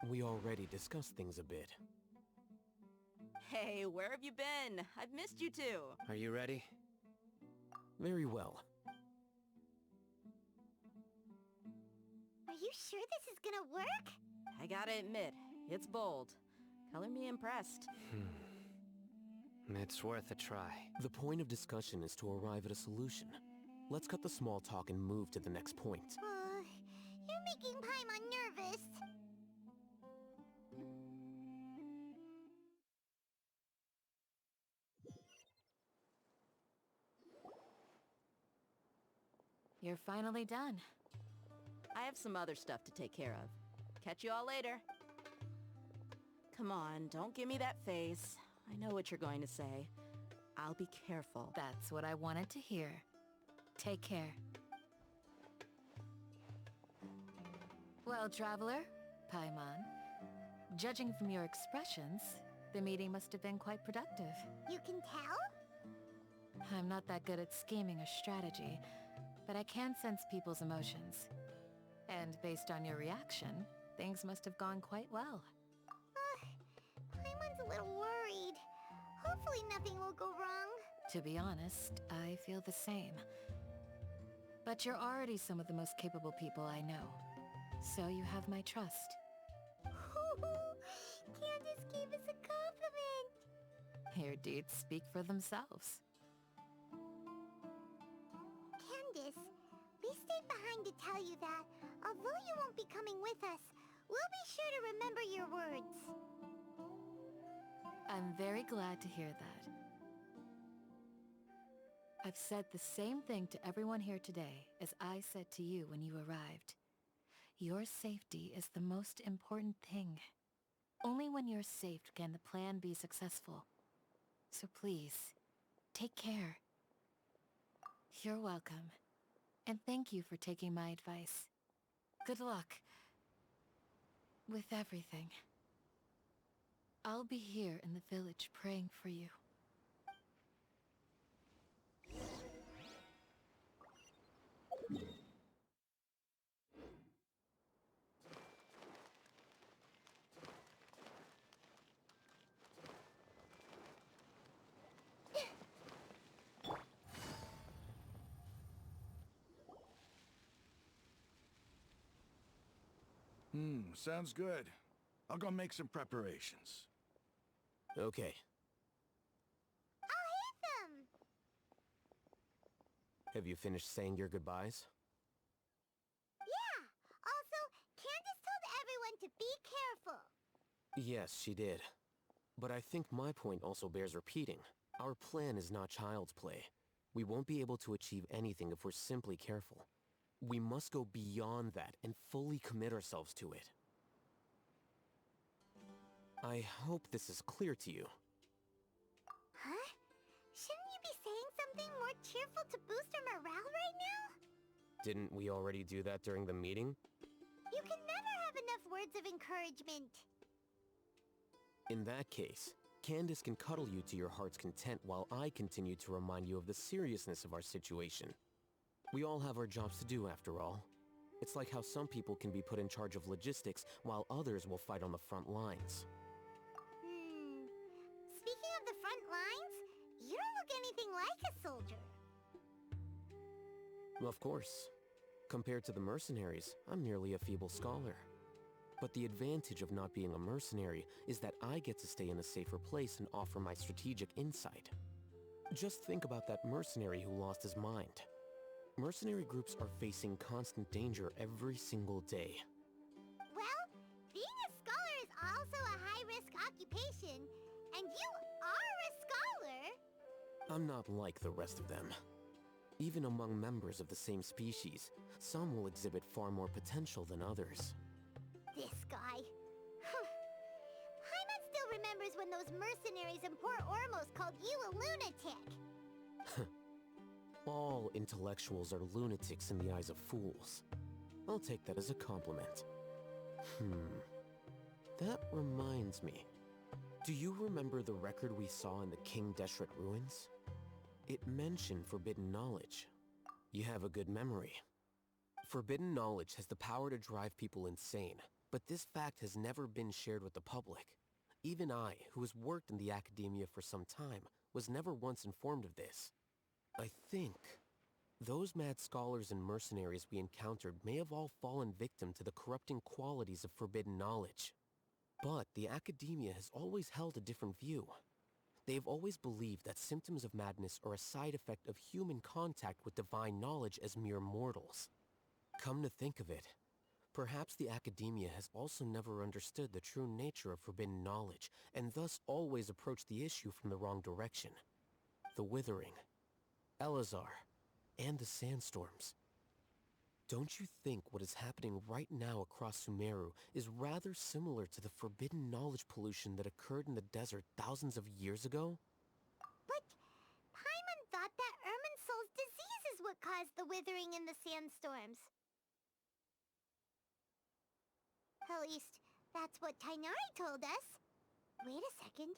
We already discussed things a bit. Hey, where have you been? I've missed you too. Are you ready? Very well. Are you sure this is gonna work? I gotta admit, it's bold. Color me impressed. It's worth a try. The point of discussion is to arrive at a solution. Let's cut the small talk and move to the next point. You're making Paimon nervous. You're finally done. I have some other stuff to take care of. Catch you all later. Come on, don't give me that face. I know what you're going to say. I'll be careful. That's what I wanted to hear. Take care. Well, traveler, Paimon, judging from your expressions, the meeting must have been quite productive. You can tell? I'm not that good at scheming or strategy, but I can sense people's emotions. And based on your reaction, things must have gone quite well. Paimon's a little worried. Hopefully nothing will go wrong. To be honest, I feel the same. But you're already some of the most capable people I know, so you have my trust. Candace gave us a compliment. Your deeds speak for themselves. Candace, we stayed behind to tell you that, although you won't be coming with us, we'll be sure to remember your words. I'm very glad to hear that. I've said the same thing to everyone here today as I said to you when you arrived. Your safety is the most important thing. Only when you're safe can the plan be successful. So please, take care. You're welcome. And thank you for taking my advice. Good luck with everything. I'll be here in the village praying for you. Sounds good. I'll go make some preparations. Okay. I'll hit them! Have you finished saying your goodbyes? Yeah! Also, Candace told everyone to be careful. Yes, she did. But I think my point also bears repeating. Our plan is not child's play. We won't be able to achieve anything if we're simply careful. We must go beyond that and fully commit ourselves to it. I hope this is clear to you. Huh? Shouldn't you be saying something more cheerful to boost our morale right now? Didn't we already do that during the meeting? You can never have enough words of encouragement. In that case, Candace can cuddle you to your heart's content while I continue to remind you of the seriousness of our situation. We all have our jobs to do after all. It's like how some people can be put in charge of logistics while others will fight on the front lines. Speaking of the front lines, you don't look anything like a soldier. Of course. Compared to the mercenaries, I'm merely a feeble scholar. But the advantage of not being a mercenary is that I get to stay in a safer place and offer my strategic insight. Just think about that mercenary who lost his mind. Mercenary groups are facing constant danger every single day. Well, being a scholar is also a high-risk occupation, and you are a scholar. I'm not like the rest of them. Even among members of the same species, some will exhibit far more potential than others. This guy. Paimon still remembers when those mercenaries in Port Ormos called you a lunatic. All intellectuals are lunatics in the eyes of fools. I'll take that as a compliment. That reminds me. Do you remember the record we saw in the King Deshret ruins? It mentioned forbidden knowledge. You have a good memory. Forbidden knowledge has the power to drive people insane, But this fact has never been shared with the public. Even I, who has worked in the academia for some time, was never once informed of this. I think those mad scholars and mercenaries we encountered may have all fallen victim to the corrupting qualities of forbidden knowledge. But the academia has always held a different view. They have always believed that symptoms of madness are a side effect of human contact with divine knowledge as mere mortals. Come to think of it, perhaps the academia has also never understood the true nature of forbidden knowledge, and thus always approached the issue from the wrong direction. The Withering, Elazar, and the sandstorms. Don't you think what is happening right now across Sumeru is rather similar to the forbidden knowledge pollution that occurred in the desert thousands of years ago? But Paimon thought that Irminsul's disease is what caused the withering and the sandstorms. At least, that's what Tainari told us. Wait a second.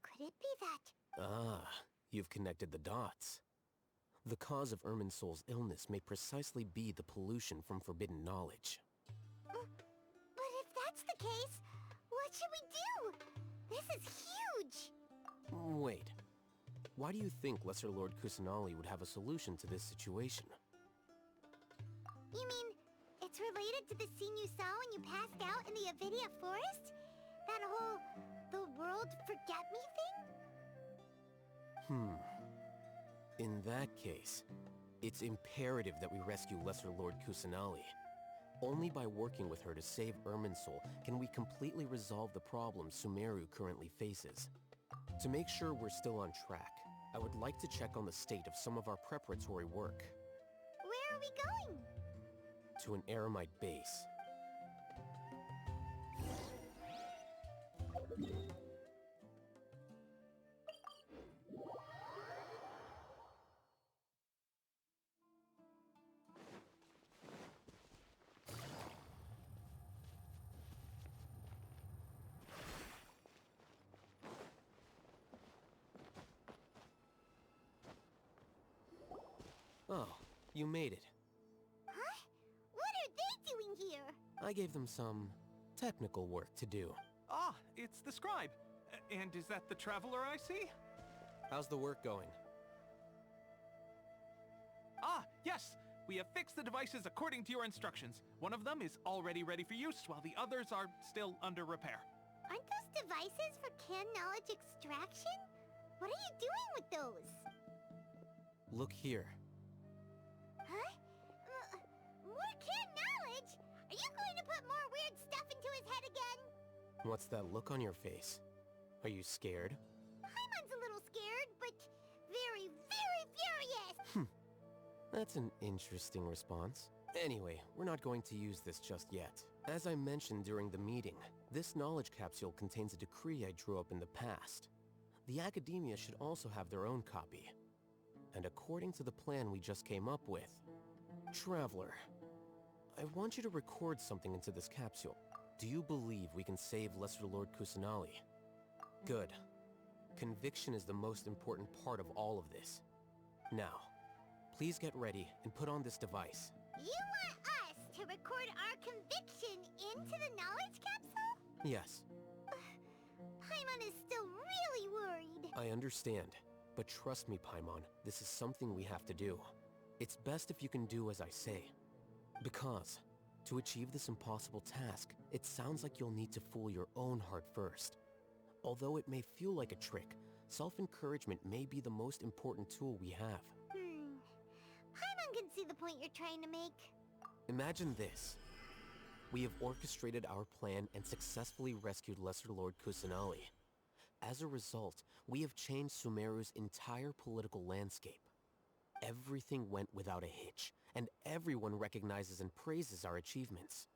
Could it be that... Ah, you've connected the dots. The cause of Irminsul's illness may precisely be the pollution from forbidden knowledge. But if that's the case, what should we do? This is huge! Wait. Why do you think Lesser Lord Kusanali would have a solution to this situation? You mean, it's related to the scene you saw when you passed out in the Avidia forest? That whole... the world forget me thing? In that case, it's imperative that we rescue Lesser Lord Kusanali. Only by working with her to save Irminsul can we completely resolve the problems Sumeru currently faces. To make sure we're still on track, I would like to check on the state of some of our preparatory work. Where are we going? To an Eremite base. Oh, you made it. Huh? What are they doing here? I gave them some technical work to do. Ah, it's the scribe. And is that the traveler I see? How's the work going? Ah, yes! We have fixed the devices according to your instructions. One of them is already ready for use, while the others are still under repair. Aren't those devices for canned knowledge extraction? What are you doing with those? Look here. Huh? More canned knowledge? Are you going to put more weird stuff into his head again? What's that look on your face? Are you scared? Paimon's a little scared, but very, very furious! That's an interesting response. Anyway, we're not going to use this just yet. As I mentioned during the meeting, this knowledge capsule contains a decree I drew up in the past. The academia should also have their own copy. And according to the plan we just came up with, Traveler, I want you to record something into this capsule. Do you believe we can save Lesser Lord Kusanali? Good. Conviction is the most important part of all of this. Now, please get ready and put on this device. You want us to record our conviction into the knowledge capsule? Yes, Paimon is still really worried. I understand. But trust me, Paimon, this is something we have to do. It's best if you can do as I say. Because, to achieve this impossible task, it sounds like you'll need to fool your own heart first. Although it may feel like a trick, self-encouragement may be the most important tool we have. Paimon can see the point you're trying to make. Imagine this. We have orchestrated our plan and successfully rescued Lesser Lord Kusanali. As a result, we have changed Sumeru's entire political landscape. Everything went without a hitch, and everyone recognizes and praises our achievements.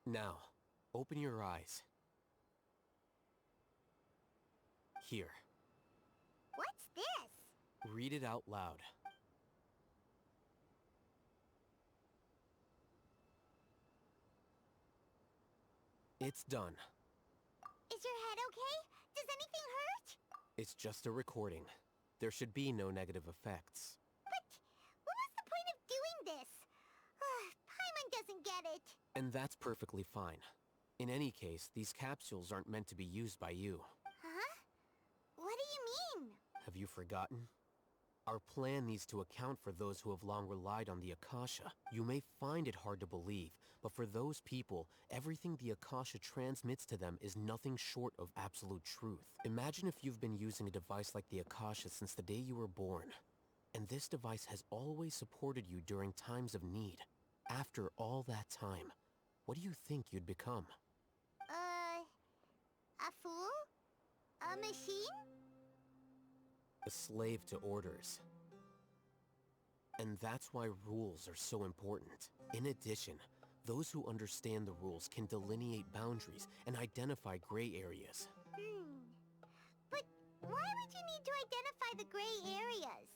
Now, open your eyes. Here, What's this? read it out loud. It's done. Is your head okay? Does anything hurt? It's just a recording. There should be no negative effects. But what was the point of doing this? Paimon doesn't get it. And that's perfectly fine. In any case, these capsules aren't meant to be used by you. Huh? What do you mean? Have you forgotten? Our plan needs to account for those who have long relied on the Akasha. You may find it hard to believe, but for those people, everything the Akasha transmits to them is nothing short of absolute truth. Imagine if you've been using a device like the Akasha since the day you were born, and this device has always supported you during times of need. After all that time, what do you think you'd become? A fool? A machine? A slave to orders. And that's why rules are so important. In addition, those who understand the rules can delineate boundaries and identify gray areas. But why would you need to identify the gray areas?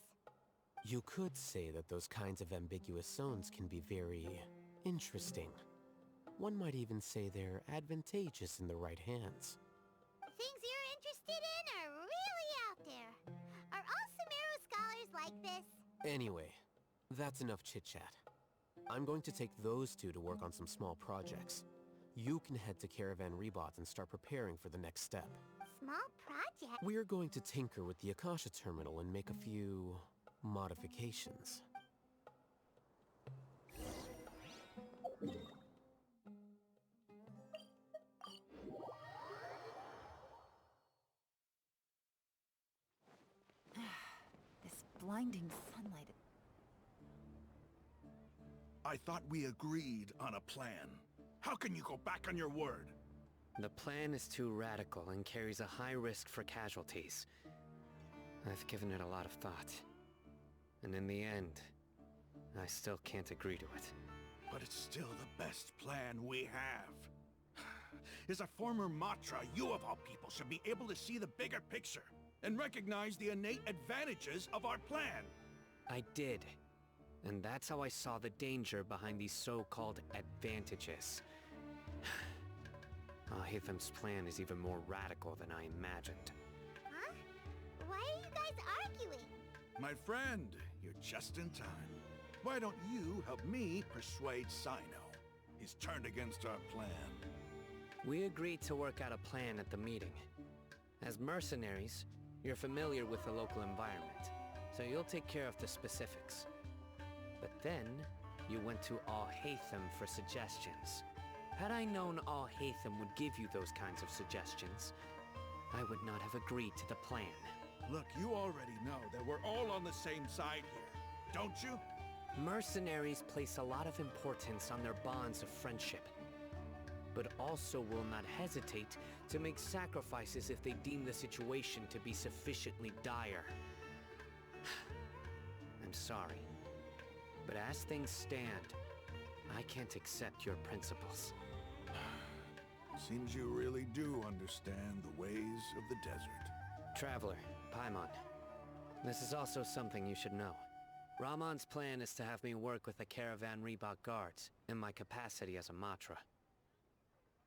You could say that those kinds of ambiguous zones can be very interesting. One might even say they're advantageous in the right hands. Things you're interested in are really out there. Are all Sumeru scholars like this? Anyway, that's enough chit-chat. I'm going to take those two to work on some small projects. You can head to Caravan Rebot and start preparing for the next step. Small project? We're going to tinker with the Akasha terminal and make a few modifications. This blinding sunlight. I thought we agreed on a plan. How can you go back on your word? The plan is too radical and carries a high risk for casualties. I've given it a lot of thought. And in the end, I still can't agree to it. But it's still the best plan we have. As a former Matra, you of all people should be able to see the bigger picture and recognize the innate advantages of our plan. I did. And that's how I saw the danger behind these so-called advantages. Al-Haytham's plan is even more radical than I imagined. Huh? Why are you guys arguing? My friend, you're just in time. Why don't you help me persuade Sino? He's turned against our plan. We agreed to work out a plan at the meeting. As mercenaries, you're familiar with the local environment, so you'll take care of the specifics. But then, you went to Al-Haytham for suggestions. Had I known Al-Haytham would give you those kinds of suggestions, I would not have agreed to the plan. Look, you already know that we're all on the same side here, don't you? Mercenaries place a lot of importance on their bonds of friendship, but also will not hesitate to make sacrifices if they deem the situation to be sufficiently dire. I'm sorry, but as things stand, I can't accept your principles. Seems you really do understand the ways of the desert. Traveler, Paimon, this is also something you should know. Ramon's plan is to have me work with the Caravan Rebot guards in my capacity as a Matra.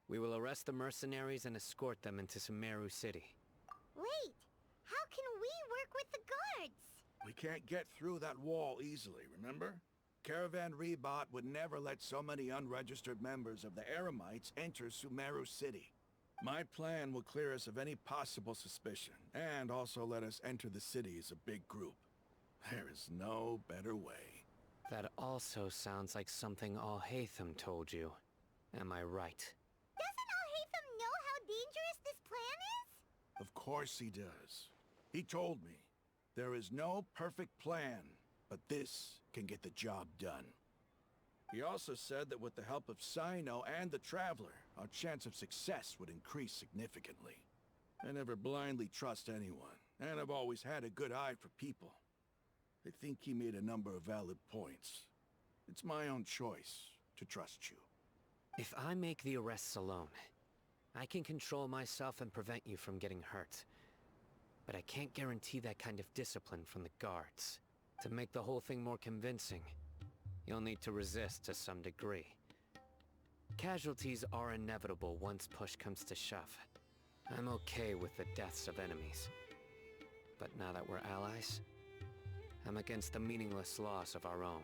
We will arrest the mercenaries and escort them into Sumeru City. Wait, how can we work with the guards? We can't get through that wall easily, remember? Caravan Rebot would never let so many unregistered members of the Eremites enter Sumeru City. My plan will clear us of any possible suspicion, and also let us enter the city as a big group. There is no better way. That also sounds like something Al-Haytham told you. Am I right? Doesn't Al-Haytham know how dangerous this plan is? Of course he does. He told me, there is no perfect plan, but this can get the job done. He also said that with the help of Sino and the Traveler, our chance of success would increase significantly. I never blindly trust anyone, and I've always had a good eye for people. I think he made a number of valid points. It's my own choice to trust you. If I make the arrests alone, I can control myself and prevent you from getting hurt. But I can't guarantee that kind of discipline from the guards. To make the whole thing more convincing, you'll need to resist to some degree. Casualties are inevitable once push comes to shove. I'm okay with the deaths of enemies. But now that we're allies, I'm against the meaningless loss of our own.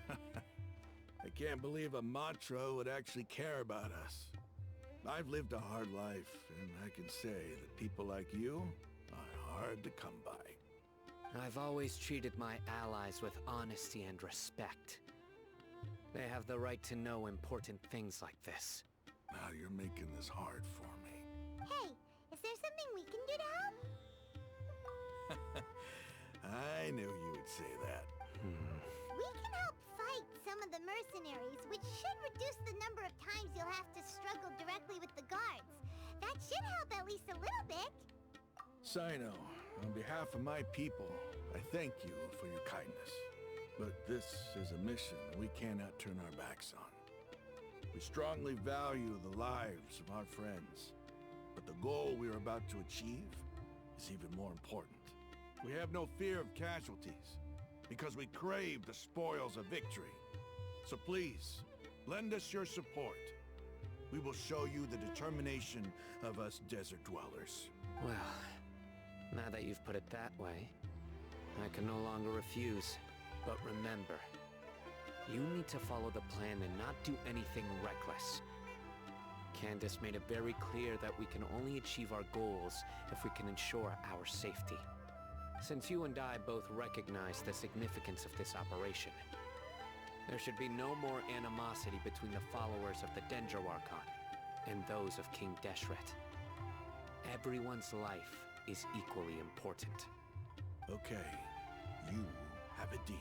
I can't believe a Matra would actually care about us. I've lived a hard life, and I can say that people like you are hard to come by. I've always treated my allies with honesty and respect. They have the right to know important things like this. Now you're making this hard for me. Hey, is there something we can do to help? I knew you would say that. We can help fight some of the mercenaries, which should reduce the number of times you'll have to struggle directly with the guards. That should help at least a little bit. Sino, on behalf of my people, I thank you for your kindness. But this is a mission we cannot turn our backs on. We strongly value the lives of our friends, but the goal we are about to achieve is even more important. We have no fear of casualties, because we crave the spoils of victory. So please, lend us your support. We will show you the determination of us desert dwellers. Well, now that you've put it that way, I can no longer refuse. But remember, you need to follow the plan and not do anything reckless. Candace made it very clear that we can only achieve our goals if we can ensure our safety. Since you and I both recognize the significance of this operation, there should be no more animosity between the followers of the Dendroarchon and those of King Deshret. Everyone's life is equally important. Okay, you have a deal.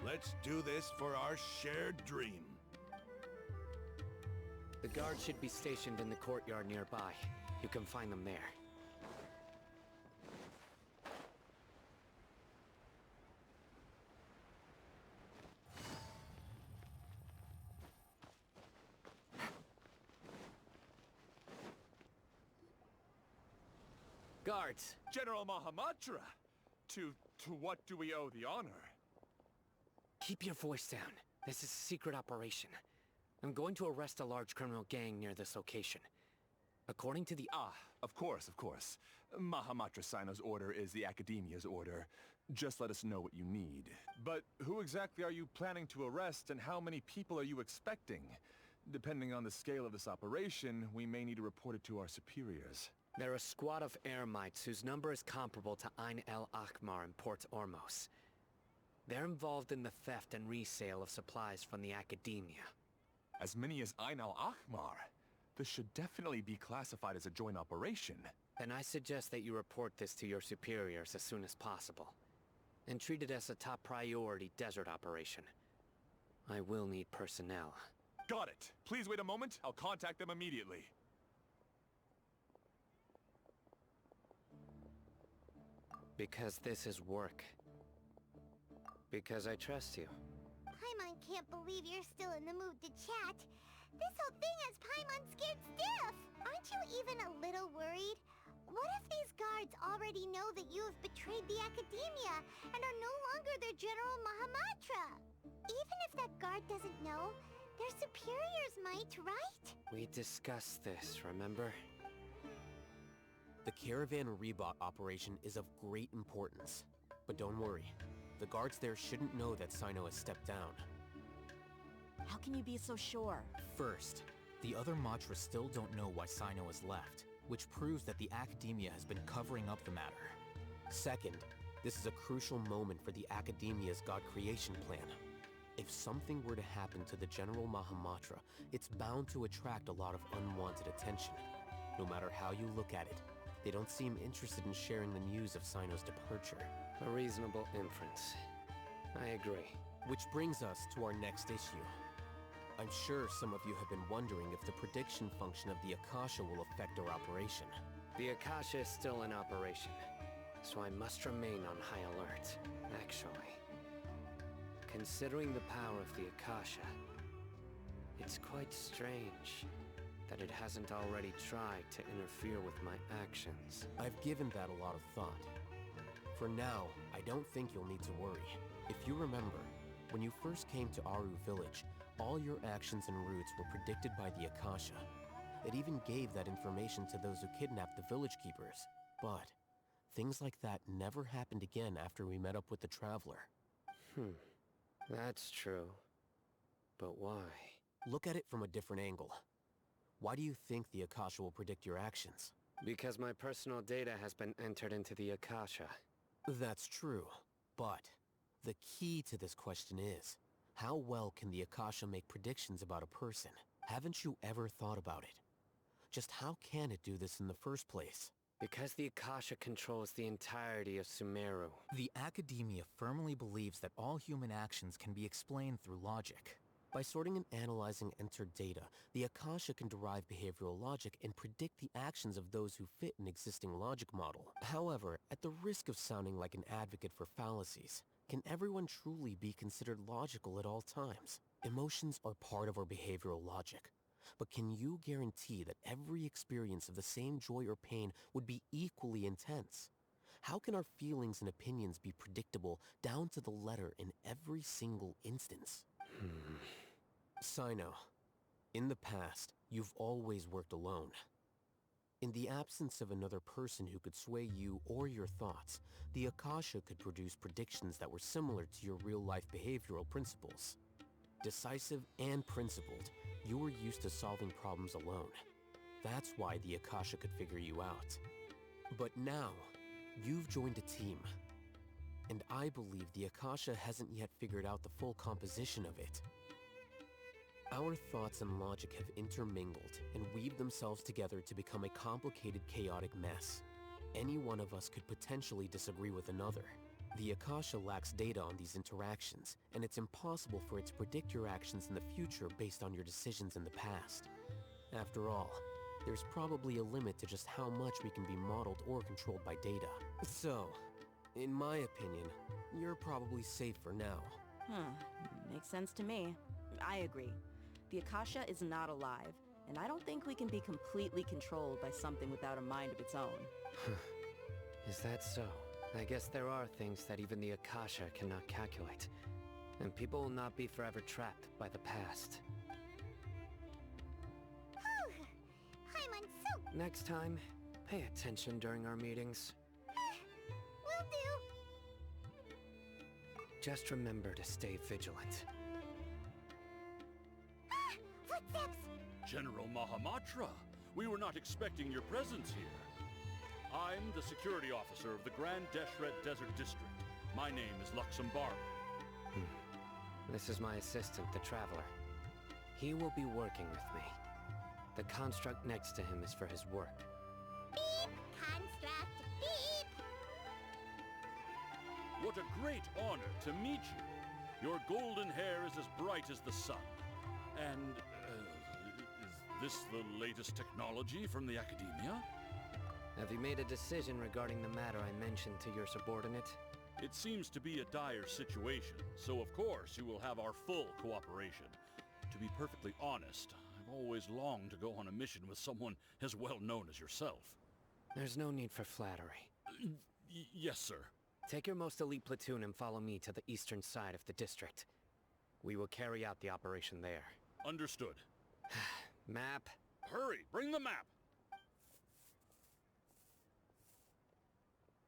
Let's do this for our shared dream. The guards should be stationed in the courtyard nearby. You can find them there. Guards! General Mahamatra! To what do we owe the honor? Keep your voice down. This is a secret operation. I'm going to arrest a large criminal gang near this location. According to the... Of course. Mahamatra Sino's order is the Academia's order. Just let us know what you need. But who exactly are you planning to arrest, and how many people are you expecting? Depending on the scale of this operation, we may need to report it to our superiors. They're a squad of Eremites whose number is comparable to Ain el Akmar in Port Ormos. They're involved in the theft and resale of supplies from the Academia. As many as Ain el Akmar? This should definitely be classified as a joint operation. Then I suggest that you report this to your superiors as soon as possible. And treat it as a top priority desert operation. I will need personnel. Got it. Please wait a moment. I'll contact them immediately. Because this is work. Because I trust you. Paimon can't believe you're still in the mood to chat. This whole thing has Paimon scared stiff. Aren't you even a little worried? What if these guards already know that you have betrayed the Academia and are no longer their General Mahamatra? Even if that guard doesn't know, their superiors might, right? We discussed this, remember? The Caravan Rebot operation is of great importance. But don't worry, the guards there shouldn't know that Sino has stepped down. How can you be so sure? First, the other Matra still don't know why Sino has left, which proves that the Academia has been covering up the matter. Second, this is a crucial moment for the Academia's God creation plan. If something were to happen to the General Mahamatra, it's bound to attract a lot of unwanted attention. No matter how you look at it, they don't seem interested in sharing the news of Sino's departure. A reasonable inference. I agree. Which brings us to our next issue. I'm sure some of you have been wondering if the prediction function of the Akasha will affect our operation. The Akasha is still in operation, so I must remain on high alert. Actually, considering the power of the Akasha, it's quite strange that it hasn't already tried to interfere with my actions. I've given that a lot of thought. For now, I don't think you'll need to worry. If you remember, when you first came to Aru Village, all your actions and routes were predicted by the Akasha. It even gave that information to those who kidnapped the village keepers. But things like that never happened again after we met up with the Traveler. That's true. But why? Look at it from a different angle. Why do you think the Akasha will predict your actions? Because my personal data has been entered into the Akasha. That's true, but the key to this question is, how well can the Akasha make predictions about a person? Haven't you ever thought about it? Just how can it do this in the first place? Because the Akasha controls the entirety of Sumeru. The Academia firmly believes that all human actions can be explained through logic. By sorting and analyzing entered data, the Akasha can derive behavioral logic and predict the actions of those who fit an existing logic model. However, at the risk of sounding like an advocate for fallacies, can everyone truly be considered logical at all times? Emotions are part of our behavioral logic. But can you guarantee that every experience of the same joy or pain would be equally intense? How can our feelings and opinions be predictable down to the letter in every single instance? Sino, in the past, you've always worked alone. In the absence of another person who could sway you or your thoughts, the Akasha could produce predictions that were similar to your real-life behavioral principles. Decisive and principled, you were used to solving problems alone. That's why the Akasha could figure you out. But now, you've joined a team. And I believe the Akasha hasn't yet figured out the full composition of it. Our thoughts and logic have intermingled and weaved themselves together to become a complicated, chaotic mess. Any one of us could potentially disagree with another. The Akasha lacks data on these interactions, and it's impossible for it to predict your actions in the future based on your decisions in the past. After all, there's probably a limit to just how much we can be modeled or controlled by data. So, in my opinion, you're probably safe for now. Makes sense to me. I agree. The Akasha is not alive, and I don't think we can be completely controlled by something without a mind of its own. Is that so? I guess there are things that even the Akasha cannot calculate. And people will not be forever trapped by the past. Paimon so... Next time, pay attention during our meetings. Will do. Just remember to stay vigilant. Footsteps! General Mahamatra, we were not expecting your presence here. I'm the security officer of the Grand Deshret Desert District. My name is Luxembourg. This is my assistant, the Traveler. He will be working with me. The construct next to him is for his work. Beep! Construct, beep! What a great honor to meet you. Your golden hair is as bright as the sun. And, is this the latest technology from the Academia? Have you made a decision regarding the matter I mentioned to your subordinate? It seems to be a dire situation, so of course you will have our full cooperation. To be perfectly honest, I've always longed to go on a mission with someone as well known as yourself. There's no need for flattery. Yes, sir. Take your most elite platoon and follow me to the eastern side of the district. We will carry out the operation there. Understood. Map. Hurry, bring the map!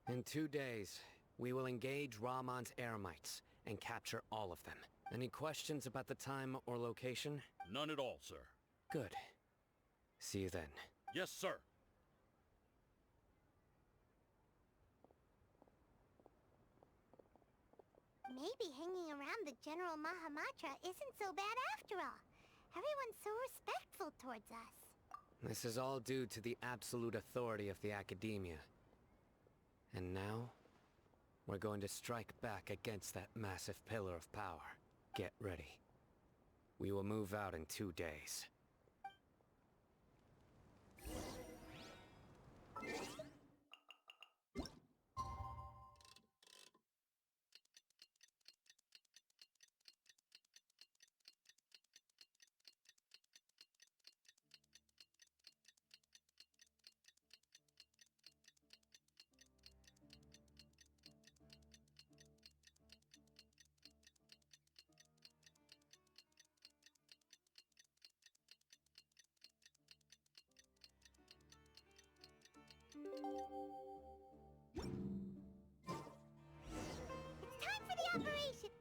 In 2 days, we will engage Rahman's Eremites and capture all of them. Any questions about the time or location? None at all, sir. Good. See you then. Yes, sir. Maybe hanging around the General Mahamatra isn't so bad after all. Everyone's so respectful towards us. This is all due to the absolute authority of the Academia. And now, we're going to strike back against that massive pillar of power. Get ready. We will move out in 2 days. It's time for the operation!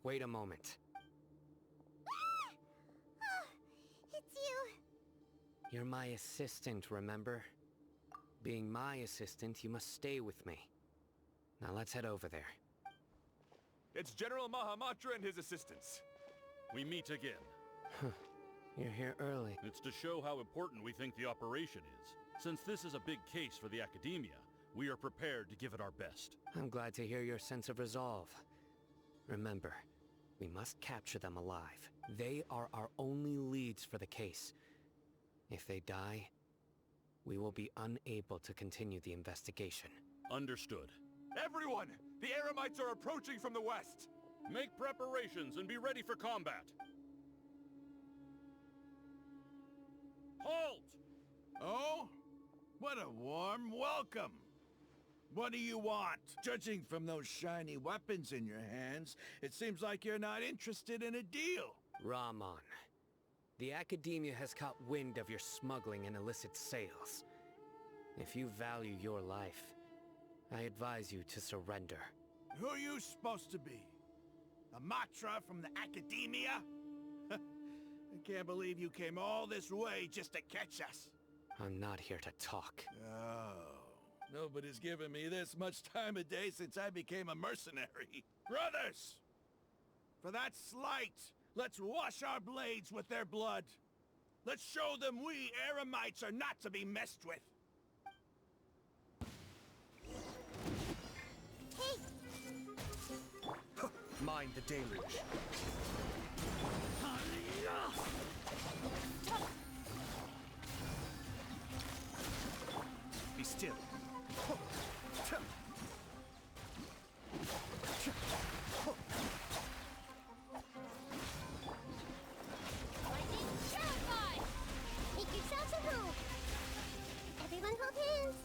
Wait a moment. Ah! Oh, it's you. You're my assistant, remember? Being my assistant, you must stay with me. Now let's head over there. It's General Mahamatra and his assistants. We meet again. You're here early. It's to show how important we think the operation is. Since this is a big case for the Academia, we are prepared to give it our best. I'm glad to hear your sense of resolve. Remember, we must capture them alive. They are our only leads for the case. If they die, we will be unable to continue the investigation. Understood. Everyone! The Eremites are approaching from the west! Make preparations and be ready for combat. Halt! Oh? What a warm welcome! What do you want? Judging from those shiny weapons in your hands, it seems like you're not interested in a deal. Rahman, the Academia has caught wind of your smuggling and illicit sales. If you value your life, I advise you to surrender. Who are you supposed to be? A Matra from the Academia? I can't believe you came all this way just to catch us. I'm not here to talk. Oh, nobody's given me this much time of day since I became a mercenary. Brothers! For that slight, let's wash our blades with their blood. Let's show them we Eremites are not to be messed with. Hey! Mind the deluge. Be still. Lightning terrified! Make yourselves at home. Everyone hold hands.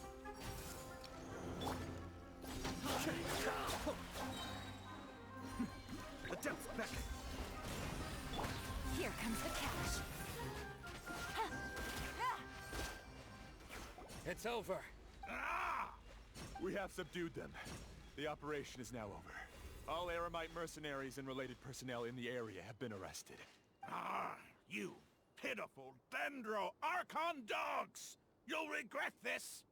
The depths beckon. Here comes the cash. It's over. We have subdued them. The operation is now over. All Eremite mercenaries and related personnel in the area have been arrested. Ah, you pitiful Dendro Archon dogs! You'll regret this!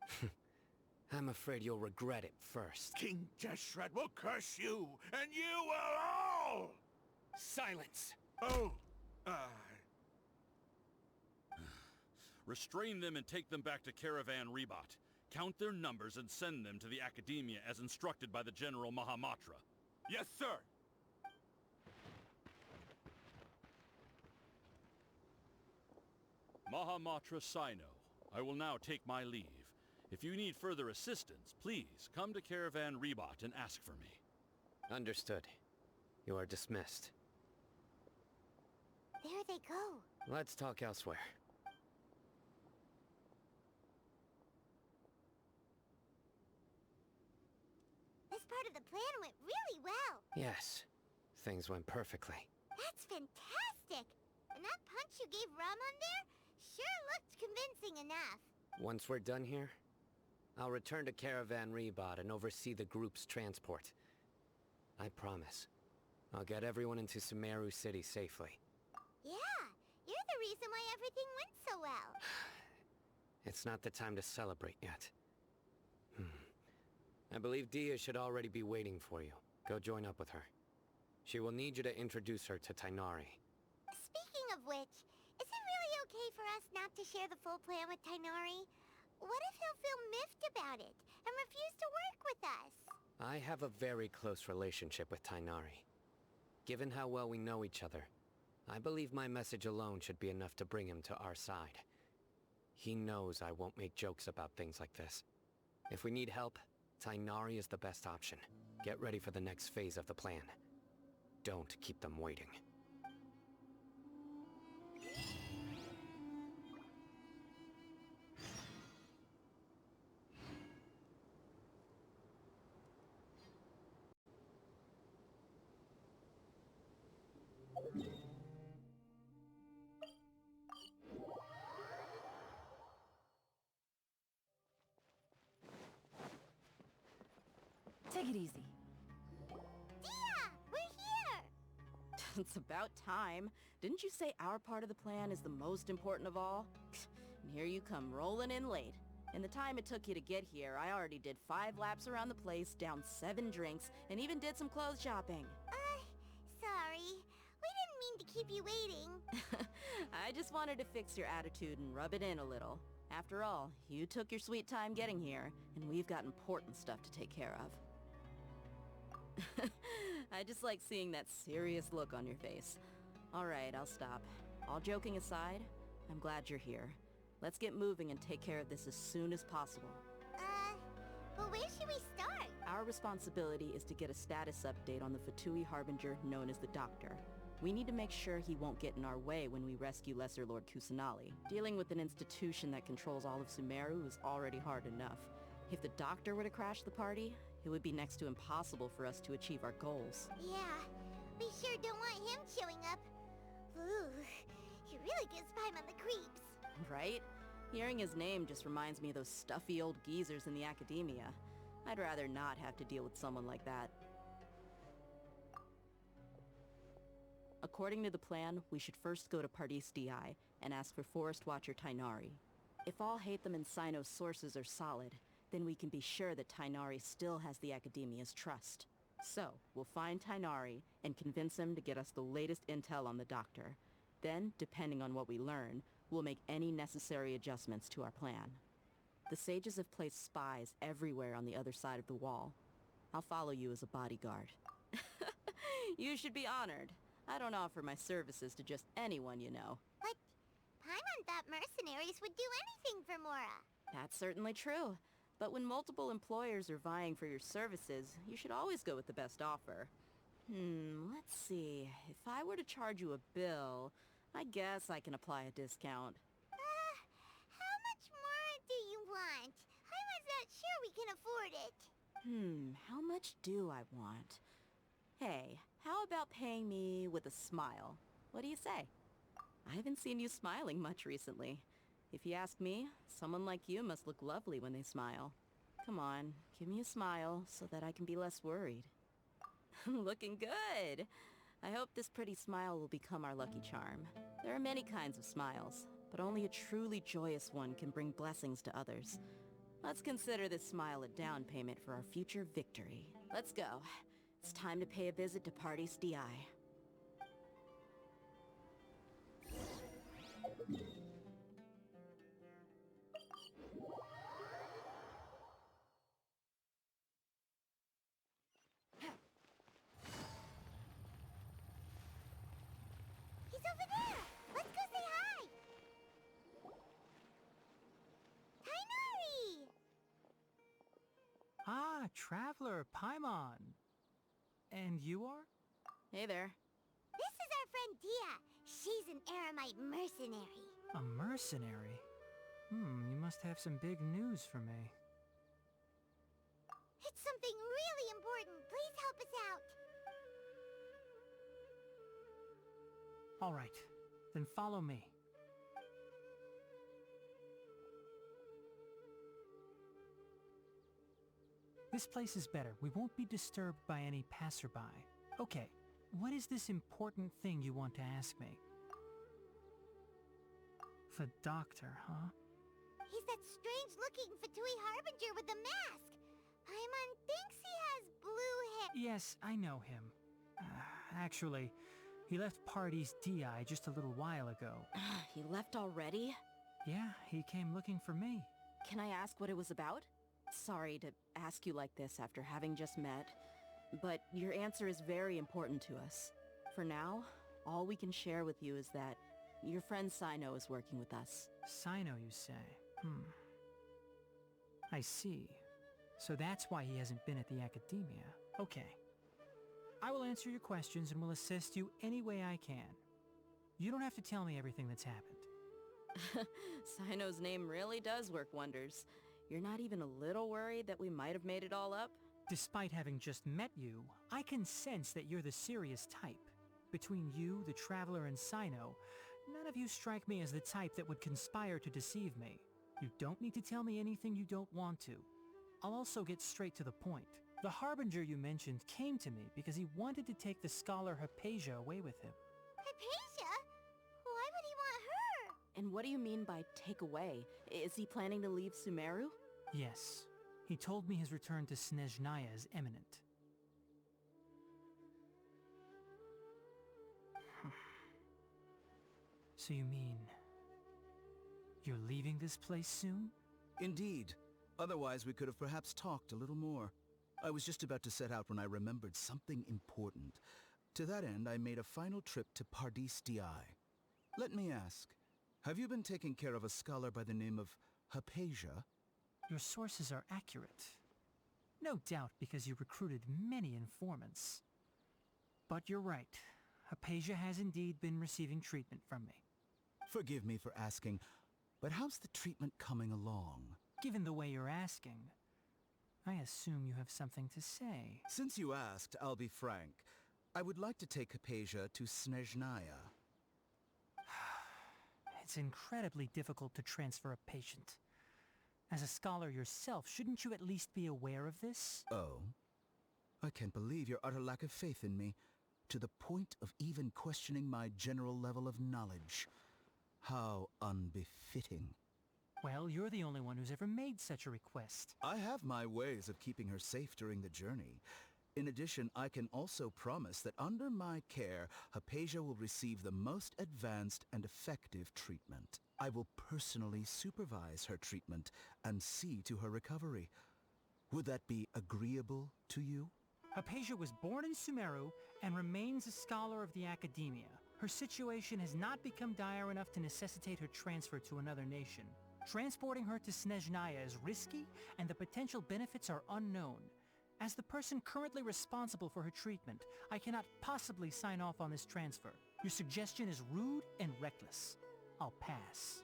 I'm afraid you'll regret it first. King Jeshret will curse you, and you will all! Silence! Oh, Restrain them and take them back to Caravan Rebot. Count their numbers and send them to the Academia as instructed by the General Mahamatra. Yes, sir! Mahamatra Sino, I will now take my leave. If you need further assistance, please come to Caravan Rebot and ask for me. Understood. You are dismissed. There they go. Let's talk elsewhere. This part of the plan went really well. Yes. Things went perfectly. That's fantastic! And that punch you gave Raman there sure looked convincing enough. Once we're done here, I'll return to Caravan Rebot and oversee the group's transport. I promise. I'll get everyone into Sumeru City safely. Yeah, you're the reason why everything went so well. It's not the time to celebrate yet. I believe Dia should already be waiting for you. Go join up with her. She will need you to introduce her to Tainari. Speaking of which, is it really okay for us not to share the full plan with Tainari? What if he'll feel miffed about it and refuse to work with us? I have a very close relationship with Tainari. Given how well we know each other, I believe my message alone should be enough to bring him to our side. He knows I won't make jokes about things like this. If we need help, Tainari is the best option. Get ready for the next phase of the plan. Don't keep them waiting. Take it easy. Dia! We're here! It's about time. Didn't you say our part of the plan is the most important of all? And here you come rolling in late. In the time it took you to get here, I already did 5 laps around the place, downed 7 drinks, and even did some clothes shopping. Sorry. We didn't mean to keep you waiting. I just wanted to fix your attitude and rub it in a little. After all, you took your sweet time getting here, and we've got important stuff to take care of. I just like seeing that serious look on your face. Alright, I'll stop. All joking aside, I'm glad you're here. Let's get moving and take care of this as soon as possible. But where should we start? Our responsibility is to get a status update on the Fatui Harbinger known as the Doctor. We need to make sure he won't get in our way when we rescue Lesser Lord Kusanali. Dealing with an institution that controls all of Sumeru is already hard enough. If the Doctor were to crash the party, it would be next to impossible for us to achieve our goals. Yeah, we sure don't want him showing up. Ooh, he really gives Paimon the creeps. Right? Hearing his name just reminds me of those stuffy old geezers in the academia. I'd rather not have to deal with someone like that. According to the plan, we should first go to Pardis DI and ask for Forest Watcher Tainari. If all Hatham and Sino's sources are solid, then we can be sure that Tainari still has the Academia's trust. So, we'll find Tainari and convince him to get us the latest intel on the Doctor. Then, depending on what we learn, we'll make any necessary adjustments to our plan. The sages have placed spies everywhere on the other side of the wall. I'll follow you as a bodyguard. You should be honored. I don't offer my services to just anyone you know. But Paimon thought mercenaries would do anything for Mora. That's certainly true. But when multiple employers are vying for your services, you should always go with the best offer. Let's see. If I were to charge you a bill, I guess I can apply a discount. How much more do you want? Paimon's not sure we can afford it. How much do I want? Hey, how about paying me with a smile? What do you say? I haven't seen you smiling much recently. If you ask me, someone like you must look lovely when they smile. Come on, give me a smile so that I can be less worried. Looking good! I hope this pretty smile will become our lucky charm. There are many kinds of smiles, but only a truly joyous one can bring blessings to others. Let's consider this smile a down payment for our future victory. Let's go. It's time to pay a visit to Pardis DI. He's over there! Let's go say hi! Tainari! Ah, Traveler, Paimon. And you are? Hey there. This is our friend Dia. She's an Aramite mercenary. A mercenary? You must have some big news for me. It's something really important. Please help us out. All right, then follow me. This place is better. We won't be disturbed by any passerby. Okay, what is this important thing you want to ask me? The Doctor, huh? He's that strange-looking Fatui Harbinger with the mask. Paimon thinks he has blue hair. Yes, I know him. Actually, he left Pardis DI just a little while ago. He left already? Yeah, he came looking for me. Can I ask what it was about? Sorry to ask you like this after having just met, but your answer is very important to us. For now, all we can share with you is that your friend Sino is working with us. Sino, you say? I see. So that's why he hasn't been at the Academia. Okay. I will answer your questions and will assist you any way I can. You don't have to tell me everything that's happened. Sino's name really does work wonders. You're not even a little worried that we might have made it all up? Despite having just met you, I can sense that you're the serious type. Between you, the Traveler, and Sino, none of you strike me as the type that would conspire to deceive me. You don't need to tell me anything you don't want to. I'll also get straight to the point. The Harbinger you mentioned came to me because he wanted to take the scholar Hypatia away with him. Hypatia? Why would he want her? And what do you mean by take away? Is he planning to leave Sumeru? Yes. He told me his return to Snezhnaya is imminent. So you mean... you're leaving this place soon? Indeed. Otherwise, we could have perhaps talked a little more. I was just about to set out when I remembered something important. To that end, I made a final trip to Pardis Di. Let me ask, have you been taking care of a scholar by the name of Hypatia? Your sources are accurate. No doubt because you recruited many informants. But you're right. Hypatia has indeed been receiving treatment from me. Forgive me for asking, but how's the treatment coming along? Given the way you're asking, I assume you have something to say. Since you asked, I'll be frank. I would like to take Hypatia to Snezhnaya. It's incredibly difficult to transfer a patient. As a scholar yourself, shouldn't you at least be aware of this? Oh? I can't believe your utter lack of faith in me, to the point of even questioning my general level of knowledge. How unbefitting. Well, you're the only one who's ever made such a request. I have my ways of keeping her safe during the journey. In addition, I can also promise that under my care, Hypatia will receive the most advanced and effective treatment. I will personally supervise her treatment and see to her recovery. Would that be agreeable to you? Hypatia was born in Sumeru and remains a scholar of the Academia. Her situation has not become dire enough to necessitate her transfer to another nation. Transporting her to Snezhnaya is risky, and the potential benefits are unknown. As the person currently responsible for her treatment, I cannot possibly sign off on this transfer. Your suggestion is rude and reckless. I'll pass.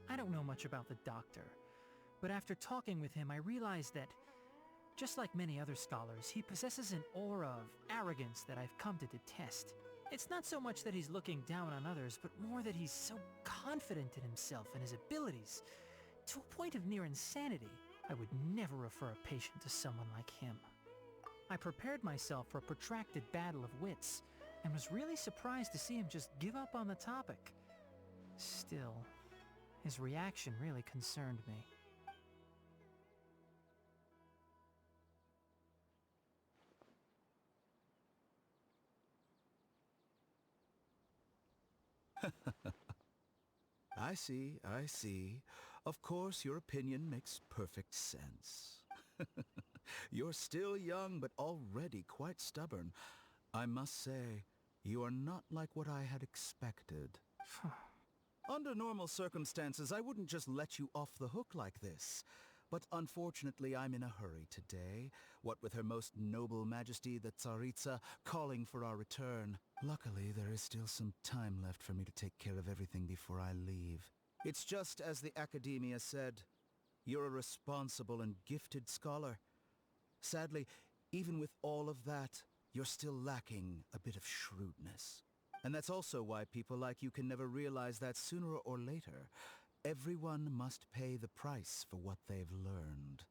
I don't know much about the doctor, but after talking with him, I realized that, just like many other scholars, he possesses an aura of arrogance that I've come to detest. It's not so much that he's looking down on others, but more that he's so confident in himself and his abilities, to a point of near insanity. I would never refer a patient to someone like him. I prepared myself for a protracted battle of wits, and was really surprised to see him just give up on the topic. Still, his reaction really concerned me. I see, I see. Of course, your opinion makes perfect sense. You're still young, but already quite stubborn. I must say, you are not like what I had expected. Under normal circumstances, I wouldn't just let you off the hook like this. But unfortunately, I'm in a hurry today, what with Her Most Noble Majesty the Tsaritsa calling for our return. Luckily, there is still some time left for me to take care of everything before I leave. It's just as the Academia said, you're a responsible and gifted scholar. Sadly, even with all of that, you're still lacking a bit of shrewdness. And that's also why people like you can never realize that sooner or later, everyone must pay the price for what they've learned.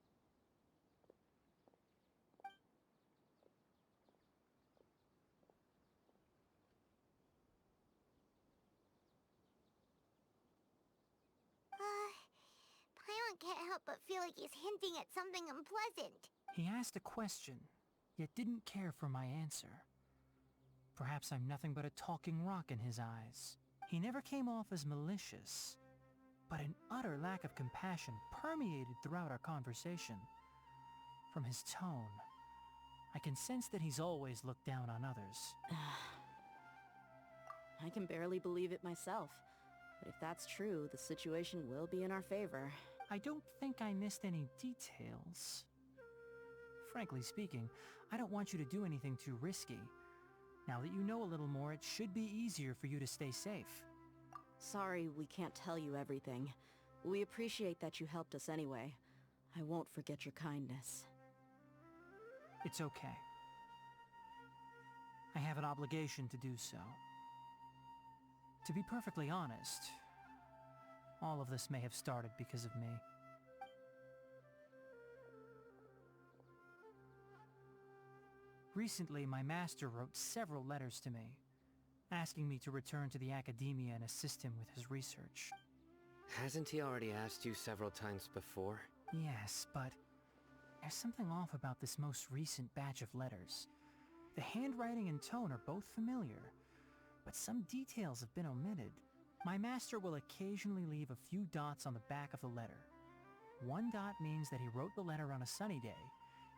Paimon can't help but feel like he's hinting at something unpleasant. He asked a question, yet didn't care for my answer. Perhaps I'm nothing but a talking rock in his eyes. He never came off as malicious, but an utter lack of compassion permeated throughout our conversation. From his tone, I can sense that he's always looked down on others. I can barely believe it myself. But if that's true, the situation will be in our favor. I don't think I missed any details. Frankly speaking, I don't want you to do anything too risky. Now that you know a little more, it should be easier for you to stay safe. Sorry we can't tell you everything. We appreciate that you helped us anyway. I won't forget your kindness. It's okay. I have an obligation to do so. To be perfectly honest, all of this may have started because of me. Recently, my master wrote several letters to me, asking me to return to the academia and assist him with his research. Hasn't he already asked you several times before? Yes, but there's something off about this most recent batch of letters. The handwriting and tone are both familiar, but some details have been omitted. My master will occasionally leave a few dots on the back of the letter. 1 dot means that he wrote the letter on a sunny day,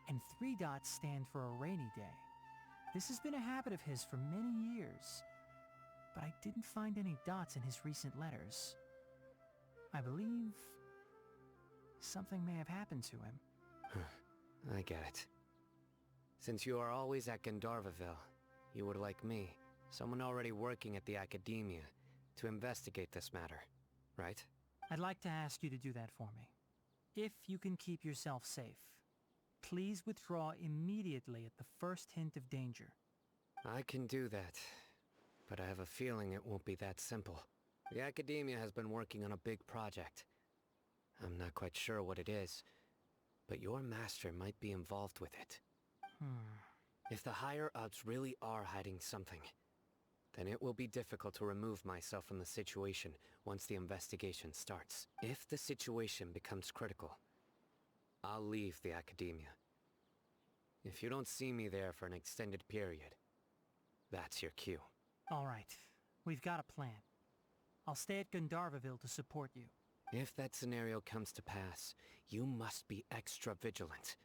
and 3 dots stand for a rainy day. This has been a habit of his for many years, but I didn't find any dots in his recent letters. I believe something may have happened to him. I get it. Since you are always at Gandharvaville, you would like me, someone already working at the academia, to investigate this matter, right? I'd like to ask you to do that for me. If you can keep yourself safe, please withdraw immediately at the first hint of danger. I can do that, but I have a feeling it won't be that simple. The academia has been working on a big project. I'm not quite sure what it is, but your master might be involved with it. If the higher-ups really are hiding something, then it will be difficult to remove myself from the situation once the investigation starts. If the situation becomes critical, I'll leave the academia. If you don't see me there for an extended period, that's your cue. All right, we've got a plan. I'll stay at Gandharvaville to support you. If that scenario comes to pass, you must be extra vigilant.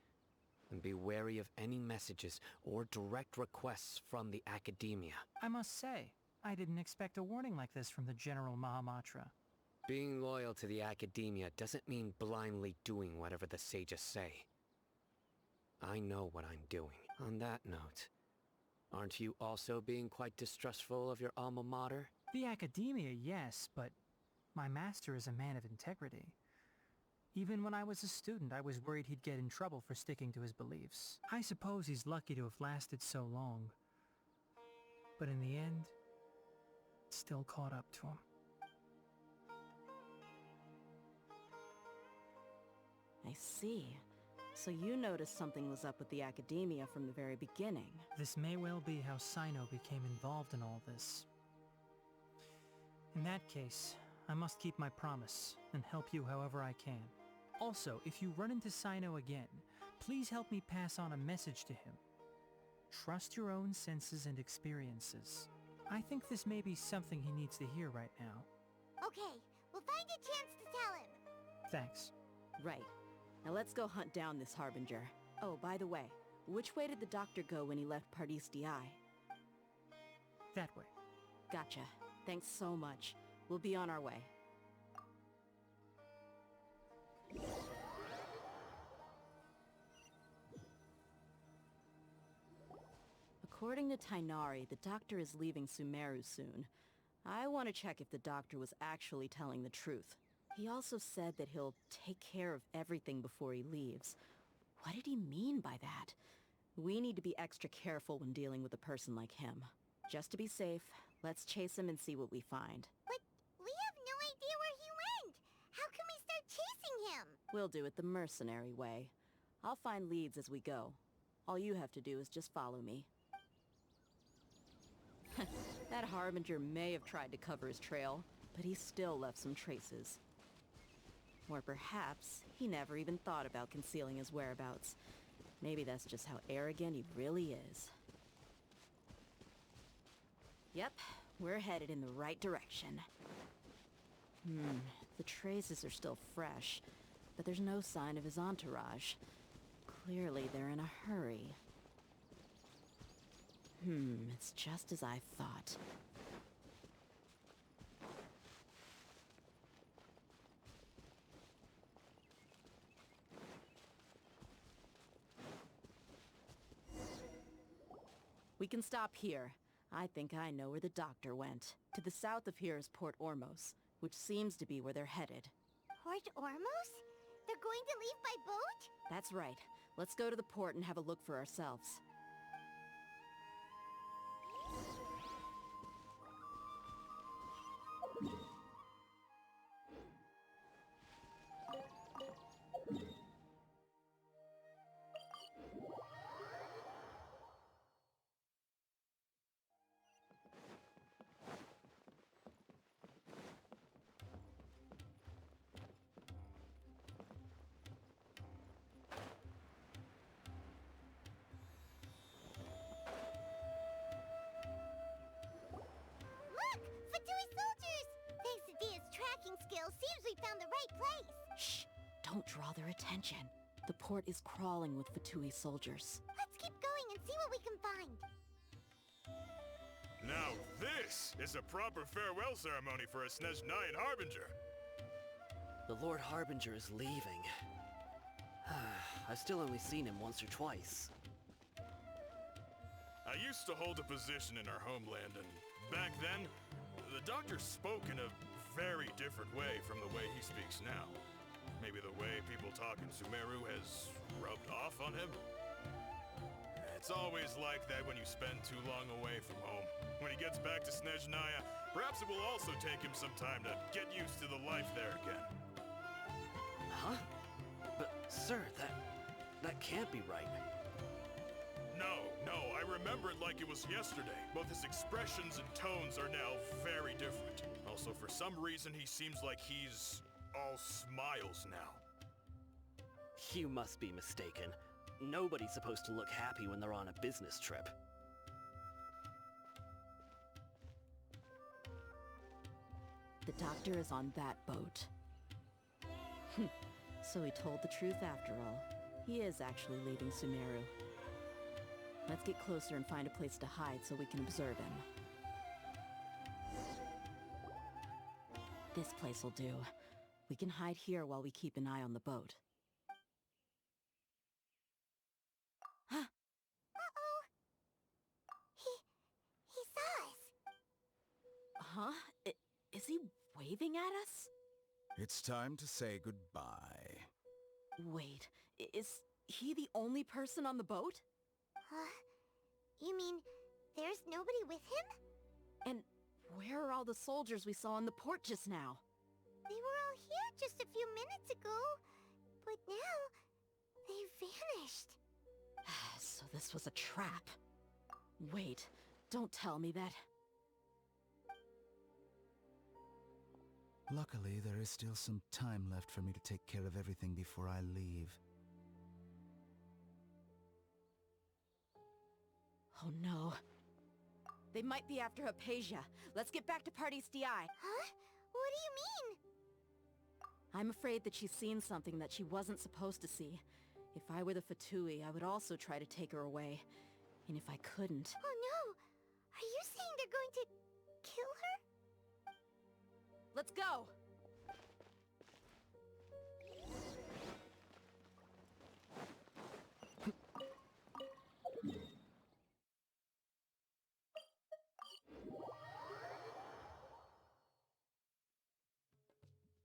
And be wary of any messages or direct requests from the academia. I must say, I didn't expect a warning like this from the General Mahamatra. Being loyal to the academia doesn't mean blindly doing whatever the sages say. I know what I'm doing. On that note, aren't you also being quite distrustful of your alma mater? The academia, yes, but my master is a man of integrity. Even when I was a student, I was worried he'd get in trouble for sticking to his beliefs. I suppose he's lucky to have lasted so long. But in the end, it still caught up to him. I see. So you noticed something was up with the academia from the very beginning. This may well be how Sino became involved in all this. In that case, I must keep my promise and help you however I can. Also, if you run into Sino again, please help me pass on a message to him. Trust your own senses and experiences. I think this may be something he needs to hear right now. Okay, we'll find a chance to tell him. Thanks. Right. Now let's go hunt down this Harbinger. Oh, by the way, which way did the doctor go when he left Pardis DI? That way. Gotcha. Thanks so much. We'll be on our way. According to Tainari, the doctor is leaving Sumeru soon. I want to check if the doctor was actually telling the truth. He also said that he'll take care of everything before he leaves. What did he mean by that? We need to be extra careful when dealing with a person like him. Just to be safe, let's chase him and see what we find. But we have no idea where he went! How can we start chasing him? We'll do it the mercenary way. I'll find leads as we go. All you have to do is just follow me. That Harbinger may have tried to cover his trail, but he still left some traces. Or perhaps he never even thought about concealing his whereabouts. Maybe that's just how arrogant he really is. Yep, we're headed in the right direction. The traces are still fresh, but there's no sign of his entourage. Clearly they're in a hurry. It's just as I thought. We can stop here. I think I know where the doctor went. To the south of here is Port Ormos, which seems to be where they're headed. Port Ormos? They're going to leave by boat? That's right. Let's go to the port and have a look for ourselves. we found the right place. Shh! Don't draw their attention. The port is crawling with Fatui soldiers. Let's keep going and see what we can find. Now this is a proper farewell ceremony for a Snezhnayan Harbinger. The Lord Harbinger is leaving. I've still only seen him once or twice. I used to hold a position in our homeland, and back then, the doctor spoke in a very different way from the way he speaks now. Maybe the way people talk in Sumeru has rubbed off on him? It's always like that when you spend too long away from home. When he gets back to Snezhnaya, perhaps it will also take him some time to get used to the life there again. Huh? But, sir, that can't be right. No, I remember it like it was yesterday. Both his expressions and tones are now very different. Also, for some reason, he seems like he's all smiles now. You must be mistaken. Nobody's supposed to look happy when they're on a business trip. The doctor is on that boat. So he told the truth after all. He is actually leaving Sumeru. Let's get closer and find a place to hide so we can observe him. This place will do. We can hide here while we keep an eye on the boat. Uh-oh. He saw us. Huh? Is he waving at us? It's time to say goodbye. Wait, is he the only person on the boat? You mean there's nobody with him? And where are all the soldiers we saw on the port just now? They were all here just a few minutes ago, but now they vanished. So this was a trap. Wait, don't tell me that. Luckily, there is still some time left for me to take care of everything before I leave. Oh no. They might be after Hypatia. Let's get back to Party's DI. Huh? What do you mean? I'm afraid that she's seen something that she wasn't supposed to see. If I were the Fatui, I would also try to take her away. And if I couldn't... Oh no! Are you saying they're going to kill her? Let's go!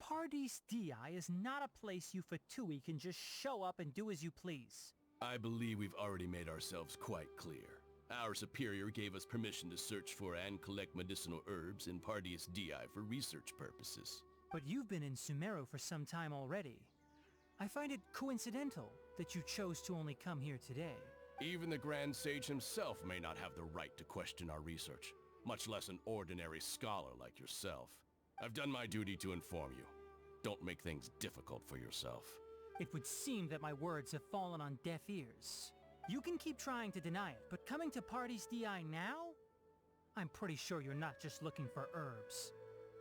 Party's DI is not a place you Fatui can just show up and do as you please. I believe we've already made ourselves quite clear. Our superior gave us permission to search for and collect medicinal herbs in Party's DI for research purposes. But you've been in Sumeru for some time already. I find it coincidental that you chose to only come here today. Even the Grand Sage himself may not have the right to question our research, much less an ordinary scholar like yourself. I've done my duty to inform you. Don't make things difficult for yourself. It would seem that my words have fallen on deaf ears. You can keep trying to deny it, but coming to Party's DI now? I'm pretty sure you're not just looking for herbs.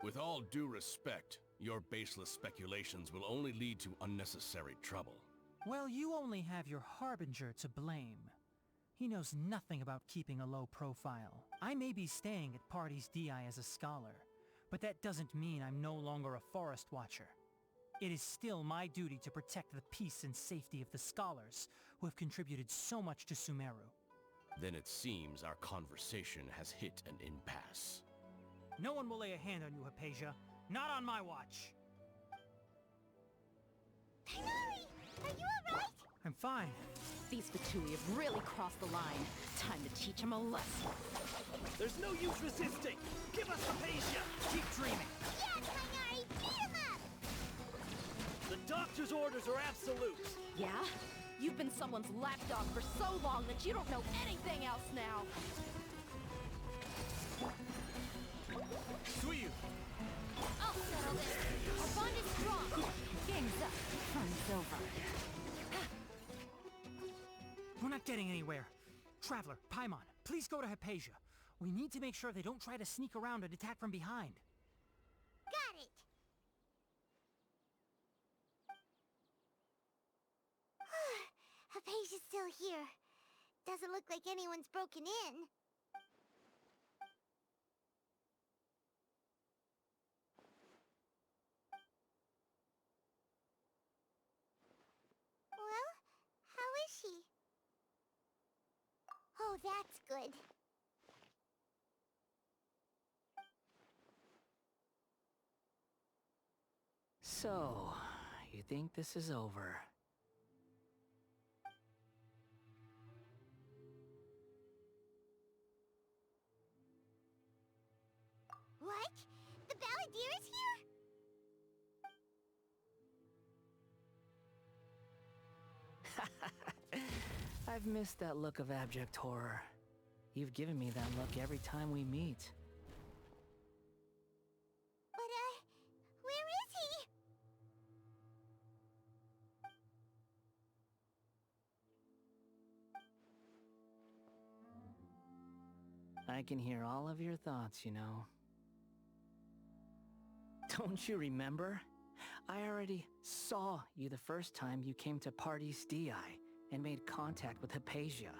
With all due respect, your baseless speculations will only lead to unnecessary trouble. Well, you only have your Harbinger to blame. He knows nothing about keeping a low profile. I may be staying at Party's DI as a scholar, but that doesn't mean I'm no longer a forest watcher. It is still my duty to protect the peace and safety of the scholars who have contributed so much to Sumeru. Then it seems our conversation has hit an impasse. No one will lay a hand on you, Hypatia. Not on my watch. Tighnari! Are you alright? I'm fine. These Fatui have really crossed the line. Time to teach them a lesson. There's no use resisting! Give us Hypatia! Keep dreaming! Yeah, Tighnari! Beat him up! The doctor's orders are absolute! Yeah? You've been someone's lapdog for so long that you don't know anything else now! Suyu! I'll settle this! Our bond is strong! Game's up. Fun's over. We're not getting anywhere. Traveler, Paimon, please go to Hypatia. We need to make sure they don't try to sneak around and attack from behind. Got it! Hypatia's still here. Doesn't look like anyone's broken in. Well, how is she? Oh, that's good. So, you think this is over? What? The Balladeer is here? I've missed that look of abject horror. You've given me that look every time we meet. But, where is he? I can hear all of your thoughts, you know. Don't you remember? I already saw you the first time you came to Party's thje and made contact with Hypatia.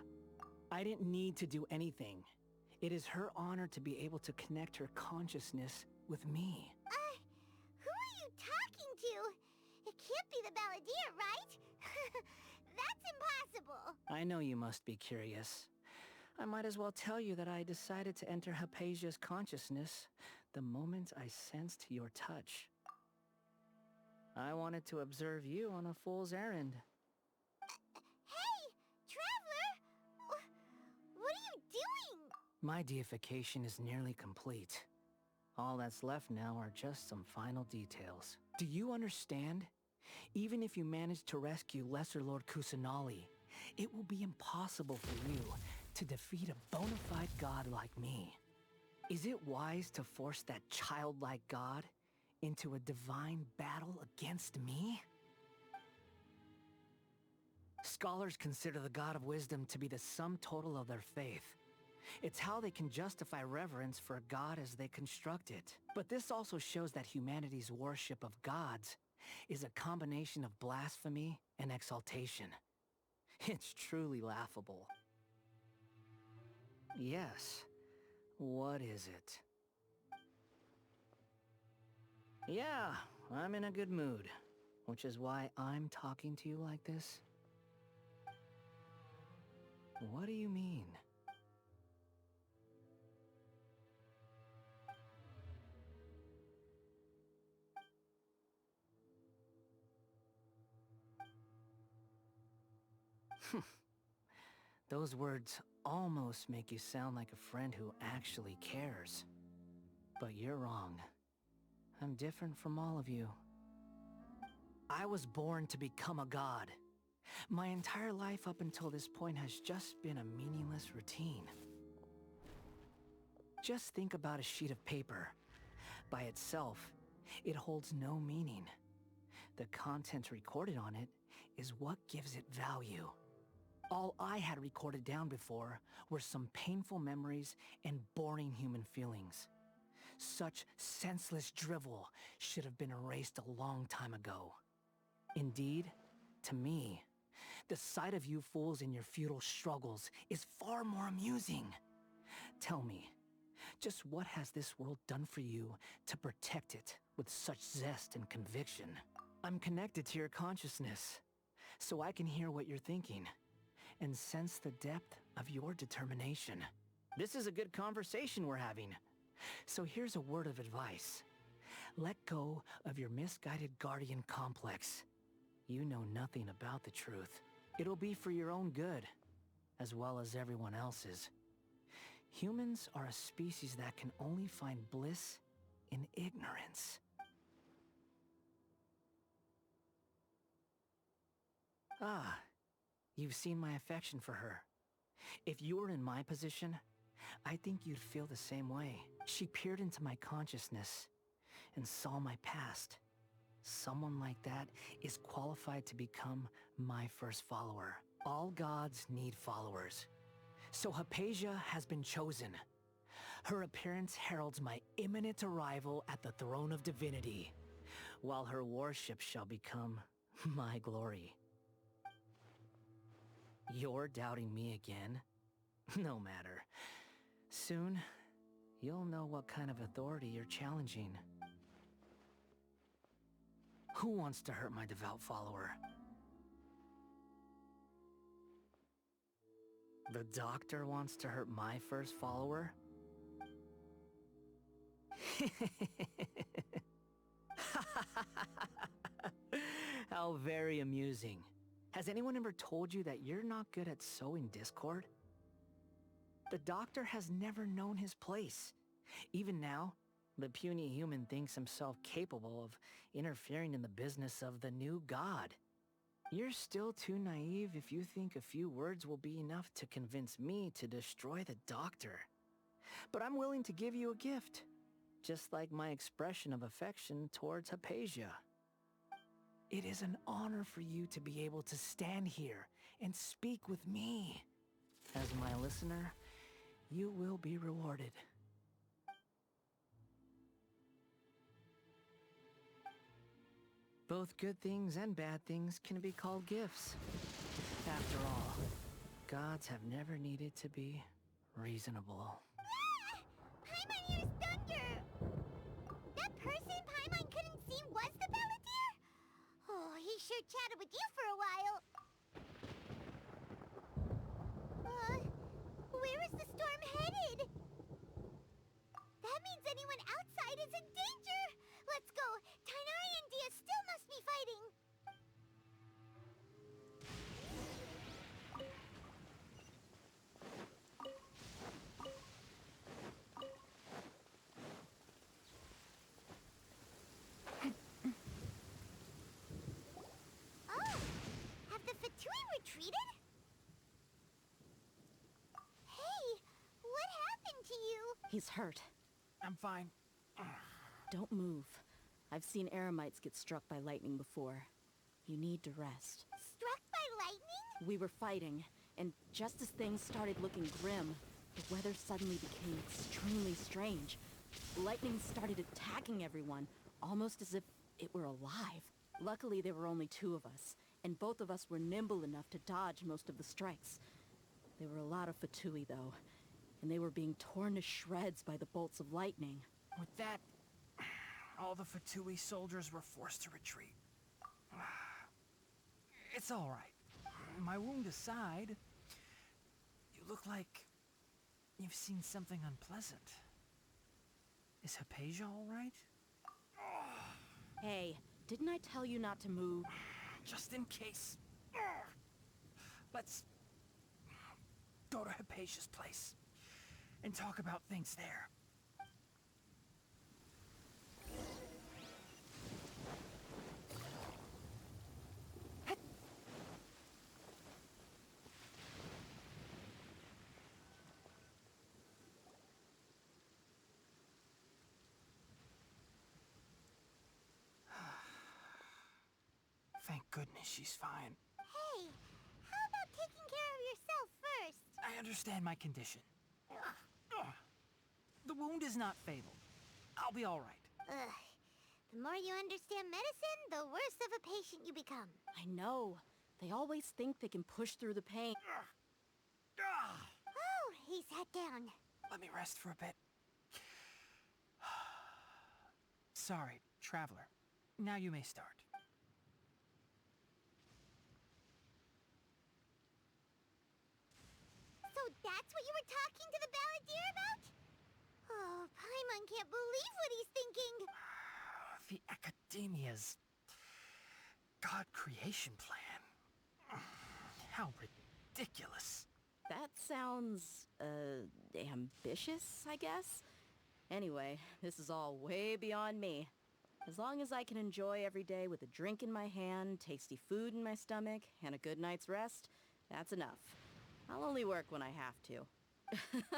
I didn't need to do anything. It is her honor to be able to connect her consciousness with me. Who are you talking to? It can't be the Balladeer, right? That's impossible. I know you must be curious. I might as well tell you that I decided to enter Hypatia's consciousness the moment I sensed your touch. I wanted to observe you on a fool's errand. Hey, Traveler! What are you doing? My deification is nearly complete. All that's left now are just some final details. Do you understand? Even if you manage to rescue Lesser Lord Kusanali, it will be impossible for you to defeat a bona fide god like me. Is it wise to force that childlike god into a divine battle against me? Scholars consider the god of wisdom to be the sum total of their faith. It's how they can justify reverence for a god as they construct it. But this also shows that humanity's worship of gods is a combination of blasphemy and exaltation. It's truly laughable. Yes. What is it? Yeah, I'm in a good mood, which is why I'm talking to you like this. What do you mean? Those words almost make you sound like a friend who actually cares. But you're wrong. I'm different from all of you. I was born to become a god. My entire life up until this point has just been a meaningless routine. Just think about a sheet of paper. By itself, it holds no meaning. The content recorded on it is what gives it value. All I had recorded down before were some painful memories and boring human feelings. Such senseless drivel should have been erased a long time ago. Indeed, to me, the sight of you fools in your futile struggles is far more amusing. Tell me, just what has this world done for you to protect it with such zest and conviction? I'm connected to your consciousness, so I can hear what you're thinking and sense the depth of your determination. This is a good conversation we're having. So here's a word of advice. Let go of your misguided guardian complex. You know nothing about the truth. It'll be for your own good, as well as everyone else's. Humans are a species that can only find bliss in ignorance. Ah, you've seen my affection for her. If you were in my position, I think you'd feel the same way. She peered into my consciousness and saw my past. Someone like that is qualified to become my first follower. All gods need followers. So Hypatia has been chosen. Her appearance heralds my imminent arrival at the throne of divinity, while her worship shall become my glory. You're doubting me again? No matter. Soon, you'll know what kind of authority you're challenging. Who wants to hurt my devout follower? The doctor wants to hurt my first follower? How very amusing. Has anyone ever told you that you're not good at sowing discord? The doctor has never known his place. Even now, the puny human thinks himself capable of interfering in the business of the new god. You're still too naive if you think a few words will be enough to convince me to destroy the doctor. But I'm willing to give you a gift, just like my expression of affection towards Hypatia. It is an honor for you to be able to stand here and speak with me. As my listener, you will be rewarded. Both good things and bad things can be called gifts. After all, gods have never needed to be reasonable. Paimon hears thunder! That person Paimon couldn't see was the Palantir? Oh, he sure chatted with you for a while. Where is the storm headed? That means anyone outside is in danger! Let's go! Tainari and Dia still must be fighting! Oh! Have the Fatui retreated? Hey! What happened to you? He's hurt. I'm fine. Don't move. I've seen Eremites get struck by lightning before. You need to rest. Struck by lightning? We were fighting, and just as things started looking grim, the weather suddenly became extremely strange. Lightning started attacking everyone, almost as if it were alive. Luckily, there were only two of us, and both of us were nimble enough to dodge most of the strikes. There were a lot of Fatui, though, and they were being torn to shreds by the bolts of lightning. With that, all the Fatui soldiers were forced to retreat. It's all right. My wound aside, you look like you've seen something unpleasant. Is Hypatia all right? Hey, didn't I tell you not to move? Just in case. Let's go to Hypatia's place and talk about things there. Thank goodness she's fine. Hey, how about taking care of yourself first? I understand my condition. The wound is not fatal. I'll be all right. Ugh. The more you understand medicine, the worse of a patient you become. I know. They always think they can push through the pain. Oh, he sat down. Let me rest for a bit. Sorry, traveler. Now you may start. So that's what you were talking to the Balladeer about? Oh, Paimon can't believe what he's thinking. The Academia's God creation plan. How ridiculous. That sounds, ambitious, I guess? Anyway, this is all way beyond me. As long as I can enjoy every day with a drink in my hand, tasty food in my stomach, and a good night's rest, that's enough. I'll only work when I have to.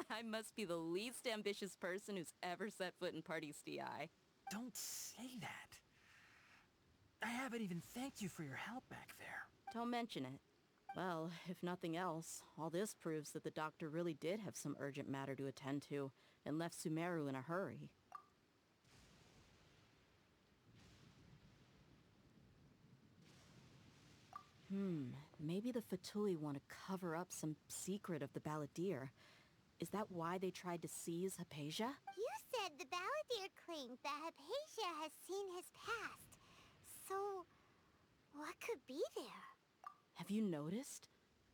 I must be the least ambitious person who's ever set foot in Party's DI. Don't say that. I haven't even thanked you for your help back there. Don't mention it. Well, if nothing else, all this proves that the doctor really did have some urgent matter to attend to, and left Sumeru in a hurry. Maybe the Fatui want to cover up some secret of the Balladeer. Is that why they tried to seize Hypatia? You said the Balladeer claimed that Hypatia has seen his past. So, what could be there? Have you noticed?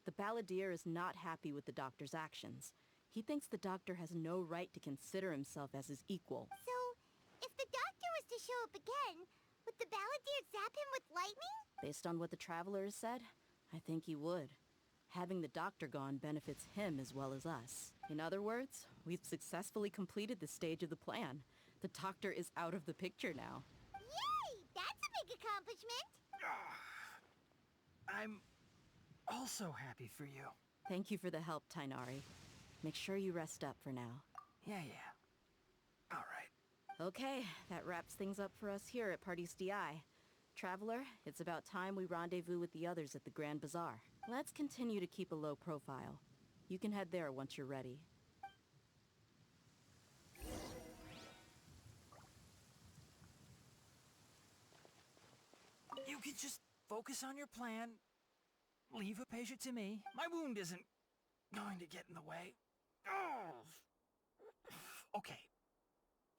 The Balladeer is not happy with the Doctor's actions. He thinks the Doctor has no right to consider himself as his equal. So, if the Doctor was to show up again, would the Balladeer zap him with lightning? Based on what the Traveler has said, I think he would. Having the Doctor gone benefits him as well as us. In other words, we've successfully completed this stage of the plan. The Doctor is out of the picture now. Yay! That's a big accomplishment! I'm also happy for you. Thank you for the help, Tainari. Make sure you rest up for now. Yeah. All right. Okay, that wraps things up for us here at Party's DI. Traveler, it's about time we rendezvous with the others at the Grand Bazaar. Let's continue to keep a low profile. You can head there once you're ready. You can just focus on your plan. Leave Hypatia to me. My wound isn't going to get in the way. Oh. Okay.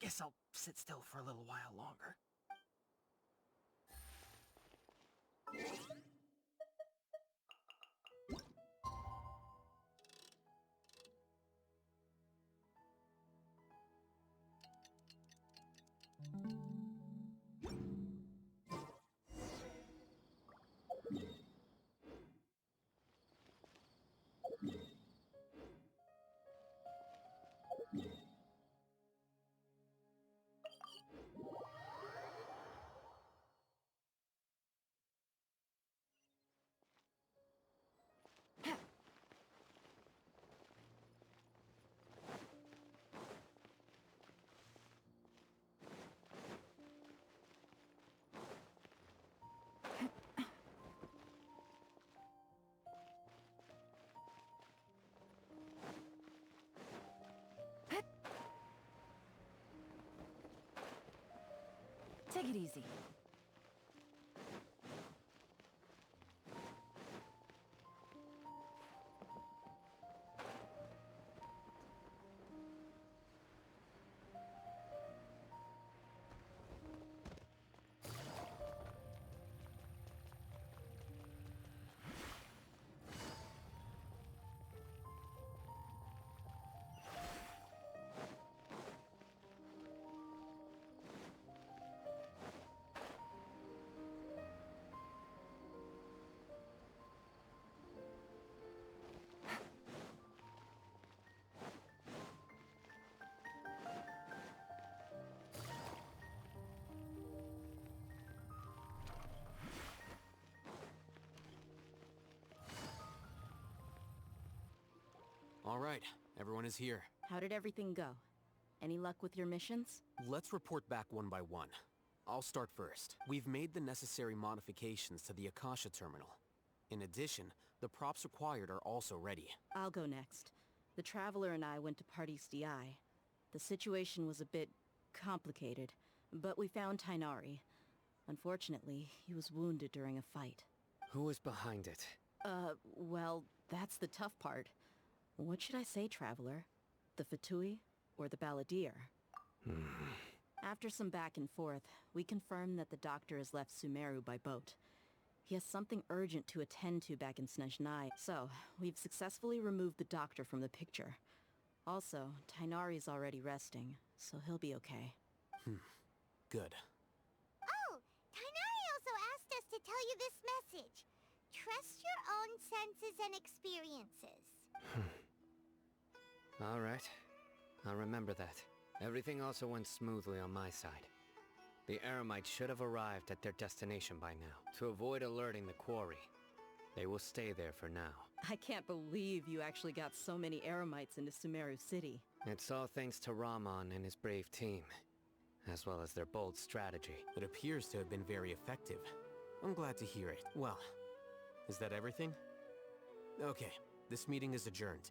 Guess I'll sit still for a little while longer. Take it easy. All right, everyone is here. How did everything go? Any luck with your missions? Let's report back one by one. I'll start first. We've made the necessary modifications to the Akasha terminal. In addition, the props required are also ready. I'll go next. The Traveler and I went to Party's DI. The situation was a bit complicated, but we found Tainari. Unfortunately, he was wounded during a fight. Who was behind it? Well, that's the tough part. What should I say, Traveler? The Fatui or the Balladeer? After some back and forth, we confirmed that the Doctor has left Sumeru by boat. He has something urgent to attend to back in Snezhnai, so we've successfully removed the Doctor from the picture. Also, Tainari's already resting, so he'll be okay. Good. Oh, Tainari also asked us to tell you this message. Trust your own senses and experiences. All right. I'll remember that. Everything also went smoothly on my side. The Eremites should have arrived at their destination by now. To avoid alerting the quarry, they will stay there for now. I can't believe you actually got so many Eremites into Sumeru City. It's all thanks to Rahman and his brave team, as well as their bold strategy. It appears to have been very effective. I'm glad to hear it. Well, is that everything? Okay, this meeting is adjourned.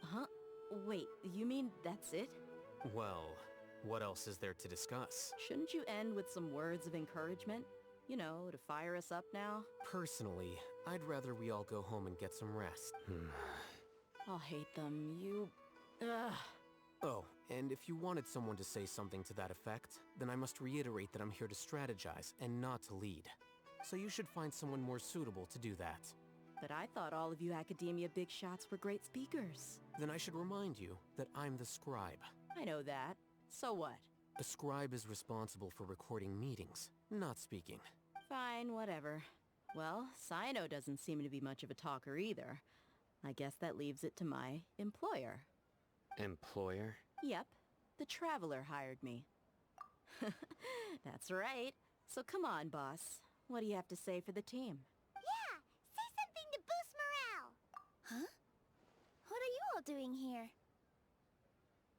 Huh? Wait, you mean that's it? Well, what else is there to discuss? Shouldn't you end with some words of encouragement? You know, to fire us up now? Personally, I'd rather we all go home and get some rest. I'll hate them. Ugh. Oh, and if you wanted someone to say something to that effect, then I must reiterate that I'm here to strategize and not to lead. So you should find someone more suitable to do that. But I thought all of you Academia big shots were great speakers. Then I should remind you that I'm the scribe. I know that. So what? A scribe is responsible for recording meetings, not speaking. Fine, whatever. Well, Cyno doesn't seem to be much of a talker either. I guess that leaves it to my employer. Employer? Yep. The Traveler hired me. That's right. So come on, boss. What do you have to say for the team? Yeah, say something to boost morale. Huh? What are you all doing here?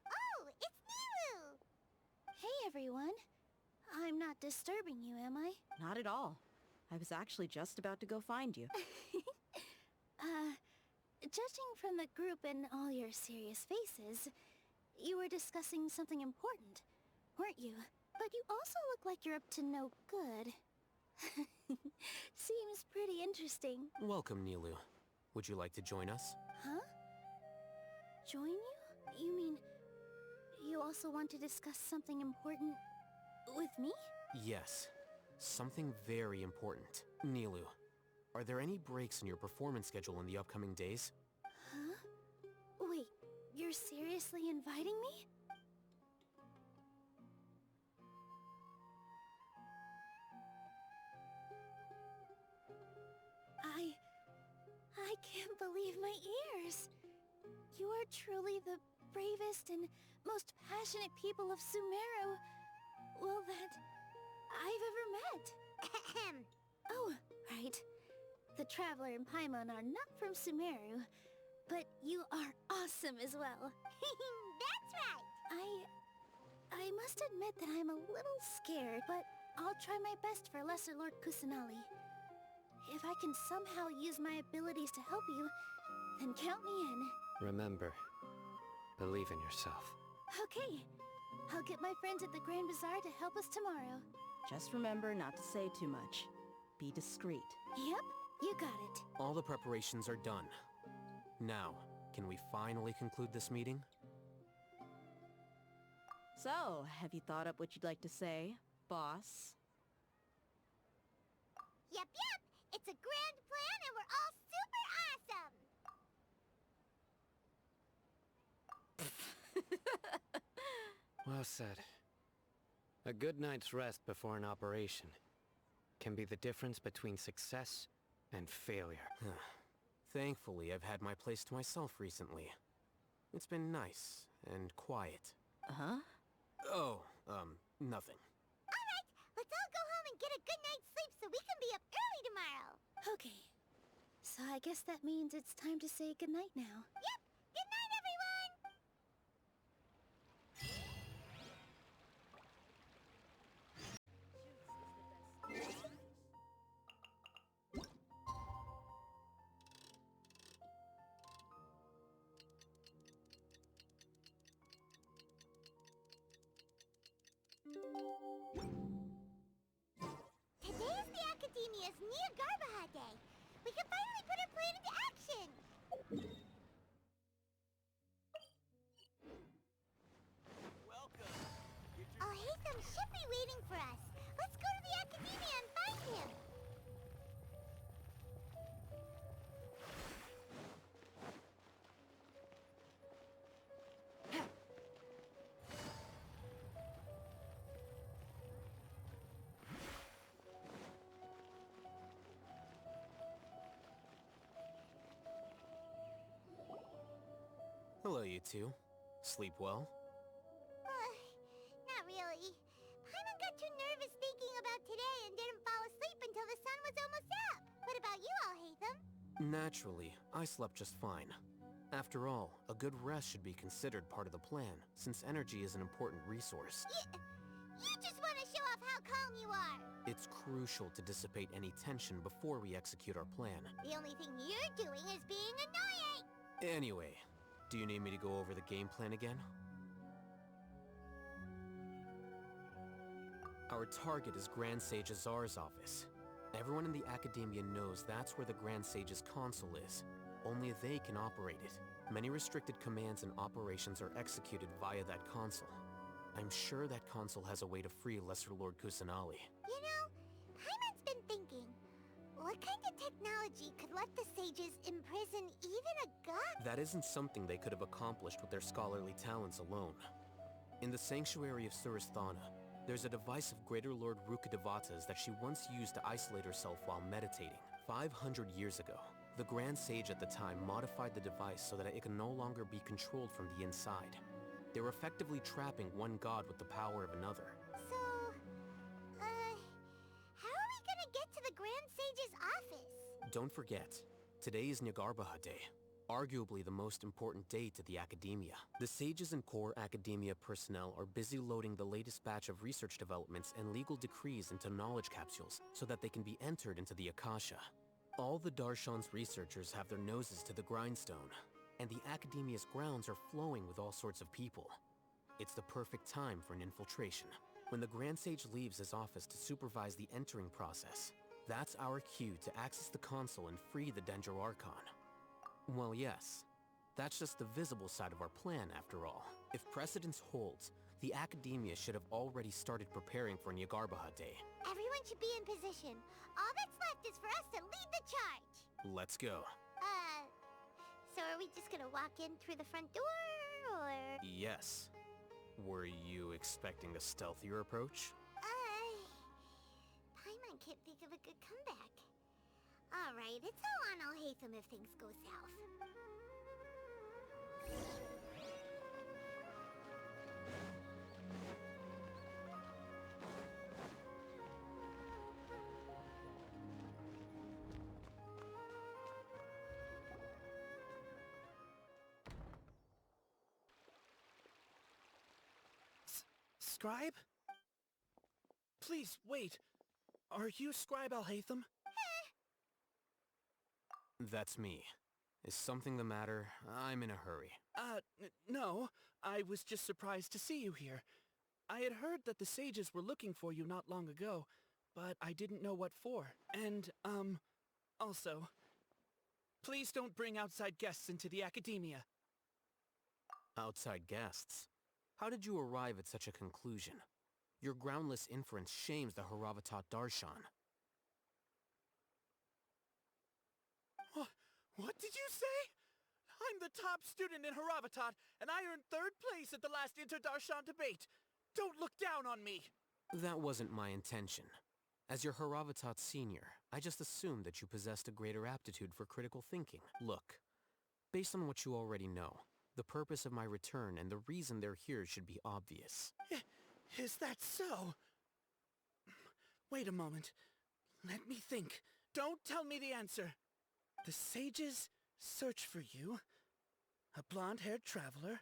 Oh, it's Nilu! Hey, everyone. I'm not disturbing you, am I? Not at all. I was actually just about to go find you. Judging from the group and all your serious faces, you were discussing something important, weren't you? But you also look like you're up to no good. Seems pretty interesting. Welcome, Nilu. Would you like to join us? Huh? Join you? You mean, you also want to discuss something important with me? Yes. Something very important. Nilu, are there any breaks in your performance schedule in the upcoming days? Huh? Wait, you're seriously inviting me? I can't believe my ears. You are truly the bravest and most passionate people of Sumeru, well, that I've ever met. Oh, right. The Traveler and Paimon are not from Sumeru, but you are awesome as well. That's right! I must admit that I'm a little scared, but I'll try my best for Lesser Lord Kusanali. If I can somehow use my abilities to help you, then count me in. Remember, believe in yourself. Okay. I'll get my friends at the Grand Bazaar to help us tomorrow. Just remember not to say too much. Be discreet. Yep, you got it. All the preparations are done. Now, can we finally conclude this meeting? So, have you thought up what you'd like to say, boss? Yep. It's a grand plan and we're all super awesome! Well said. A good night's rest before an operation can be the difference between success and failure. Thankfully, I've had my place to myself recently. It's been nice and quiet. Uh-huh? Oh, nothing. Alright, let's all go home and get a good night's sleep so we can be up early tomorrow. Okay. So I guess that means it's time to say goodnight now. Yep! Good night, everyone! Today is the Academia's Nia Garbaha Day. We can finally put our plan into action! Welcome! Alhaitham should be waiting for us. Let's go to the Academia and find him! Hello, you two. Sleep well? Not really. Paimon got too nervous thinking about today and didn't fall asleep until the sun was almost up. What about you, Alhaitham? Naturally, I slept just fine. After all, a good rest should be considered part of the plan, since energy is an important resource. You just want to show off how calm you are! It's crucial to dissipate any tension before we execute our plan. The only thing you're doing is being annoying! Anyway, do you need me to go over the game plan again? Our target is Grand Sage Azar's office. Everyone in the Academia knows that's where the Grand Sage's console is. Only they can operate it. Many restricted commands and operations are executed via that console. I'm sure that console has a way to free Lesser Lord Kusanali. You know, Paimon's been thinking, what kind of technology could let the sages imprison even a god? That isn't something they could have accomplished with their scholarly talents alone. In the Sanctuary of Suristhana, there's a device of Greater Lord Rukkhadevata's that she once used to isolate herself while meditating. 500 years ago, the Grand Sage at the time modified the device so that it can no longer be controlled from the inside. They were effectively trapping one god with the power of another. So, how are we gonna get to the Grand Sage's office? Don't forget, today is Nyargarbaha Day, arguably the most important day to the Academia. The sages and core Academia personnel are busy loading the latest batch of research developments and legal decrees into knowledge capsules so that they can be entered into the Akasha. All the Darshan's researchers have their noses to the grindstone, and the Academia's grounds are flowing with all sorts of people. It's the perfect time for an infiltration. When the Grand Sage leaves his office to supervise the entering process, that's our cue to access the console and free the Dendro Archon. Well, yes. That's just the visible side of our plan, after all. If precedence holds, the Academia should have already started preparing for Nyargarbaha Day. Everyone should be in position. All that's left is for us to lead the charge. Let's go. So are we just gonna walk in through the front door, or...? Yes. Were you expecting a stealthier approach? Paimon can't think of a good comeback. Alright, it's all on Alhaitham if things go south. Scribe? Please, wait. Are you Scribe Alhaitham? That's me. Is something the matter? I'm in a hurry. No. I was just surprised to see you here. I had heard that the sages were looking for you not long ago, but I didn't know what for. And, also, please don't bring outside guests into the Academia. Outside guests? How did you arrive at such a conclusion? Your groundless inference shames the Haravatat Darshan. What did you say? I'm the top student in Haravatat, and I earned 3rd place at the last Inter-Darshan debate. Don't look down on me! That wasn't my intention. As your Haravatat senior, I just assumed that you possessed a greater aptitude for critical thinking. Look, based on what you already know, the purpose of my return and the reason they're here should be obvious. Is that so? Wait a moment. Let me think. Don't tell me the answer. The sages search for you. A blonde-haired traveler.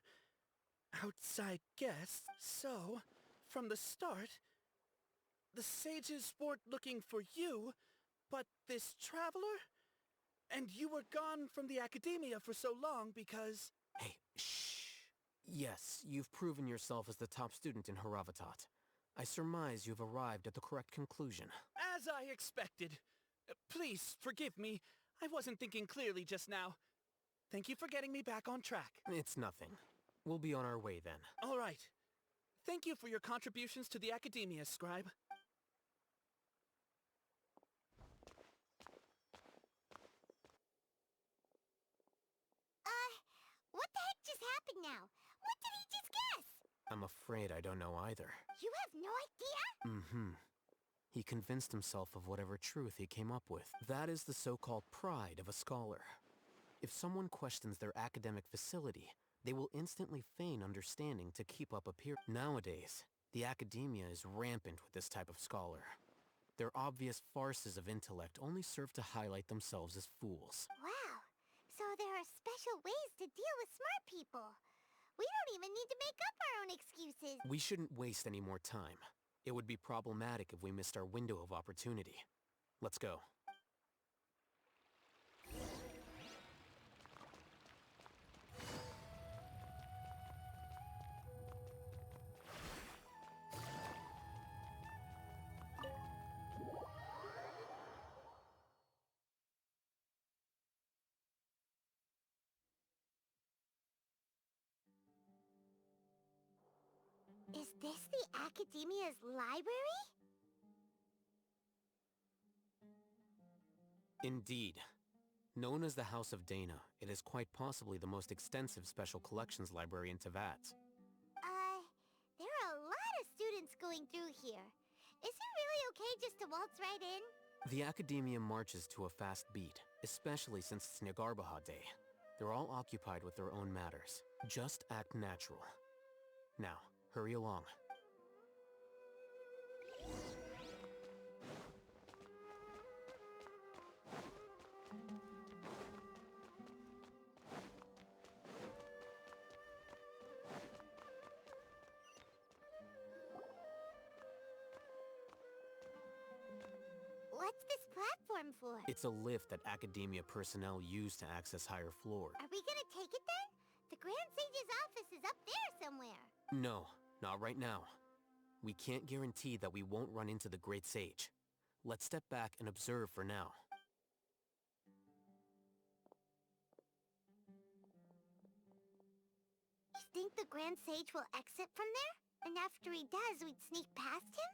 Outside guests. So, from the start, the sages weren't looking for you, but this traveler? And you were gone from the Academia for so long because... Hey, shh. Yes, you've proven yourself as the top student in Haravatat. I surmise you've arrived at the correct conclusion. As I expected. Please, forgive me. I wasn't thinking clearly just now. Thank you for getting me back on track. It's nothing. We'll be on our way then. All right. Thank you for your contributions to the Academia, Scribe. What the heck just happened now? What did he just guess? I'm afraid I don't know either. You have no idea? Mm-hmm. He convinced himself of whatever truth he came up with. That is the so-called pride of a scholar. If someone questions their academic facility, they will instantly feign understanding to keep up appearance. Nowadays, the Academia is rampant with this type of scholar. Their obvious farces of intellect only serve to highlight themselves as fools. Wow. So there are special ways to deal with smart people. We don't even need to make up our own excuses. We shouldn't waste any more time. It would be problematic if we missed our window of opportunity. Let's go. this the Academia's library? Indeed. Known as the House of Dana, it is quite possibly the most extensive special collections library in Teyvat. There are a lot of students going through here. Is it really okay just to waltz right in? The Academia marches to a fast beat, especially since it's Nyargarbaha Day. They're all occupied with their own matters. Just act natural. Now, hurry along. What's this platform for? It's a lift that Academia personnel use to access higher floors. Are we gonna take it then? The Grand Sage's office is up there somewhere. No, not right now. We can't guarantee that we won't run into the Great Sage. Let's step back and observe for now. You think the Grand Sage will exit from there? And after he does, we'd sneak past him?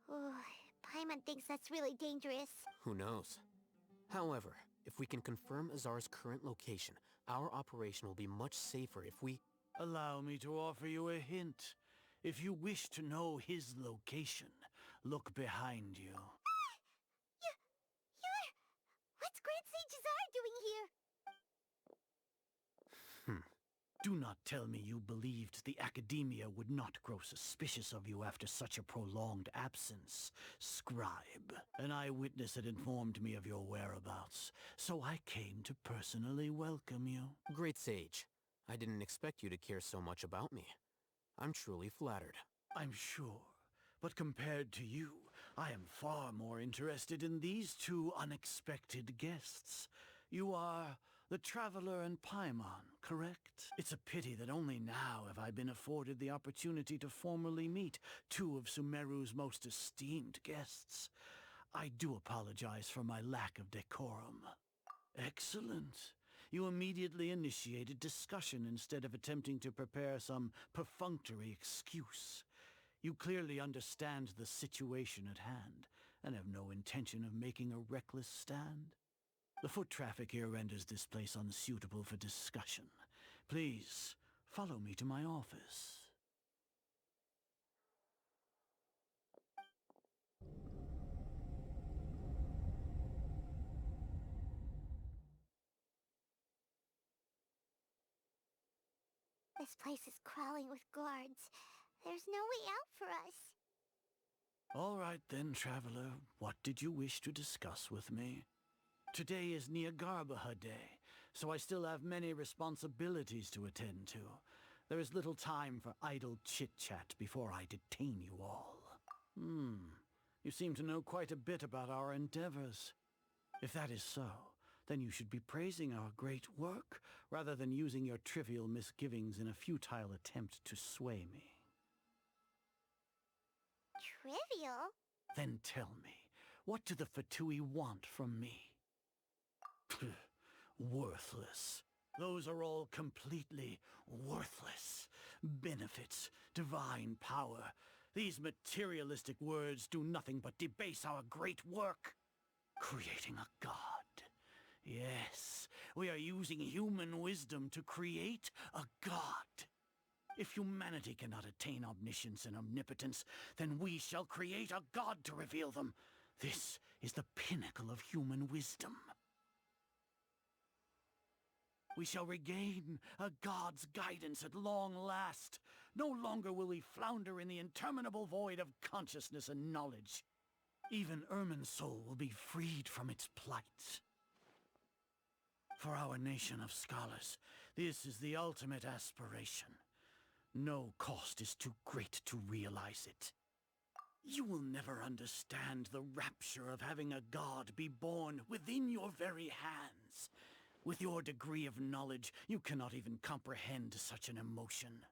Oh, Paimon thinks that's really dangerous. Who knows? However, if we can confirm Azar's current location, our operation will be much safer if we... Allow me to offer you a hint. If you wish to know his location, look behind you. What's Grand Sage Azar doing here? Do not tell me you believed the Academia would not grow suspicious of you after such a prolonged absence, Scribe. An eyewitness had informed me of your whereabouts, so I came to personally welcome you. Great Sage, I didn't expect you to care so much about me. I'm truly flattered. I'm sure, but compared to you, I am far more interested in these two unexpected guests. You are the Traveler and Paimon, correct? It's a pity that only now have I been afforded the opportunity to formally meet two of Sumeru's most esteemed guests. I do apologize for my lack of decorum. Excellent. You immediately initiated discussion instead of attempting to prepare some perfunctory excuse. You clearly understand the situation at hand, and have no intention of making a reckless stand. The foot traffic here renders this place unsuitable for discussion. Please, follow me to my office. This place is crawling with guards. There's no way out for us. All right then, Traveler. What did you wish to discuss with me? Today is Nyargarbaha Day, so I still have many responsibilities to attend to. There is little time for idle chit-chat before I detain you all. You seem to know quite a bit about our endeavors. If that is so, then you should be praising our great work, rather than using your trivial misgivings in a futile attempt to sway me. Trivial? Then tell me, what do the Fatui want from me? Worthless. Those are all completely worthless. Benefits, divine power. These materialistic words do nothing but debase our great work. Creating a god. Yes, we are using human wisdom to create a god. If humanity cannot attain omniscience and omnipotence, then we shall create a god to reveal them. This is the pinnacle of human wisdom. We shall regain a god's guidance at long last. No longer will we flounder in the interminable void of consciousness and knowledge. Even Irminsul will be freed from its plight. For our nation of scholars, this is the ultimate aspiration. No cost is too great to realize it. You will never understand the rapture of having a god be born within your very hands. With your degree of knowledge, you cannot even comprehend such an emotion.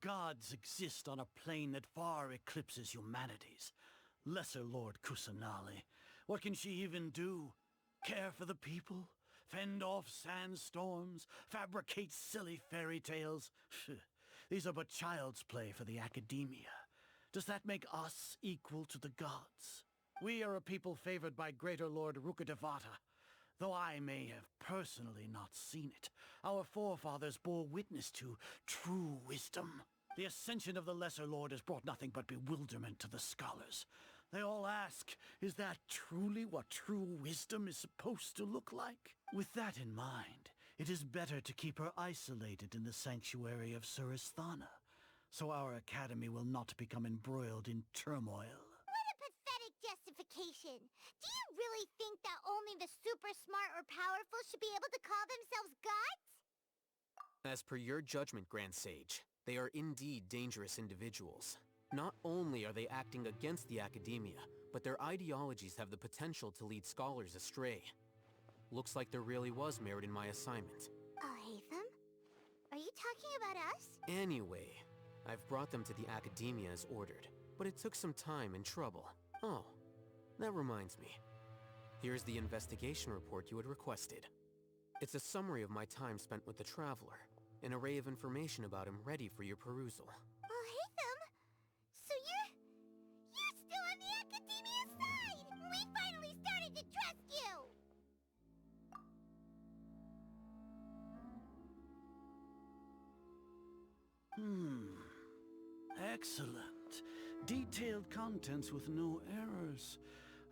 Gods exist on a plane that far eclipses humanity's. Lesser Lord Kusanali, what can she even do? Care for the people? Fend off sandstorms? Fabricate silly fairy tales? These are but child's play for the Academia. Does that make us equal to the gods? We are a people favored by Greater Lord Rukkhadevata. Though I may have personally not seen it, our forefathers bore witness to true wisdom. The ascension of the Lesser Lord has brought nothing but bewilderment to the scholars. They all ask, is that truly what true wisdom is supposed to look like? With that in mind, it is better to keep her isolated in the sanctuary of Surasthana, so our academy will not become embroiled in turmoil. What a pathetic justification! Do you really think that only the super smart or powerful should be able to call themselves gods? As per your judgment, Grand Sage, they are indeed dangerous individuals. Not only are they acting against the Academia, but their ideologies have the potential to lead scholars astray. Looks like there really was merit in my assignment. Alhaitham? Are you talking about us? Anyway, I've brought them to the Academia as ordered, but it took some time and trouble. Oh, that reminds me. Here's the investigation report you had requested. It's a summary of my time spent with the Traveler, an array of information about him ready for your perusal. Alhaitham? So you're still on the Academia's side! We finally started to trust you! Excellent. Detailed contents with no errors.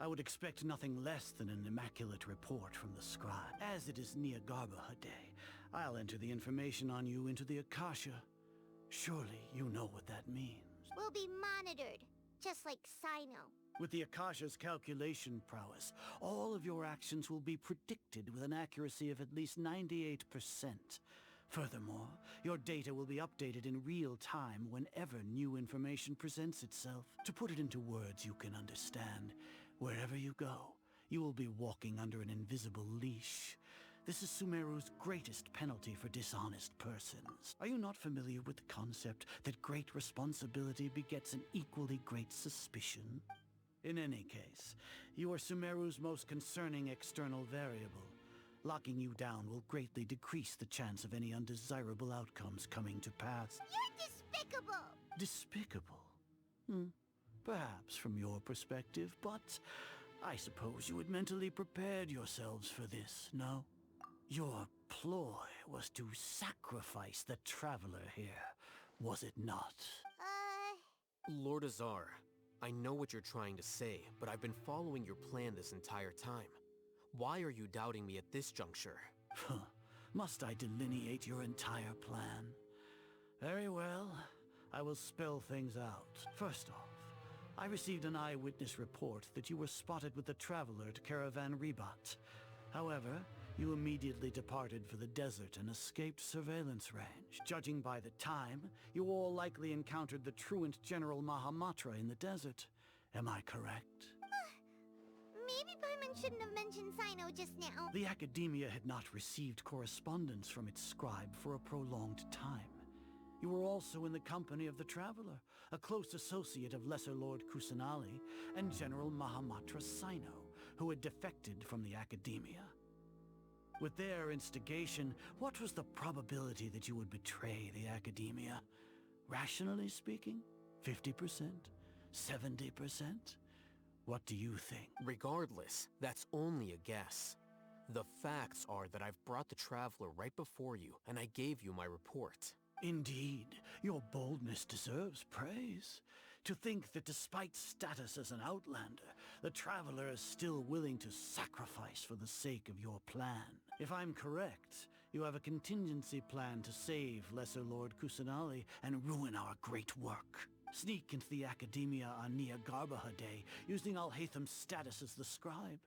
I would expect nothing less than an immaculate report from the scribe. As it is Niagarbha Day, I'll enter the information on you into the Akasha. Surely you know what that means. We'll be monitored, just like Sino. With the Akasha's calculation prowess, all of your actions will be predicted with an accuracy of at least 98%. Furthermore, your data will be updated in real time whenever new information presents itself. To put it into words you can understand, wherever you go, you will be walking under an invisible leash. This is Sumeru's greatest penalty for dishonest persons. Are you not familiar with the concept that great responsibility begets an equally great suspicion? In any case, you are Sumeru's most concerning external variable. Locking you down will greatly decrease the chance of any undesirable outcomes coming to pass. You're despicable! Despicable? Perhaps from your perspective, but I suppose you had mentally prepared yourselves for this, no? Your ploy was to sacrifice the Traveler here, was it not? Lord Azar, I know what you're trying to say, but I've been following your plan this entire time. Why are you doubting me at this juncture? Must I delineate your entire plan? Very well. I will spell things out. First off, I received an eyewitness report that you were spotted with the Traveler at Caravan Ribat. However, you immediately departed for the desert and escaped surveillance range. Judging by the time, you all likely encountered the truant General Mahamatra in the desert. Am I correct? Maybe Paimon shouldn't have mentioned Sino just now. The Academia had not received correspondence from its scribe for a prolonged time. You were also in the company of the Traveler, a close associate of Lesser Lord Kusanali and General Mahamatra Sino, who had defected from the Academia. With their instigation, what was the probability that you would betray the Academia? Rationally speaking, 50%? 70%? What do you think? Regardless, that's only a guess. The facts are that I've brought the Traveler right before you, and I gave you my report. Indeed, your boldness deserves praise. To think that despite status as an outlander, the Traveler is still willing to sacrifice for the sake of your plan. If I'm correct, you have a contingency plan to save Lesser Lord Kusanali and ruin our great work. Sneak into the Academia on Niagarbha Day, using Alhaitham's status as the scribe.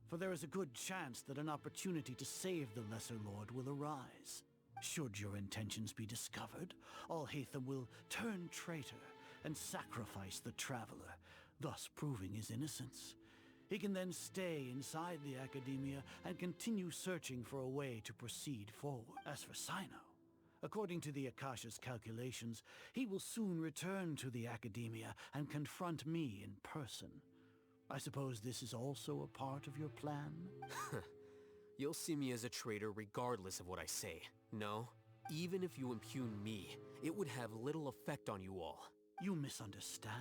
For there is a good chance that an opportunity to save the Lesser Lord will arise. Should your intentions be discovered, Alhaitham will turn traitor and sacrifice the Traveler, thus proving his innocence. He can then stay inside the Academia and continue searching for a way to proceed forward. As for Sino, according to the Akasha's calculations, he will soon return to the Academia and confront me in person. I suppose this is also a part of your plan? You'll see me as a traitor regardless of what I say. No, even if you impugn me, it would have little effect on you all. You misunderstand.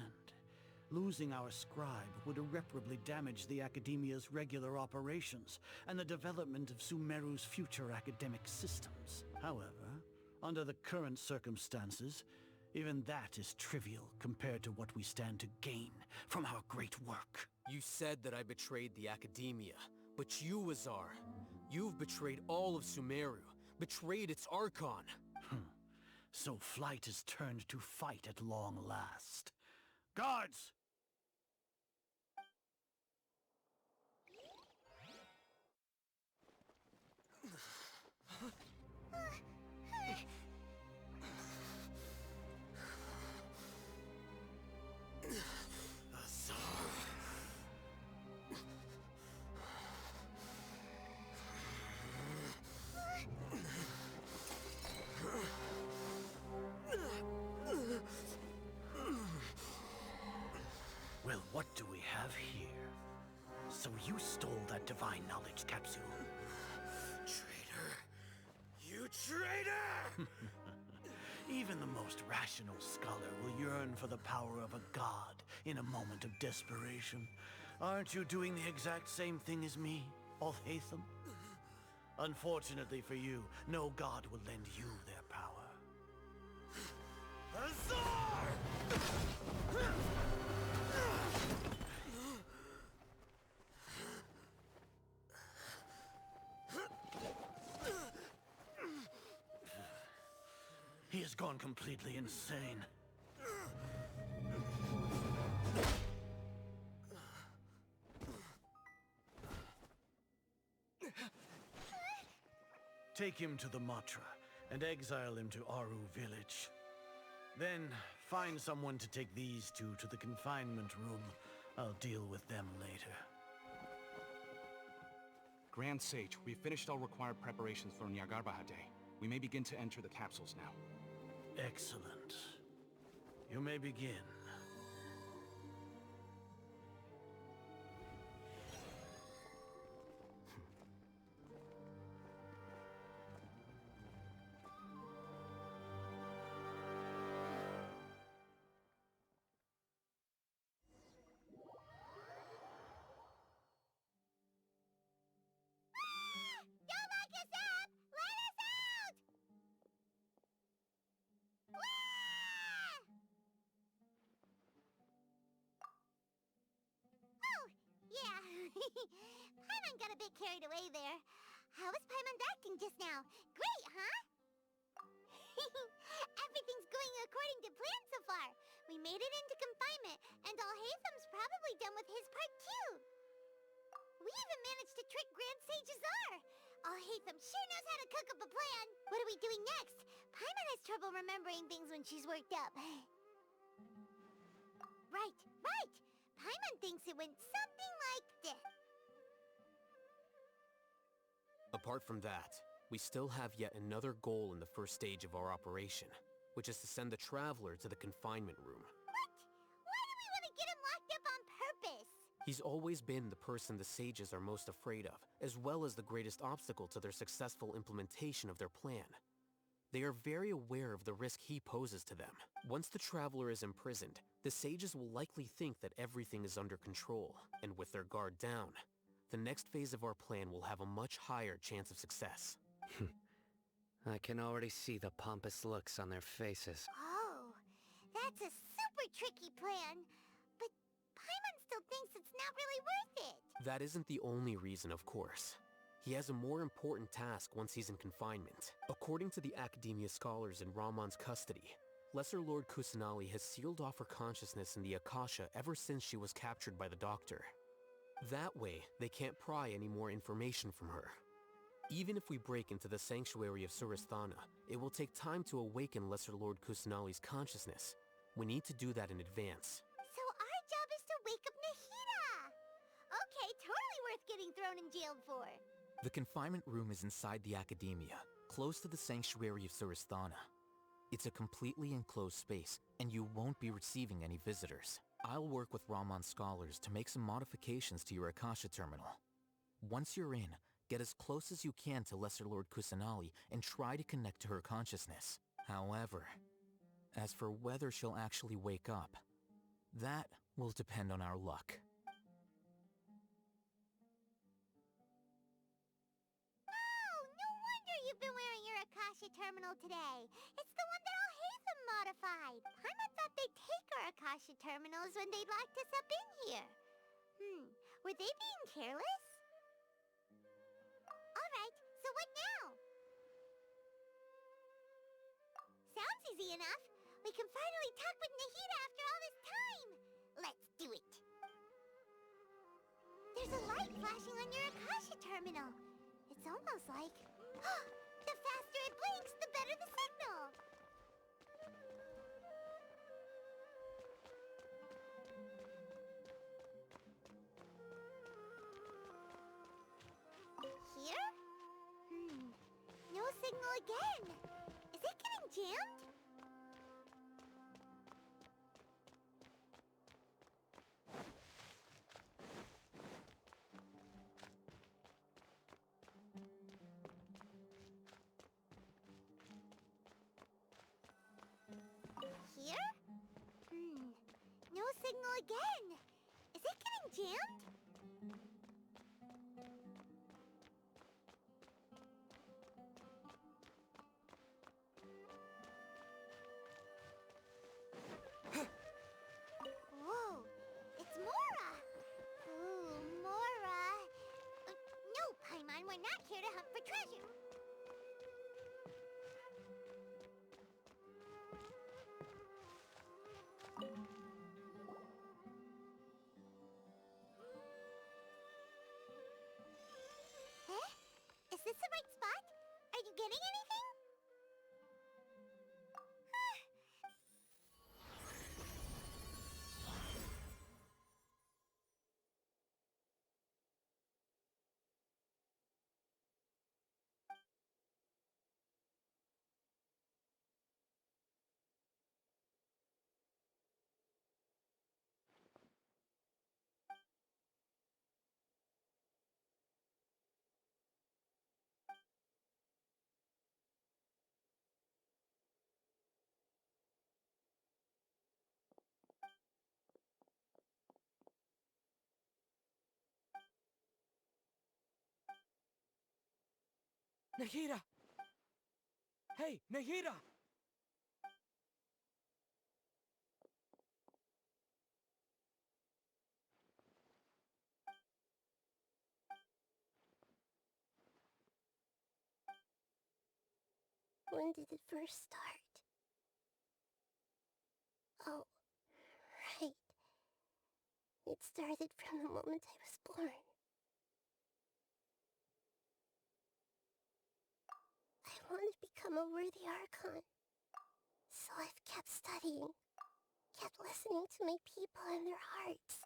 Losing our scribe would irreparably damage the Academia's regular operations and the development of Sumeru's future academic systems. However, under the current circumstances, even that is trivial compared to what we stand to gain from our great work. You said that I betrayed the Academia, but you, Azar, you've betrayed all of Sumeru, betrayed its Archon. So flight is turned to fight at long last. Guards! Well, what do we have here? So you stole that divine knowledge capsule. Traitor! You traitor! Even the most rational scholar will yearn for the power of a god in a moment of desperation. Aren't you doing the exact same thing as me, Alhaitham? Unfortunately for you, no god will lend you their power. Azar! He has gone completely insane. Take him to the Matra and exile him to Aru village. Then find someone to take these two to the confinement room. I'll deal with them later. Grand Sage, we've finished all required preparations for Nyargarbahade. We may begin to enter the capsules now. Excellent. You may begin. Don't lock us up! Let us out! Oh, yeah. Paimon got a bit carried away there. How was Paimon acting just now? Great, huh? Everything's going according to plan so far. We made it into confinement, and Alhaitham's probably done with his part too. We even managed to trick Grand Sage Azar. Alhaitham sure knows how to cook up a plan. What are we doing next? Paimon has trouble remembering things when she's worked up. Right. Paimon thinks it went something like this. Apart from that, we still have yet another goal in the first stage of our operation, which is to send the Traveler to the confinement room. What? Why do we want to get him locked up on purpose? He's always been the person the sages are most afraid of, as well as the greatest obstacle to their successful implementation of their plan. They are very aware of the risk he poses to them. Once the Traveler is imprisoned, the sages will likely think that everything is under control, and with their guard down, the next phase of our plan will have a much higher chance of success. I can already see the pompous looks on their faces. Oh, that's a super tricky plan. But Paimon still thinks it's not really worth it. That isn't the only reason, of course. He has a more important task once he's in confinement. According to the Academia scholars in Ramon's custody, Lesser Lord Kusanali has sealed off her consciousness in the Akasha ever since she was captured by the Doctor. That way, they can't pry any more information from her. Even if we break into the sanctuary of Surasthana, it will take time to awaken Lesser Lord Kusanali's consciousness. We need to do that in advance. So our job is to wake up Nahida! Okay, totally worth getting thrown in jail for. The confinement room is inside the Academia, close to the sanctuary of Surasthana. It's a completely enclosed space, and you won't be receiving any visitors. I'll work with Ramon's scholars to make some modifications to your Akasha terminal. Once you're in, get as close as you can to Lesser Lord Kusanali and try to connect to her consciousness. However, As for whether she'll actually wake up, that will depend on our luck. Oh, no wonder you've been wearing your Akasha terminal today. It's the one that Al-Hatham modified. Paimon thought they'd take our Akasha terminals when they locked us up in here. Were they being careless? Alright, so what now? Sounds easy enough. We can finally talk with Nahida after all this time. Let's do it. There's a light flashing on your Akasha terminal. It's almost like... the faster it blinks, the better the signal. Here? No signal again. Is it getting jammed? Here? No signal again. Is it getting jammed? Whoa, it's Mora! Ooh, Mora! No, Paimon, we're not here to hunt for treasure. Huh? Is this the right spot? Are you getting anything? Nahida! Hey, Nahida! When did it first start? Oh, right. It started from the moment I was born. I want to become a worthy Archon. So I've kept studying, kept listening to my people and their hearts,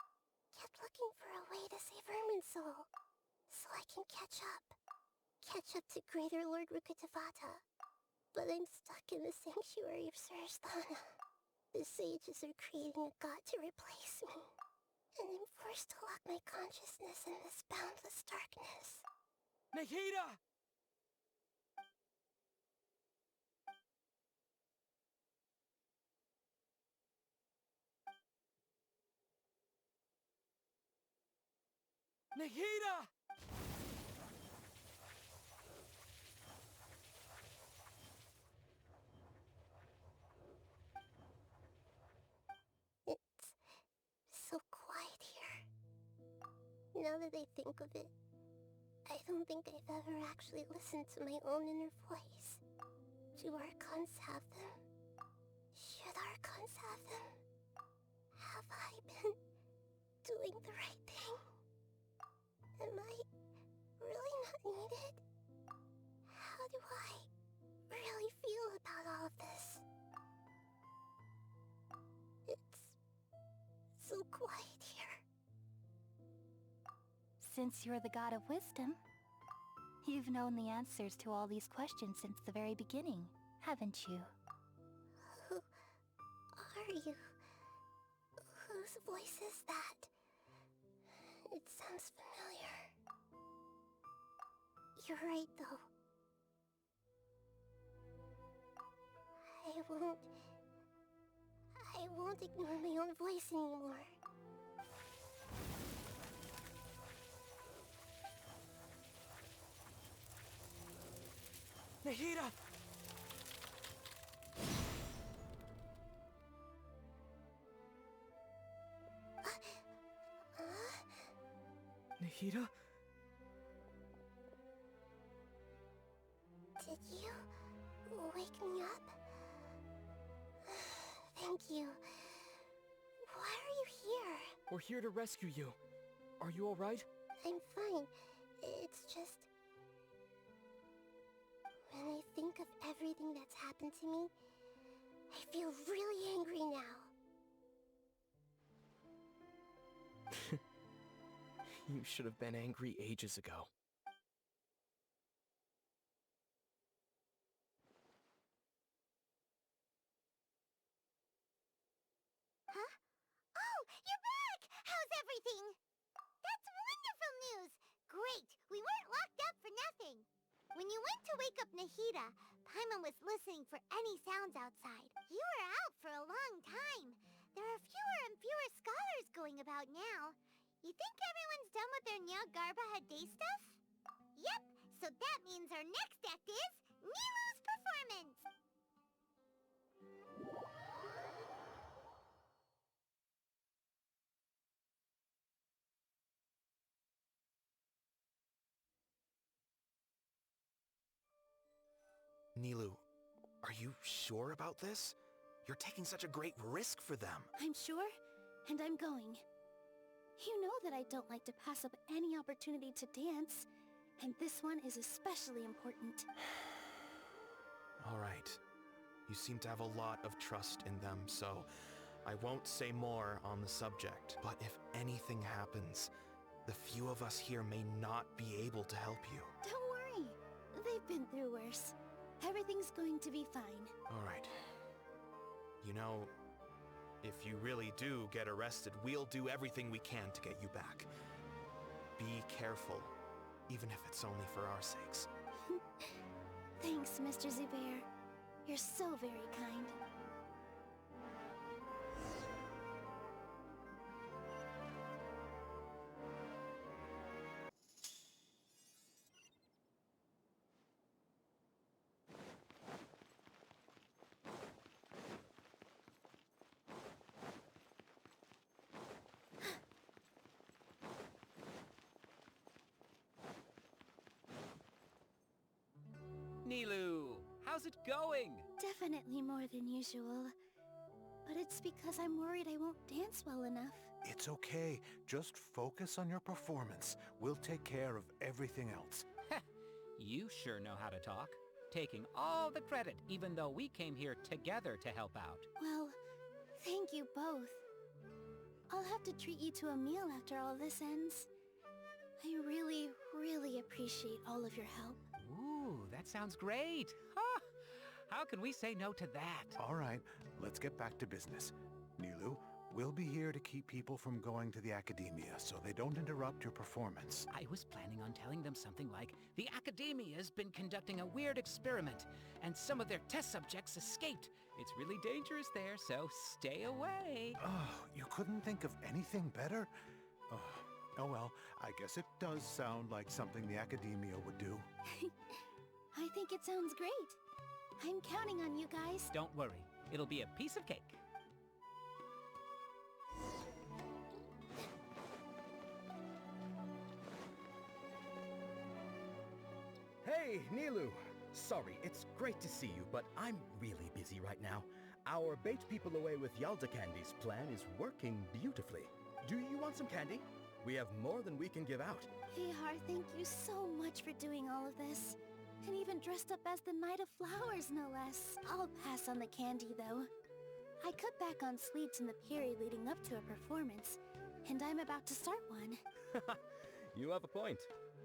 kept looking for a way to save Irminsul, so I can catch up to Greater Lord Rukkhadevata. But I'm stuck in the sanctuary of Surasthana. The sages are creating a god to replace me, and I'm forced to lock my consciousness in this boundless darkness. Nahida! Nahida! It's so quiet here. Now that I think of it, I don't think I've ever actually listened to my own inner voice. Do Archons have them? Should Archons have them? Have I been doing the right thing? Am I really not needed? How do I really feel about all of this? It's so quiet here. Since you're the god of wisdom, you've known the answers to all these questions since the very beginning, haven't you? Who are you? Whose voice is that? It sounds familiar. You're right, though. I won't I won't ignore my own voice anymore. Nahida! Nahida? Did you wake me up? Thank you. Why are you here? We're here to rescue you. Are you alright? I'm fine. It's just... when I think of everything that's happened to me, I feel really angry now. You should have been angry ages ago. Huh? Oh, you're back! How's everything? That's wonderful news! Great! We weren't locked up for nothing! When you went to wake up Nahida, Paimon was listening for any sounds outside. You were out for a long time. There are fewer and fewer scholars going about now. You think everyone's done with their Nyargarbaha day stuff? Yep, so that means our next act is Nilu's performance! Nilu, are you sure about this? You're taking such a great risk for them. I'm sure, and I'm going. You know that I don't like to pass up any opportunity to dance, and this one is especially important. All right. You seem to have a lot of trust in them, so I won't say more on the subject. But if anything happens, the few of us here may not be able to help you. Don't worry. They've been through worse. Everything's going to be fine. All right. You know, if you really do get arrested, we'll do everything we can to get you back. Be careful, even if it's only for our sakes. Thanks, Mr. Zubair. You're so very kind. Nilu, how's it going? Definitely more than usual. But it's because I'm worried I won't dance well enough. It's okay. Just focus on your performance. We'll take care of everything else. You sure know how to talk. Taking all the credit, even though we came here together to help out. Well, thank you both. I'll have to treat you to a meal after all this ends. I really, really appreciate all of your help. Ooh, that sounds great. Ah, how can we say no to that? All right, let's get back to business. Nilu, we'll be here to keep people from going to the Academia so they don't interrupt your performance. I was planning on telling them something like, the Academia's been conducting a weird experiment, and some of their test subjects escaped. It's really dangerous there, so stay away. Oh, you couldn't think of anything better? Oh well, I guess it does sound like something the Academia would do. I think it sounds great. I'm counting on you guys. Don't worry, it'll be a piece of cake. Hey, Nilu! Sorry, it's great to see you, but I'm really busy right now. Our Bait People Away with Yalda Candies plan is working beautifully. Do you want some candy? We have more than we can give out. Har, thank you so much for doing all of this. And even dressed up as the Knight of Flowers, no less. I'll pass on the candy, though. I cut back on sweets in the period leading up to a performance, and I'm about to start one. You have a point.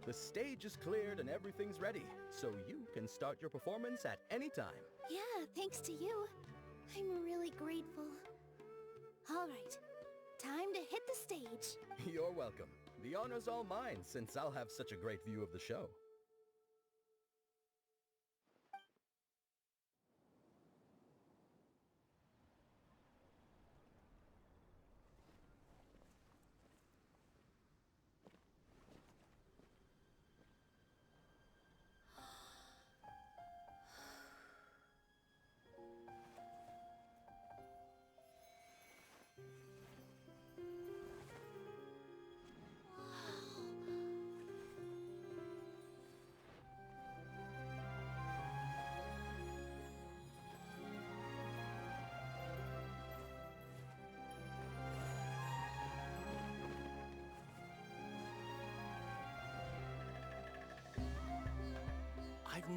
The stage is cleared and everything's ready, so you can start your performance at any time. Yeah, thanks to you. I'm really grateful. All right, time to hit the stage. You're welcome. The honor's all mine, since I'll have such a great view of the show.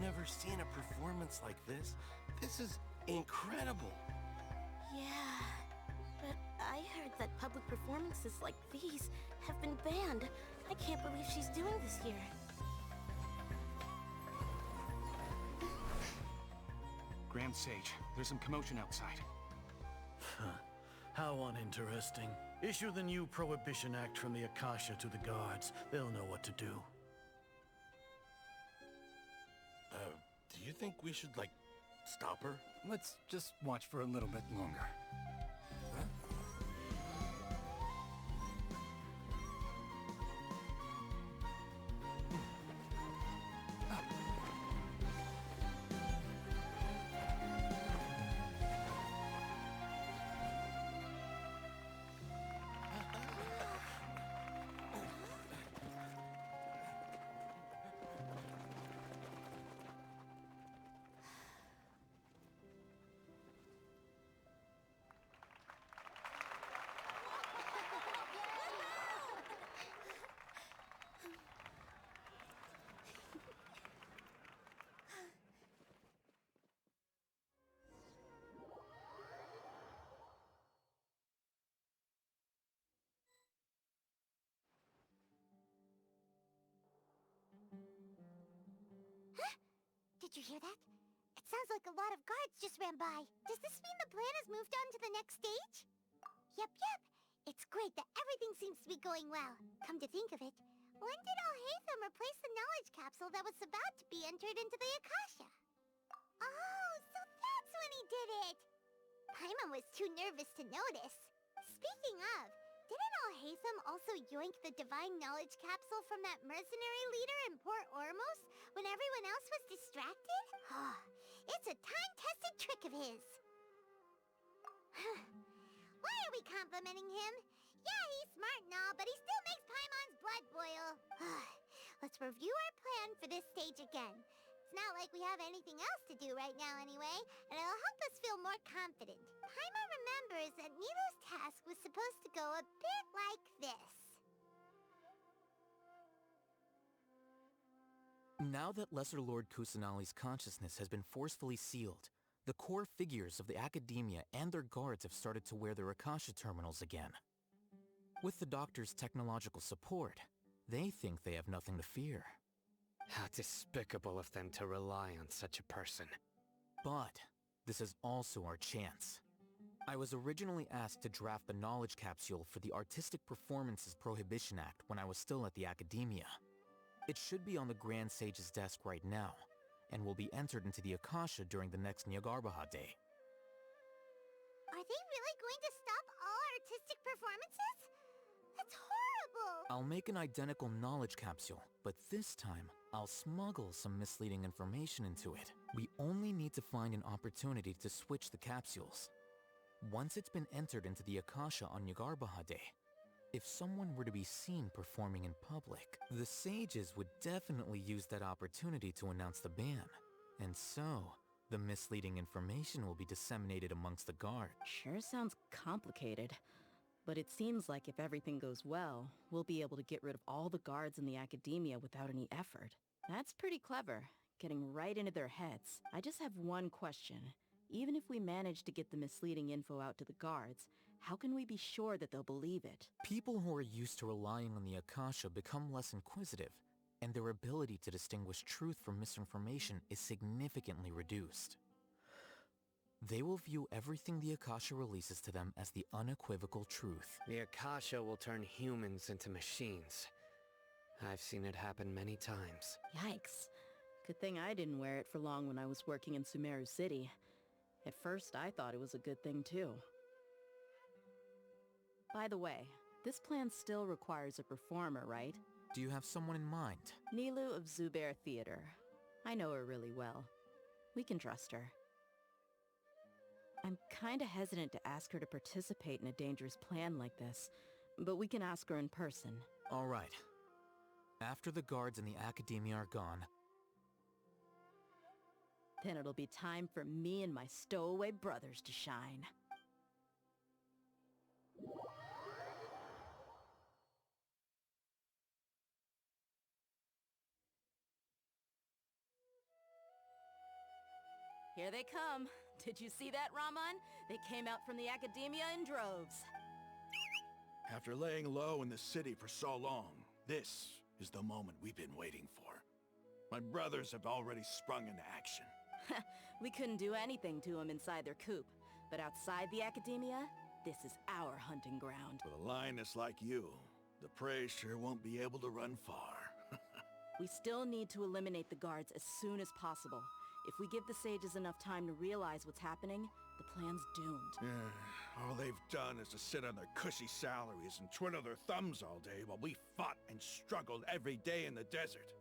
never seen a performance like this. This is incredible. Yeah, but I heard that public performances like these have been banned. I can't believe she's doing this here. Grand Sage, there's some commotion outside. How uninteresting. Issue the new Prohibition Act from the Akasha to the guards. They'll know what to do. Do you think we should, like, stop her? Let's just watch for a little bit longer. Did you hear that? It sounds like a lot of guards just ran by. Does this mean the plan has moved on to the next stage? Yep. It's great that everything seems to be going well. Come to think of it, when did Alhaitham replace the knowledge capsule that was about to be entered into the Akasha? Oh, so that's when he did it! Paimon was too nervous to notice. Speaking of, didn't Alhaitham also yoink the divine knowledge capsule from that mercenary leader in Port Ormos when everyone else was distracted? It's a time-tested trick of his. Why are we complimenting him? Yeah, he's smart and all, but he still makes Paimon's blood boil. Let's review our plan for this stage again. It's not like we have anything else to do right now anyway, and it'll help us feel more confident. Paimon remembers that Nilou's task was supposed to go a bit like this. Now that Lesser Lord Kusanali's consciousness has been forcefully sealed, the core figures of the Academia and their guards have started to wear their Akasha terminals again. With the Doctor's technological support, they think they have nothing to fear. How despicable of them to rely on such a person. But this is also our chance. I was originally asked to draft the knowledge capsule for the Artistic Performances Prohibition Act when I was still at the Academia. It should be on the Grand Sage's desk right now, and will be entered into the Akasha during the next Nyagarbha Day. Are they really going to stop all artistic performances? That's horrible! I'll make an identical knowledge capsule, but this time, I'll smuggle some misleading information into it. We only need to find an opportunity to switch the capsules. Once it's been entered into the Akasha on Nyagarbha Day, if someone were to be seen performing in public, the sages would definitely use that opportunity to announce the ban. And so, the misleading information will be disseminated amongst the guard. Sure sounds complicated. But it seems like if everything goes well, we'll be able to get rid of all the guards in the Academia without any effort. That's pretty clever, getting right into their heads. I just have one question. Even if we manage to get the misleading info out to the guards, how can we be sure that they'll believe it? People who are used to relying on the Akasha become less inquisitive, and their ability to distinguish truth from misinformation is significantly reduced. They will view everything the Akasha releases to them as the unequivocal truth. The Akasha will turn humans into machines. I've seen it happen many times. Yikes. Good thing I didn't wear it for long when I was working in Sumeru City. At first, I thought it was a good thing too. By the way, this plan still requires a performer, right? Do you have someone in mind? Nilou of Zubair Theater. I know her really well. We can trust her. I'm kinda hesitant to ask her to participate in a dangerous plan like this, but we can ask her in person. All right. After the guards in the Academia are gone, then it'll be time for me and my stowaway brothers to shine. Here they come. Did you see that, Raman? They came out from the Academia in droves. After laying low in the city for so long, this is the moment we've been waiting for. My brothers have already sprung into action. We couldn't do anything to them inside their coop. But outside the Academia, this is our hunting ground. With a lioness like you, the prey sure won't be able to run far. We still need to eliminate the guards as soon as possible. If we give the sages enough time to realize what's happening, the plan's doomed. All they've done is to sit on their cushy salaries and twiddle their thumbs all day while we fought and struggled every day in the desert.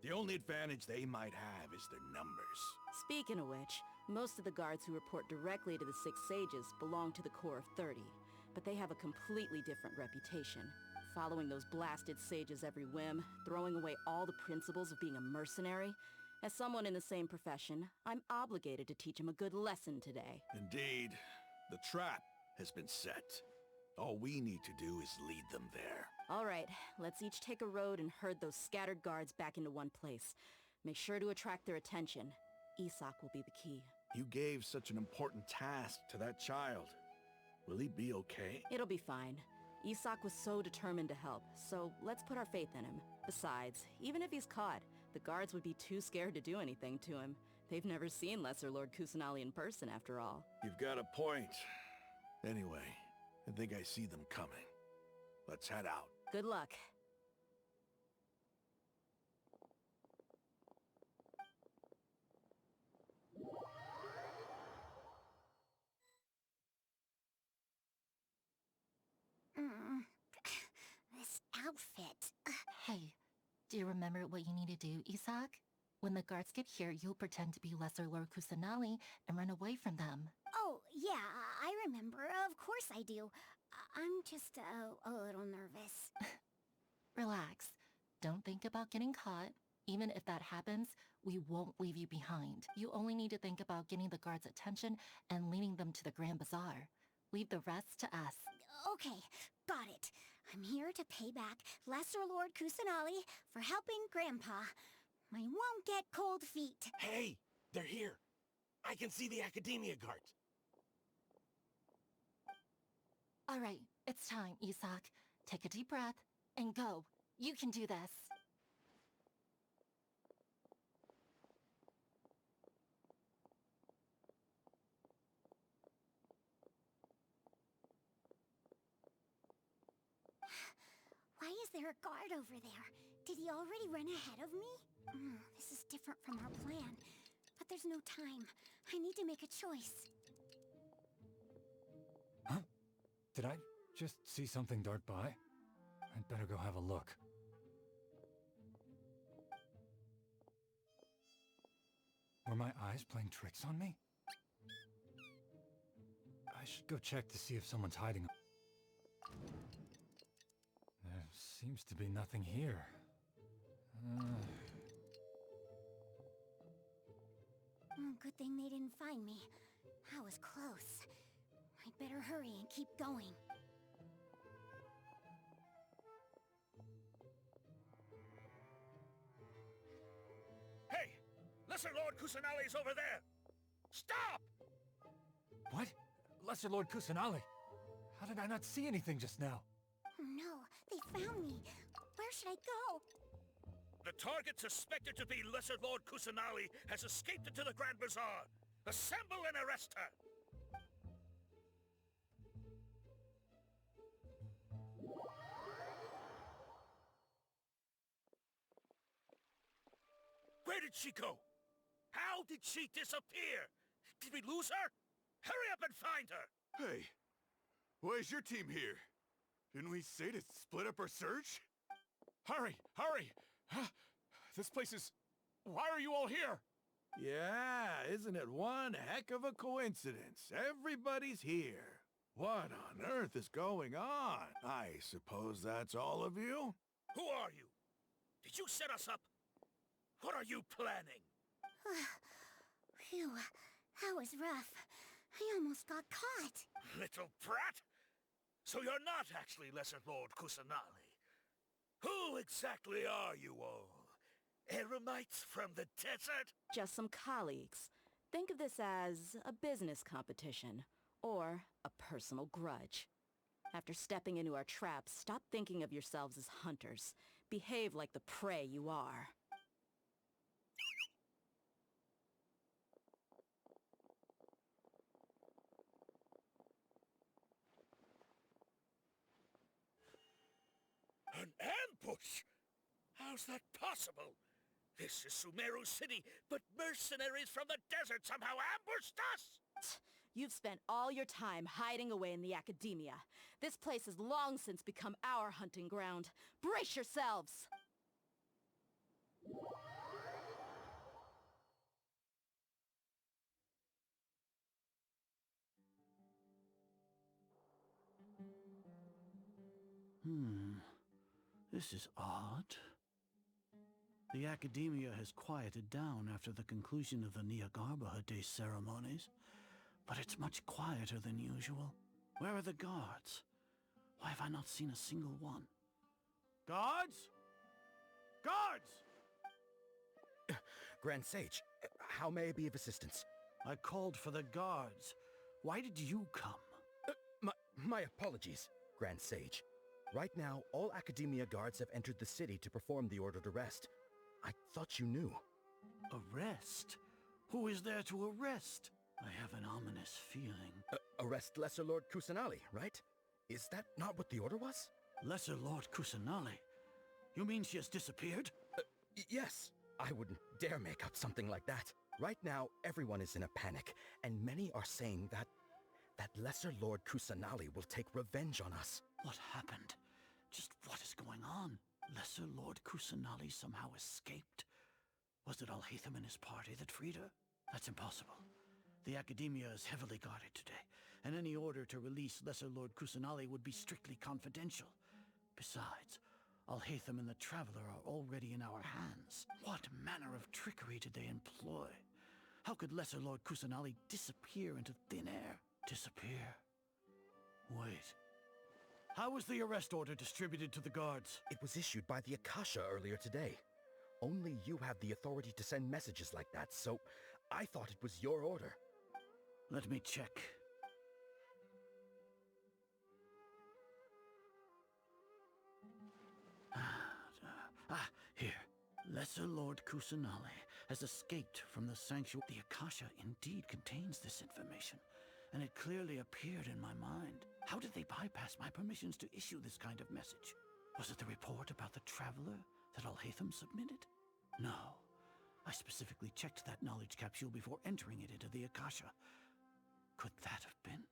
The only advantage they might have is their numbers. Speaking of which, most of the guards who report directly to the Six Sages belong to the Corps of 30, but they have a completely different reputation. Following those blasted sages every whim, throwing away all the principles of being a mercenary. As someone in the same profession, I'm obligated to teach them a good lesson today. Indeed, the trap has been set. All we need to do is lead them there. All right, let's each take a road and herd those scattered guards back into one place. Make sure to attract their attention. Isak will be the key. You gave such an important task to that child. Will he be okay? It'll be fine. Isak was so determined to help, so let's put our faith in him. Besides, even if he's caught, the guards would be too scared to do anything to him. They've never seen Lesser Lord Kusanali in person, after all. You've got a point. Anyway, I think I see them coming. Let's head out. Good luck. This outfit. Hey, do you remember what you need to do, Isak? When the guards get here, you'll pretend to be Lesser Lord Kusanali and run away from them. Oh, yeah, I remember. Of course I do. I'm just a little nervous. Relax. Don't think about getting caught. Even if that happens, we won't leave you behind. You only need to think about getting the guards' attention and leading them to the Grand Bazaar. Leave the rest to us. Okay, got it. I'm here to pay back Lesser Lord Kusanali for helping Grandpa. I won't get cold feet. Hey, they're here. I can see the Academia guards. All right, it's time, Isak. Take a deep breath and go. You can do this. Why is there a guard over there? Did he already run ahead of me? This is different from our plan. But there's no time. I need to make a choice. Huh? Did I just see something dart by? I'd better go have a look. Were my eyes playing tricks on me? I should go check to see if someone's hiding. There seems to be nothing here. Good thing they didn't find me. I was close. I'd better hurry and keep going. Hey! Lesser Lord Kusanali's over there! Stop! What? Lesser Lord Kusanali? How did I not see anything just now? No, they found me. Where should I go? The target suspected to be Lesser Lord Kusanali has escaped into the Grand Bazaar. Assemble and arrest her! Where did she go? How did she disappear? Did we lose her? Hurry up and find her! Hey, why is your team here? Didn't we say to split up our search? Hurry! Hurry! This place is... Why are you all here? Yeah, isn't it one heck of a coincidence? Everybody's here. What on earth is going on? I suppose that's all of you? Who are you? Did you set us up? What are you planning? Phew, that was rough. I almost got caught. Little brat! So you're not actually Lesser Lord Kusanali. Who exactly are you all? Eremites from the desert? Just some colleagues. Think of this as a business competition, or a personal grudge. After stepping into our traps, stop thinking of yourselves as hunters. Behave like the prey you are. An ambush? How's that possible? This is Sumeru City, but mercenaries from the desert somehow ambushed us! You've spent all your time hiding away in the academia. This place has long since become our hunting ground. Brace yourselves! This is odd. The academia has quieted down after the conclusion of the Nyagarbha Day ceremonies, but it's much quieter than usual. Where are the guards? Why have I not seen a single one? Guards? Guards! Grand Sage, how may I be of assistance? I called for the guards. Why did you come? My apologies, Grand Sage. Right now, all Academia guards have entered the city to perform the ordered arrest. I thought you knew. Arrest? Who is there to arrest? I have an ominous feeling. Arrest Lesser Lord Kusanali, right? Is that not what the order was? Lesser Lord Kusanali? You mean she has disappeared? Yes. I wouldn't dare make up something like that. Right now, everyone is in a panic, and many are saying that Lesser Lord Kusanali will take revenge on us. What happened? Just what is going on? Lesser Lord Kusanali somehow escaped? Was it Alhaitham and his party that freed her? That's impossible. The Academia is heavily guarded today, and any order to release Lesser Lord Kusanali would be strictly confidential. Besides, Alhaitham and the Traveler are already in our hands. What manner of trickery did they employ? How could Lesser Lord Kusanali disappear into thin air? Disappear? Wait. How was the arrest order distributed to the guards? It was issued by the Akasha earlier today. Only you have the authority to send messages like that, so I thought it was your order. Let me check. Here. Lesser Lord Kusanali has escaped from the sanctuary. The Akasha indeed contains this information, and it clearly appeared in my mind. How did they bypass my permissions to issue this kind of message? Was it the report about the Traveler that Alhaitham submitted? No. I specifically checked that knowledge capsule before entering it into the Akasha. Could that have been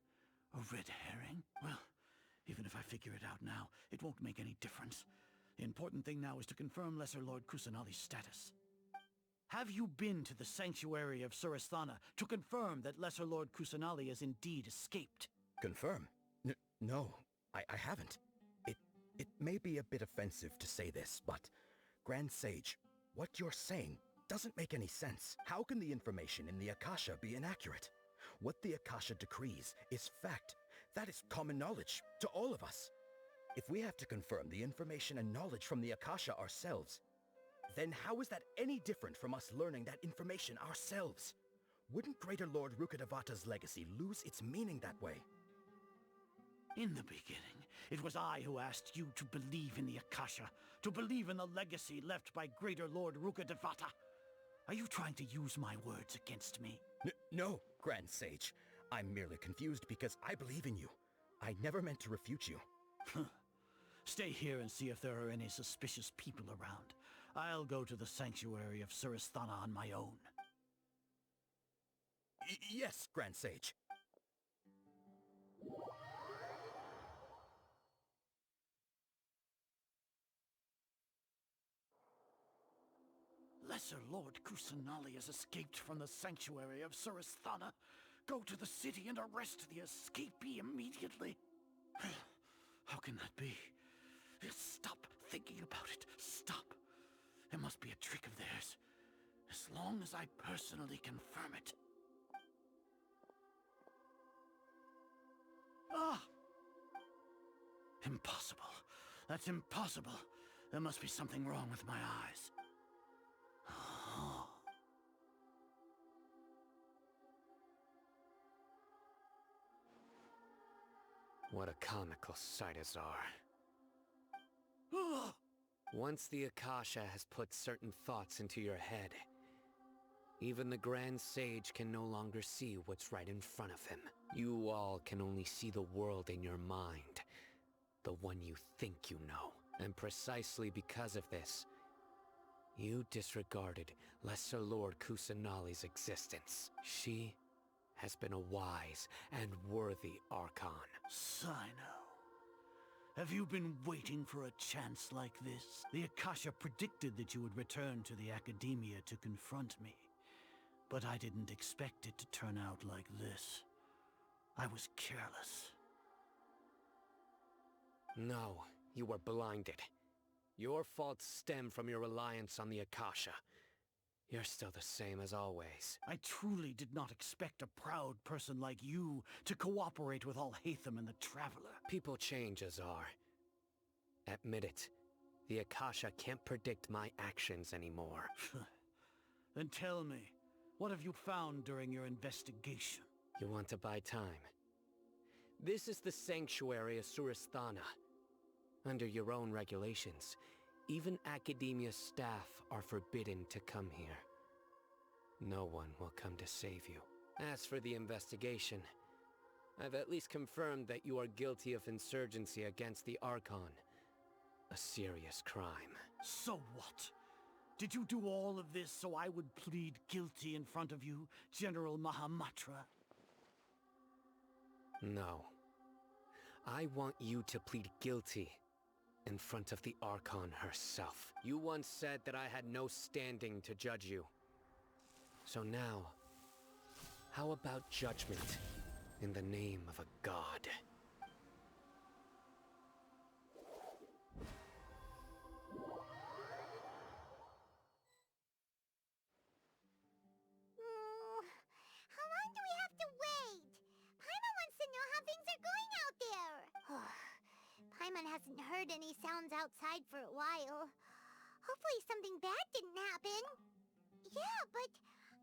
a red herring? Well, even if I figure it out now, it won't make any difference. The important thing now is to confirm Lesser Lord Kusanali's status. Have you been to the sanctuary of Surasthana to confirm that Lesser Lord Kusanali has indeed escaped? Confirm? No, I haven't. It may be a bit offensive to say this, but Grand Sage, what you're saying doesn't make any sense. How can the information in the Akasha be inaccurate? What the Akasha decrees is fact. That is common knowledge to all of us. If we have to confirm the information and knowledge from the Akasha ourselves, then how is that any different from us learning that information ourselves? Wouldn't Greater Lord Rukkhadevata's legacy lose its meaning that way? In the beginning, it was I who asked you to believe in the Akasha, to believe in the legacy left by Greater Lord Rukkhadevata. Are you trying to use my words against me? No, Grand Sage. I'm merely confused because I believe in you. I never meant to refute you. Stay here and see if there are any suspicious people around. I'll go to the sanctuary of Surasthana on my own. Yes, Grand Sage. Lesser Lord Kusanali has escaped from the sanctuary of Surasthana. Go to the city and arrest the escapee immediately. How can that be? Stop thinking about it. Stop. It must be a trick of theirs. As long as I personally confirm it. Ah! Impossible. That's impossible. There must be something wrong with my eyes. What a comical sight is are. Once the Akasha has put certain thoughts into your head, even the Grand Sage can no longer see what's right in front of him. You all can only see the world in your mind, the one you think you know. And precisely because of this, you disregarded Lesser Lord Kusanali's existence. She has been a wise and worthy Archon. Sino, have you been waiting for a chance like this? The Akasha predicted that you would return to the Academia to confront me. But I didn't expect it to turn out like this. I was careless. No, you were blinded. Your faults stem from your reliance on the Akasha. You're still the same as always. I truly did not expect a proud person like you to cooperate with Alhaitham and the Traveler. People change, Azar. Admit it. The Akasha can't predict my actions anymore. Then tell me, what have you found during your investigation? You want to buy time? This is the sanctuary of Surasthana. Under your own regulations, even Academia staff are forbidden to come here. No one will come to save you. As for the investigation, I've at least confirmed that you are guilty of insurgency against the Archon. A serious crime. So what? Did you do all of this so I would plead guilty in front of you, General Mahamatra? No. I want you to plead guilty in front of the Archon herself. You once said that I had no standing to judge you. So now, how about judgment in the name of a god? How long do we have to wait? Paimon wants to know how things are going out there. Paimon hasn't heard any sounds outside for a while. Hopefully something bad didn't happen. Yeah, but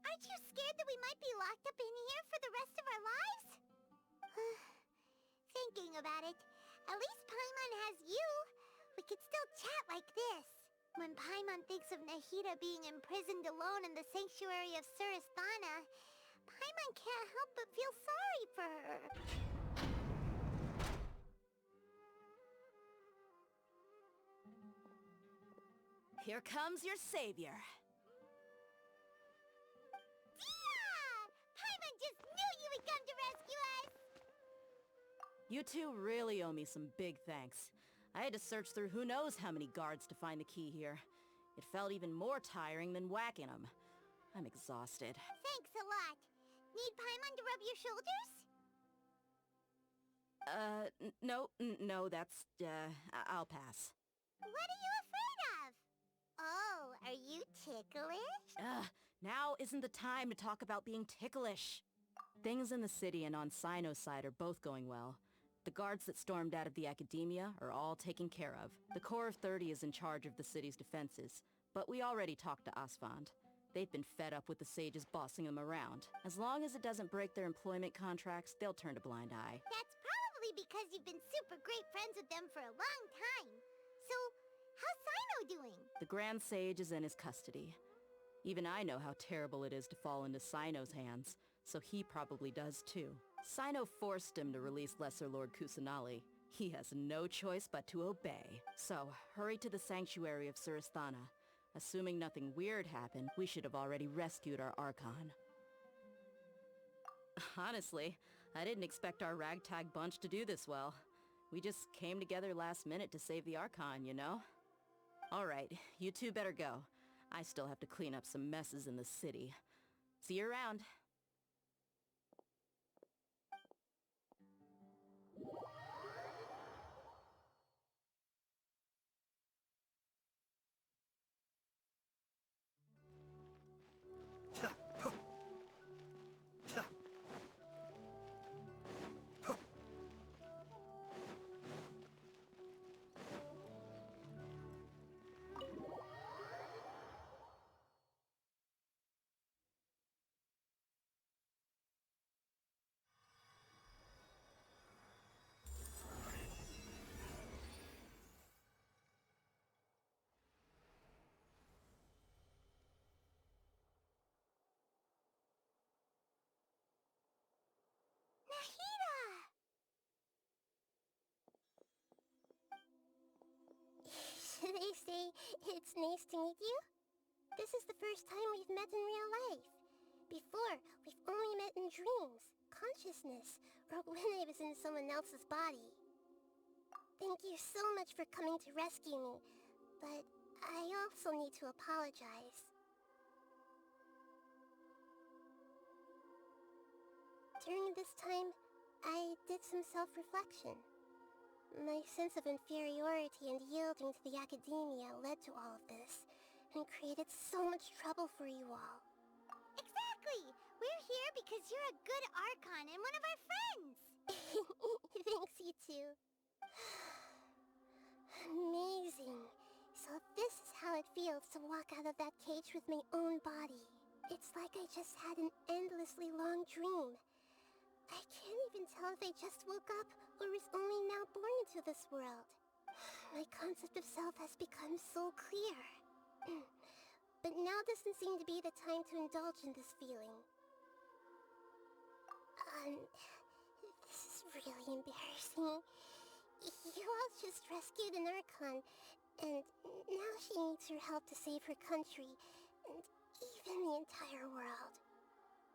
aren't you scared that we might be locked up in here for the rest of our lives? Thinking about it, at least Paimon has you. We could still chat like this. When Paimon thinks of Nahida being imprisoned alone in the sanctuary of Surasthana, Paimon can't help but feel sorry for her. Here comes your savior. Yeah! Paimon just knew you would come to rescue us! You two really owe me some big thanks. I had to search through who knows how many guards to find the key here. It felt even more tiring than whacking them. I'm exhausted. Thanks a lot. Need Paimon to rub your shoulders? No, that's, I'll pass. What are you afraid of? Oh, are you ticklish? Now isn't the time to talk about being ticklish. Things in the city and on Sino's side are both going well. The guards that stormed out of the Academia are all taken care of. The Corps of 30 is in charge of the city's defenses, but we already talked to Asfand. They've been fed up with the sages bossing them around. As long as it doesn't break their employment contracts, they'll turn a blind eye. That's probably because you've been super great friends with them for a long time. So, how's Sino doing? The Grand Sage is in his custody. Even I know how terrible it is to fall into Sino's hands, so he probably does too. Sino forced him to release Lesser Lord Kusanali. He has no choice but to obey. So, hurry to the sanctuary of Surasthana. Assuming nothing weird happened, we should have already rescued our Archon. Honestly, I didn't expect our ragtag bunch to do this well. We just came together last minute to save the Archon, you know? Alright, you two better go. I still have to clean up some messes in the city. See you around. nice to meet you. This is the first time we've met in real life. Before, we've only met in dreams, consciousness, or when I was in someone else's body. Thank you so much for coming to rescue me, but I also need to apologize. During this time, I did some self-reflection. My sense of inferiority and yielding to the academia led to all of this, and created so much trouble for you all. Exactly! We're here because you're a good Archon and one of our friends! Thanks, you two. Amazing. So this is how it feels to walk out of that cage with my own body. It's like I just had an endlessly long dream. I can't even tell if I just woke up or was only now born into this world. My concept of self has become so clear. But now doesn't seem to be the time to indulge in this feeling. This is really embarrassing. You all just rescued an Archon, and now she needs your help to save her country, and even the entire world.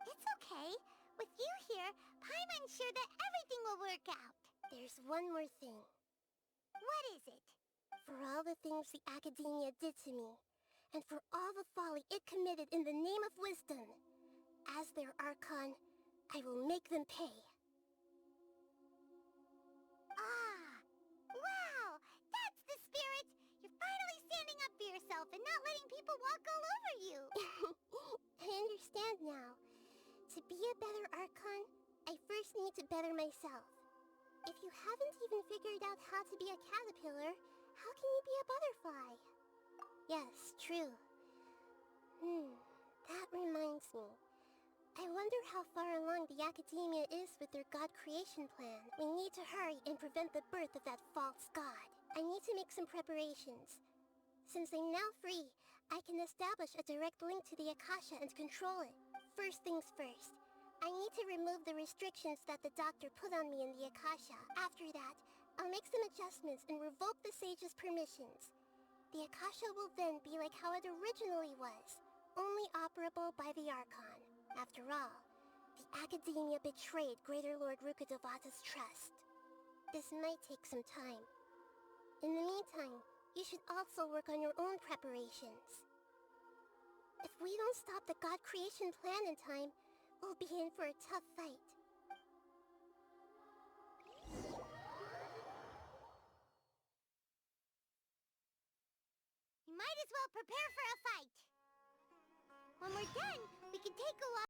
It's okay. With you here, Paimon's sure that everything will work out. There's one more thing. What is it? For all the things the Academia did to me, and for all the folly it committed in the name of wisdom, as their Archon, I will make them pay. Ah! Wow! That's the spirit! You're finally standing up for yourself and not letting people walk all over you! I understand now. To be a better Archon, I first need to better myself. If you haven't even figured out how to be a caterpillar, how can you be a butterfly? Yes, true. That reminds me. I wonder how far along the Academia is with their god creation plan. We need to hurry and prevent the birth of that false god. I need to make some preparations. Since I'm now free, I can establish a direct link to the Akasha and control it. First things first, I need to remove the restrictions that the doctor put on me in the Akasha. After that, I'll make some adjustments and revoke the sage's permissions. The Akasha will then be like how it originally was, only operable by the Archon. After all, the Academia betrayed Greater Lord Rukkhadevata's trust. This might take some time. In the meantime, you should also work on your own preparations. If we don't stop the god creation plan in time, we'll be in for a tough fight. You might as well prepare for a fight. When we're done, we can take a walk.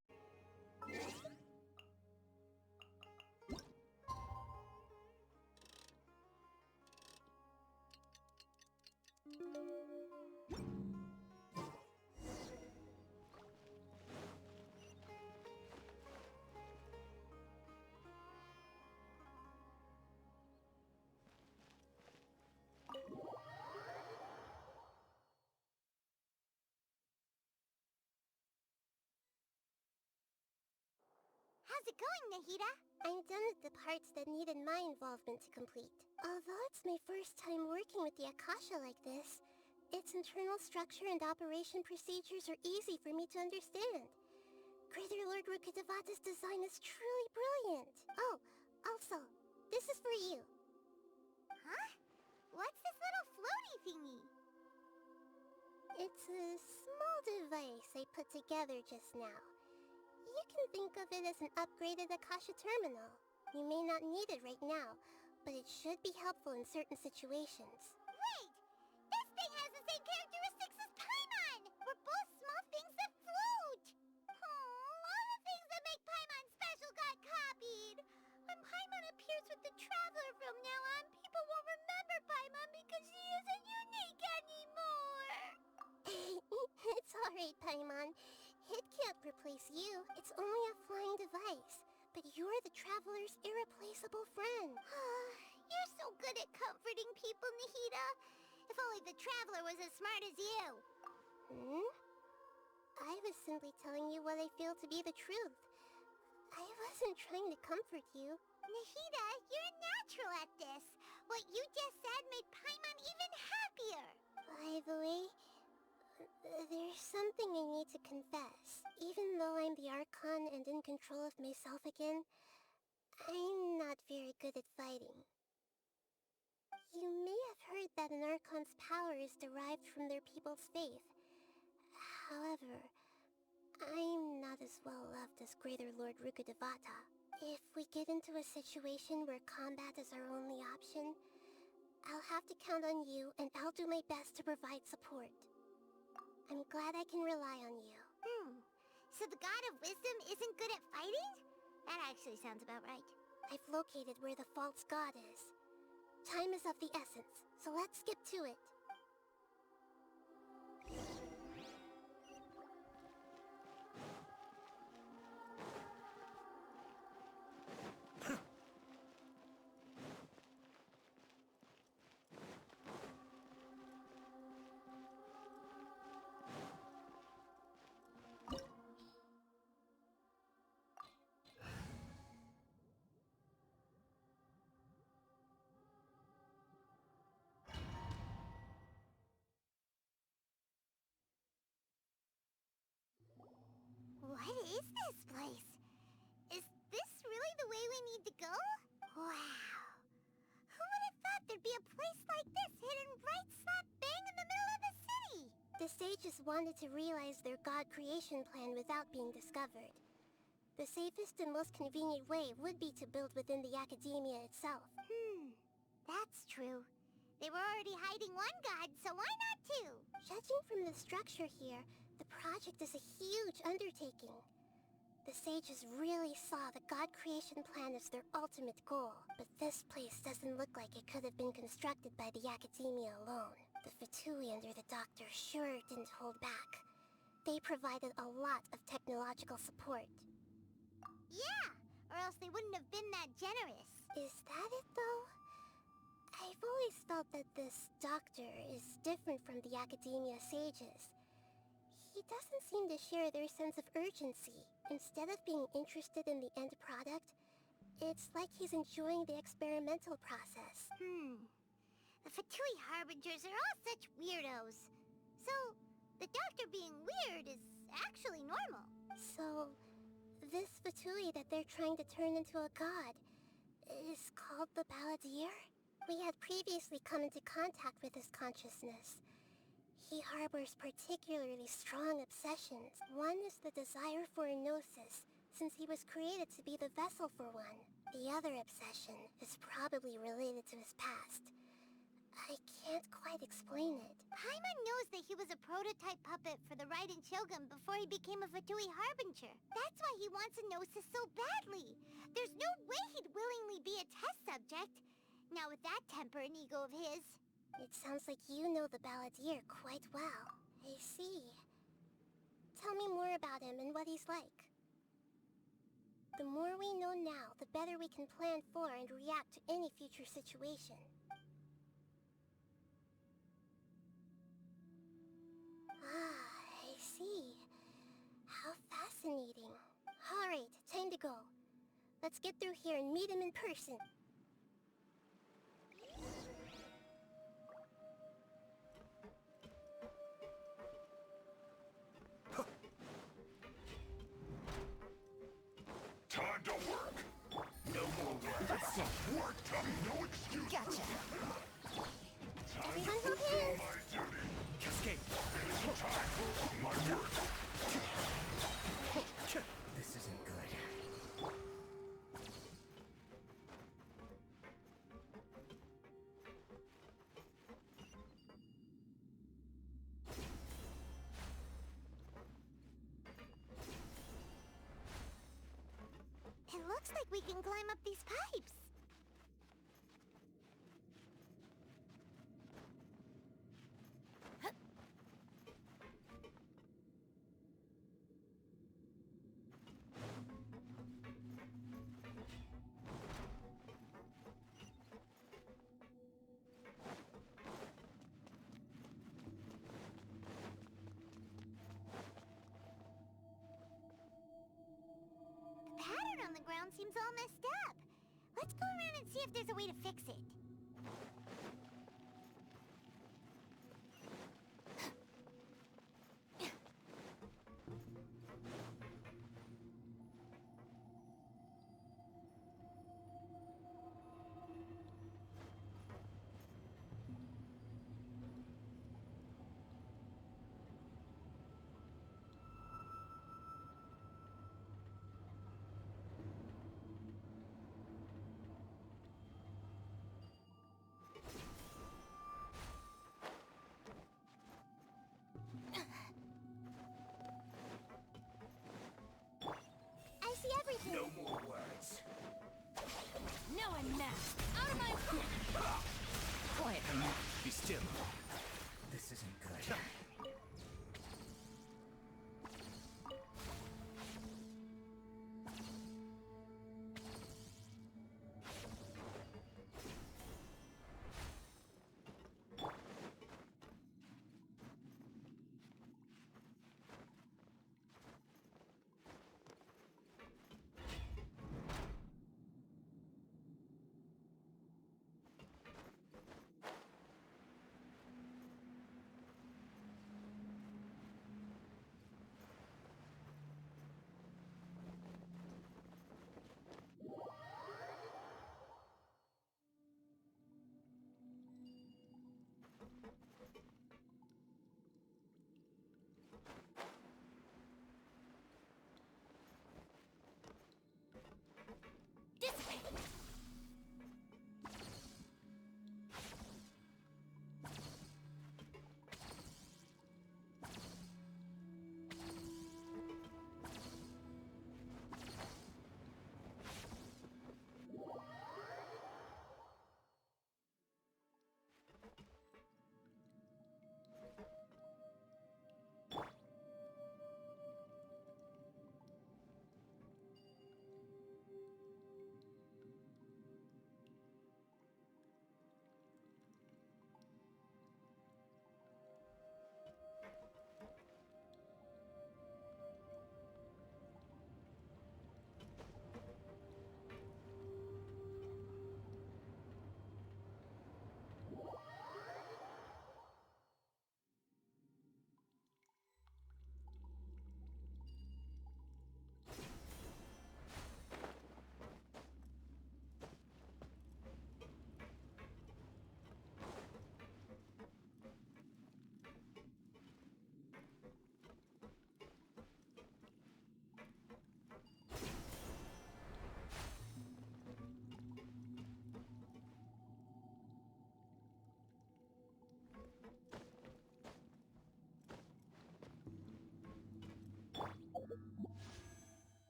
How's it going, Nahida? I'm done with the parts that needed my involvement to complete. Although it's my first time working with the Akasha like this, its internal structure and operation procedures are easy for me to understand. Greater Lord Rukkhadevata's design is truly brilliant. Oh, also, this is for you. Huh? What's this little floaty thingy? It's a small device I put together just now. You can think of it as an upgraded Akasha terminal. You may not need it right now, but it should be helpful in certain situations. Wait! This thing has the same characteristics as Paimon! We're both small things that float! Oh, all the things that make Paimon special got copied! When Paimon appears with the Traveler from now on, people won't remember Paimon because she isn't unique anymore! It's alright, Paimon. It can't replace you. It's only a flying device. But you're the Traveler's irreplaceable friend. You're so good at comforting people, Nahida. If only the Traveler was as smart as you. I was simply telling you what I feel to be the truth. I wasn't trying to comfort you. Nahida, you're a natural at this. What you just said made Paimon even happier. By the way, There's something I need to confess. Even though I'm the Archon and in control of myself again, I'm not very good at fighting. You may have heard that an Archon's power is derived from their people's faith. However, I'm not as well loved as Greater Lord Rukkhadevata. If we get into a situation where combat is our only option, I'll have to count on you, and I'll do my best to provide support. I'm glad I can rely on you. So the God of Wisdom isn't good at fighting? That actually sounds about right. I've located where the false god is. Time is of the essence, so let's skip to it. What is this place? Is this really the way we need to go? Wow. Who would have thought there'd be a place like this hidden right slap bang in the middle of the city? The sages wanted to realize their god creation plan without being discovered. The safest and most convenient way would be to build within the academia itself. That's true. They were already hiding one god, so why not two? Judging from the structure here, the project is a huge undertaking. The sages really saw the god creation plan as their ultimate goal, but this place doesn't look like it could have been constructed by the academia alone. The Fatui under the Doctor sure didn't hold back. They provided a lot of technological support. Yeah, or else they wouldn't have been that generous. Is that it, though? I've always felt that this Doctor is different from the academia sages. He doesn't seem to share their sense of urgency. Instead of being interested in the end product, it's like he's enjoying the experimental process. The Fatui Harbingers are all such weirdos. So, the Doctor being weird is actually normal. So, this Fatui that they're trying to turn into a god is called the Balladeer? We had previously come into contact with his consciousness. He harbors particularly strong obsessions. One is the desire for a gnosis, since he was created to be the vessel for one. The other obsession is probably related to his past. I can't quite explain it. Paimon knows that he was a prototype puppet for the Raiden Shogun before he became a Fatui Harbinger. That's why he wants a gnosis so badly. There's no way he'd willingly be a test subject. Now with that temper and ego of his... It sounds like you know the Balladeer quite well. I see. Tell me more about him and what he's like. The more we know now, the better we can plan for and react to any future situation. I see. How fascinating. Alright, time to go. Let's get through here and meet him in person. Time to work! No more work! That's it. Work time, no excuse! Gotcha! Time to Everyone hold fulfill hands! my duty! Cascade! Finish time for my work! This isn't good. It looks like we can climb up these pipes. The pattern on the ground seems all messed up. Let's go around and see if there's a way to fix it. I'm mad. Out of my... Quietly now. Be still. This isn't good.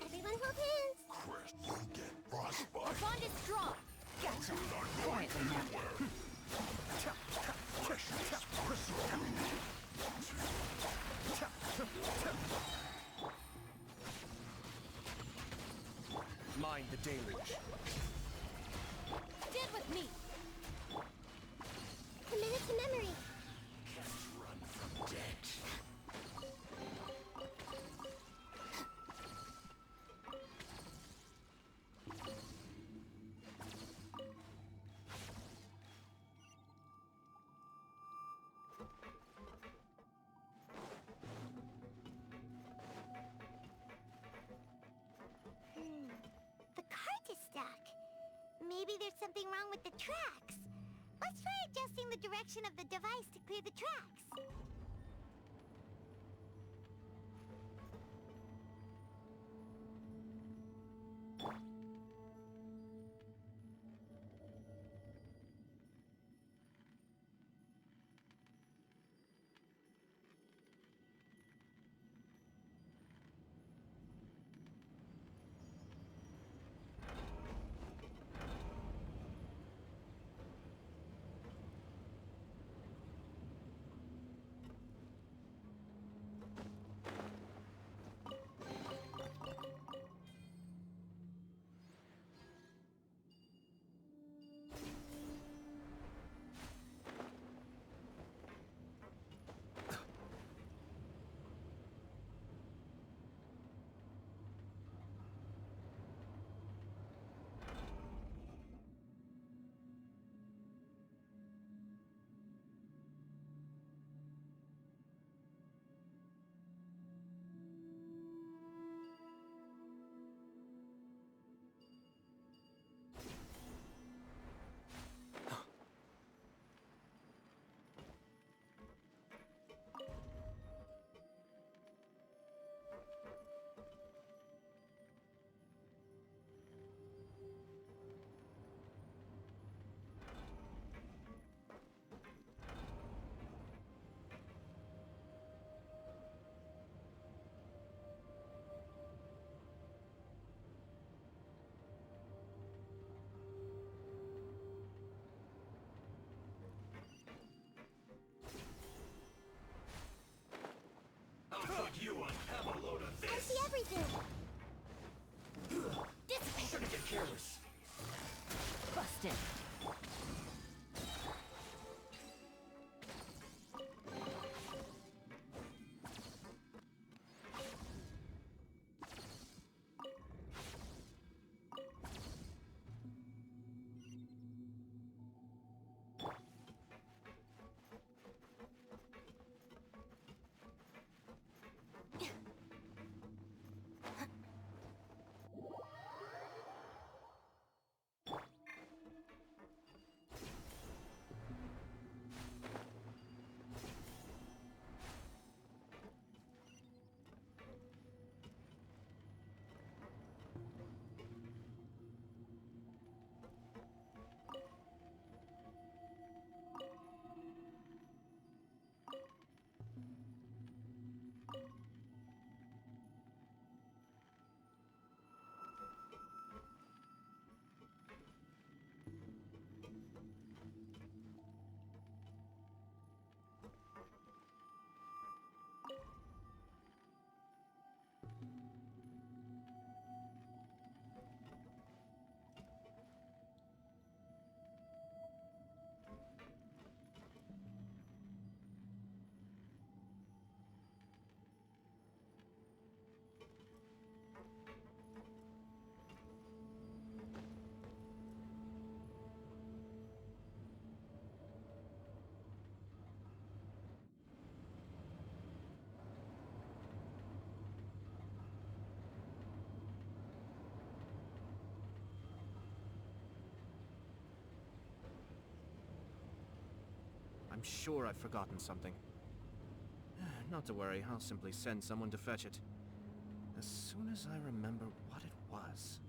Everyone hold hands. Chris, you get frostbite. The bond is strong. Gotcha. Quietly now. Freshness, Mind the deluge. Stand with me. Commit it to memory. Can't run from debt. The cart is stuck. Maybe there's something wrong with the tracks. Let's try adjusting the direction of the device to clear the tracks. Dissipate! Shouldn't get careless. Busted. I'm sure I've forgotten something. Not to worry, I'll simply send someone to fetch it. As soon as I remember what it was.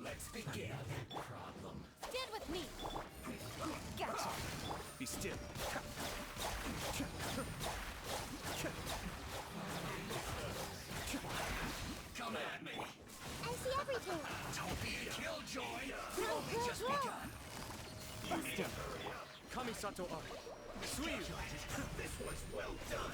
Let's begin. Problem. Stand with me! Gotcha! Be still. Come at me. I see everything. Don't be a killjoy. We've Whoa, only whoa, just whoa. begun. Busted. Kamisato Ari. Suiyu. This was well done.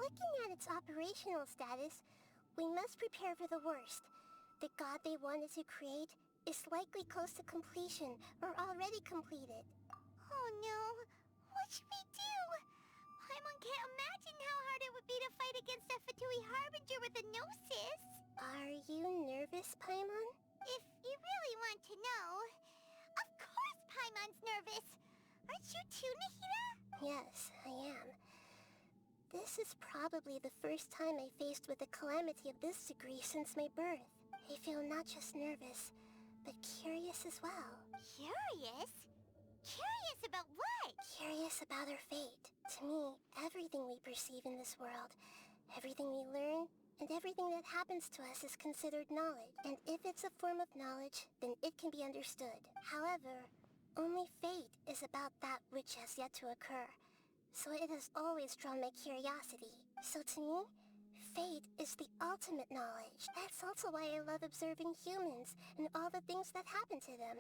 Looking at its operational status, we must prepare for the worst. The god they wanted to create is likely close to completion or already completed. Oh no! What should we do? Paimon can't imagine how hard it would be to fight against a Fatui Harbinger with a Gnosis. Are you nervous, Paimon? If you really want to know... Of course Paimon's nervous! Aren't you too, Nahida? Yes, I am. This is probably the first time I faced with a calamity of this degree since my birth. I feel not just nervous, but curious as well. Curious? Curious about what? Curious about our fate. To me, everything we perceive in this world, everything we learn, and everything that happens to us is considered knowledge. And if it's a form of knowledge, then it can be understood. However, only fate is about that which has yet to occur. So it has always drawn my curiosity. So to me, fate is the ultimate knowledge. That's also why I love observing humans and all the things that happen to them.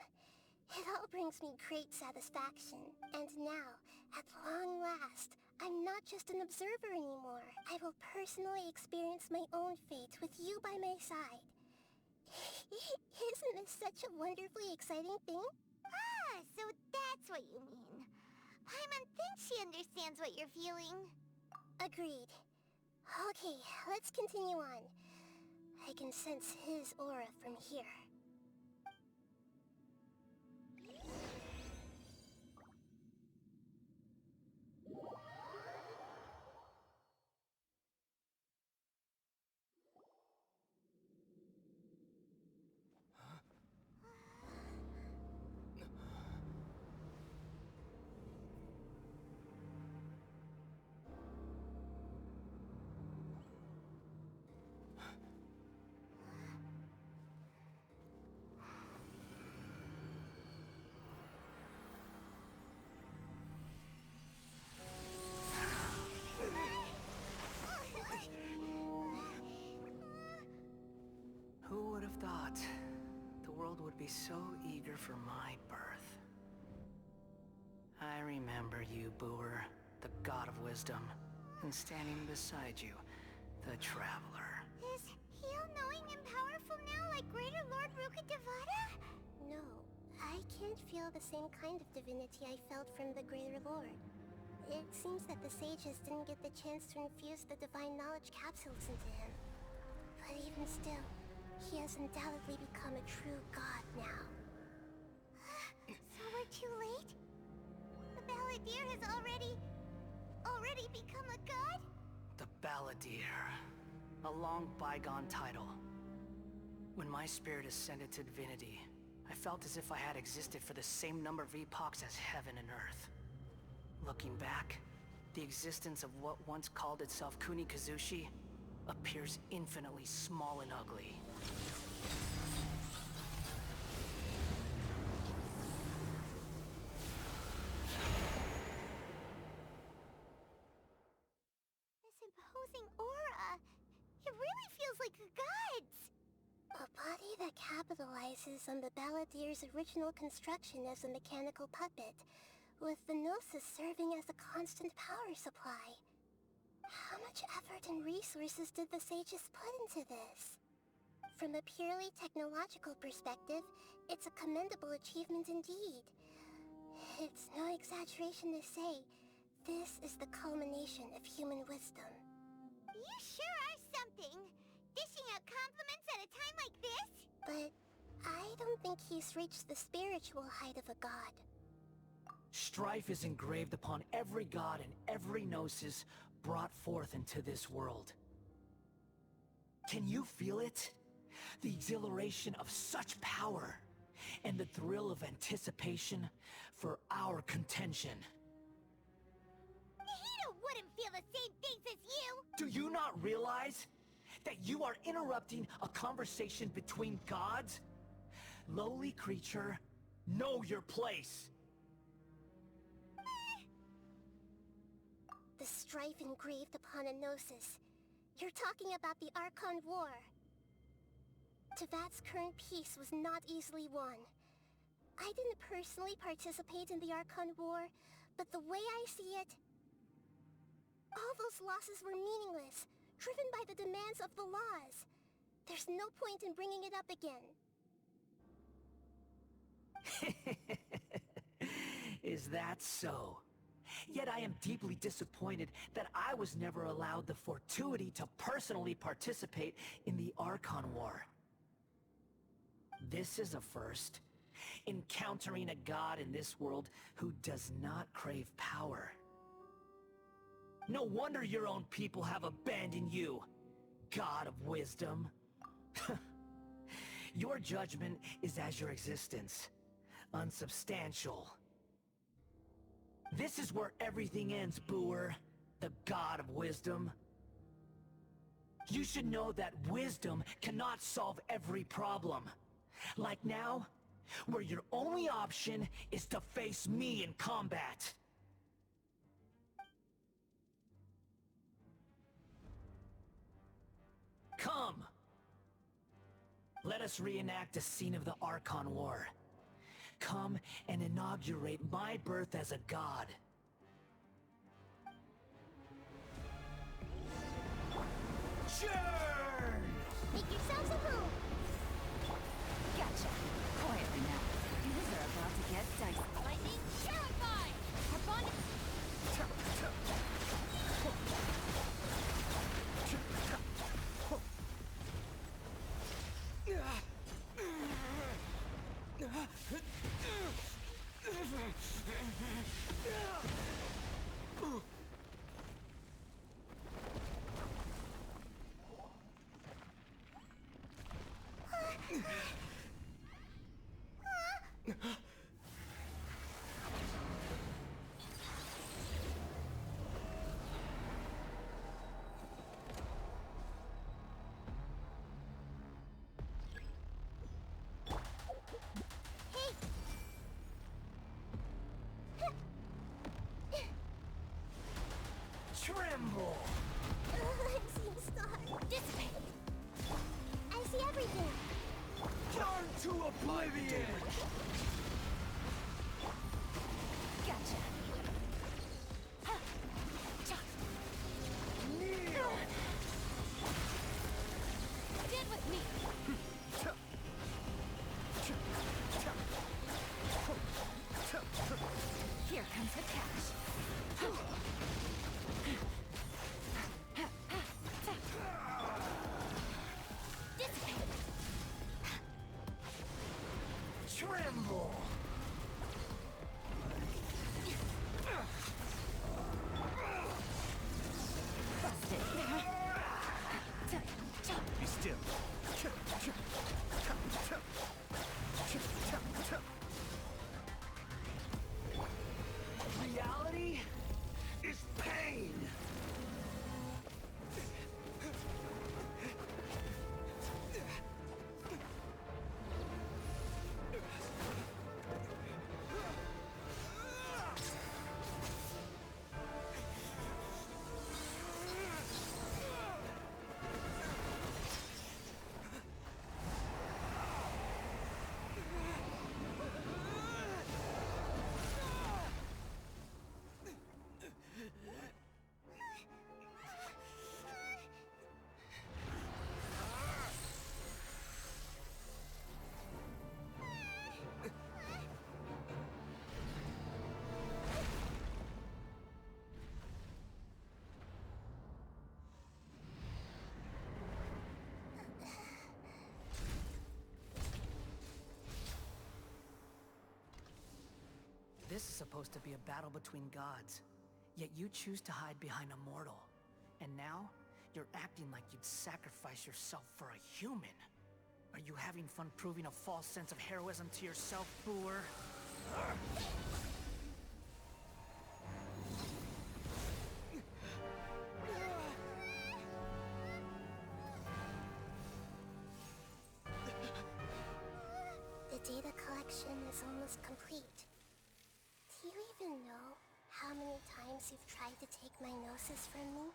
It all brings me great satisfaction. And now, at long last, I'm not just an observer anymore. I will personally experience my own fate with you by my side. Isn't this such a wonderfully exciting thing? Ah, so that's what you mean. Paimon thinks she understands what you're feeling. Agreed. Okay, let's continue on. I can sense his aura from here. Who would have thought the world would be so eager for my birth? I remember you, Booer, the god of wisdom, and standing beside you, the traveler. Is he all-knowing and powerful now like Greater Lord Rukkhadevata? No, I can't feel the same kind of divinity I felt from the Greater Lord. It seems that the sages didn't get the chance to infuse the divine knowledge capsules into him. But even still, he has undoubtedly become a true god now. So we're too late? The Balladeer has already become a god? The Balladeer. A long bygone title. When my spirit ascended to divinity, I felt as if I had existed for the same number of epochs as heaven and earth. Looking back, the existence of what once called itself Kunikazushi appears infinitely small and ugly. This imposing aura, it really feels like the gods! A body that capitalizes on the Balladeer's original construction as a mechanical puppet, with the Gnosis serving as a constant power supply. How much effort and resources did the sages put into this? From a purely technological perspective, it's a commendable achievement indeed. It's no exaggeration to say, this is the culmination of human wisdom. You sure are something! Dishing out compliments at a time like this? But I don't think he's reached the spiritual height of a god. Strife is engraved upon every god and every gnosis brought forth into this world. Can you feel it? The exhilaration of such power, and the thrill of anticipation for our contention. Nihito wouldn't feel the same things as you! Do you not realize that you are interrupting a conversation between gods? Lowly creature, know your place! The strife engraved upon a gnosis. You're talking about the Archon War. Tevat's current peace was not easily won. I didn't personally participate in the Archon War, but the way I see it, all those losses were meaningless, driven by the demands of the laws. There's no point in bringing it up again. Is that so? Yet I am deeply disappointed that I was never allowed the fortuity to personally participate in the Archon War. This is a first. Encountering a god in this world who does not crave power. No wonder your own people have abandoned you, god of wisdom. Your judgment is as your existence. Unsubstantial. This is where everything ends, Booer. The god of wisdom. You should know that wisdom cannot solve every problem. Like now, where your only option is to face me in combat. Come! Let us reenact a scene of the Archon War. Come and inaugurate my birth as a god. Churn! Make yourselves a move! Gotcha. Quietly now. Things are about to get dicey. Lightning, terrified! Harponic... Tremble! I'm seeing stars. Dissipate. I see everything. Turn to oblivion! Gotcha. Kneel! Get with me. Here comes the cash. Tremble! Be still. Reality is pain! This is supposed to be a battle between gods, yet you choose to hide behind a mortal. And now, you're acting like you'd sacrifice yourself for a human. Are you having fun proving a false sense of heroism to yourself, Booer? The data collection is almost complete. Do you even know how many times you've tried to take my gnosis from me?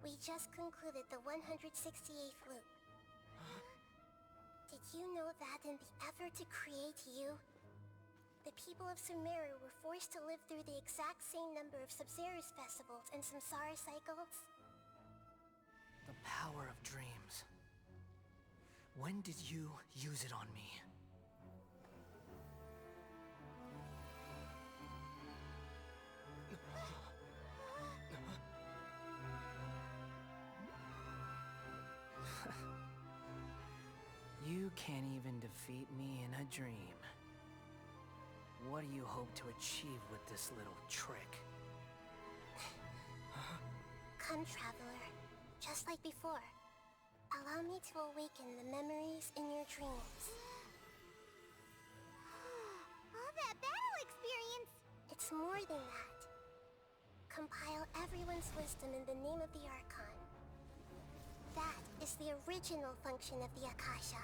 We just concluded the 168th loop. Did you know that in the effort to create you, the people of Sumeru were forced to live through the exact same number of Sub-Zerus festivals and Samsara cycles? The power of dreams. When did you use it on me? You can't even defeat me in a dream. What do you hope to achieve with this little trick? Come, Traveler. Just like before. Allow me to awaken the memories in your dreams. All that battle experience! It's more than that. Compile everyone's wisdom in the name of the Archon. That is the original function of the Akasha.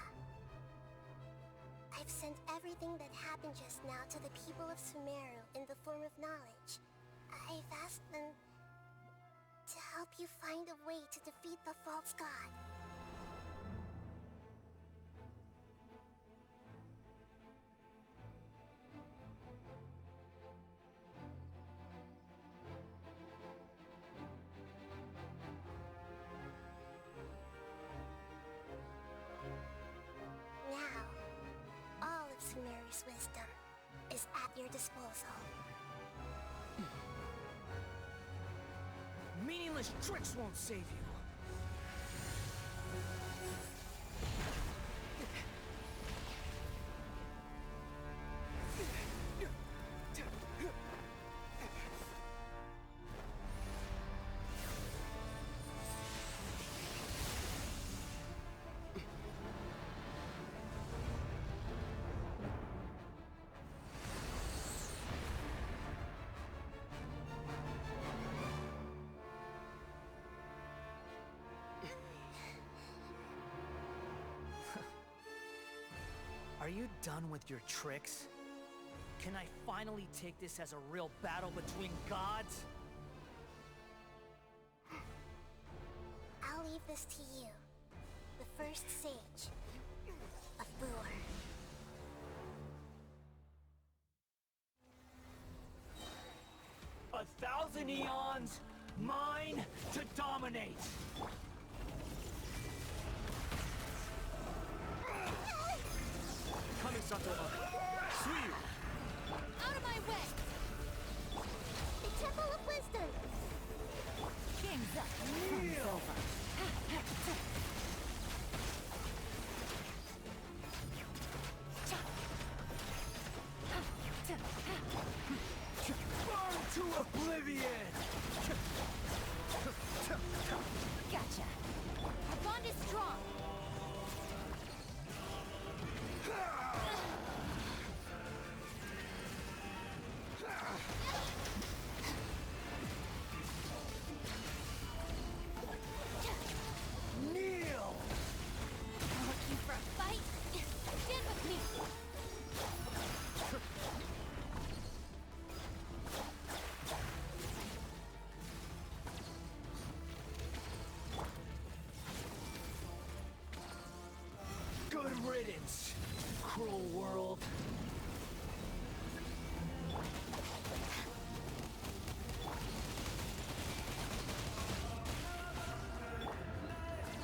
I've sent everything that happened just now to the people of Sumeru in the form of knowledge. I've asked them to help you find a way to defeat the false god. Now, all of Sumeru's wisdom is at your disposal. Meaningless tricks won't save you. Are you done with your tricks? Can I finally take this as a real battle between gods? I'll leave this to you, the first sage of Boor. 1,000 eons, mine to dominate! Kamisato Suiyu! Out of my way! The Temple of Wisdom! Game's up. Fun's over. Burn to oblivion! Gotcha. Our bond is strong. Kneel! Looking for a fight? Stand with me. Good riddance, cruel world.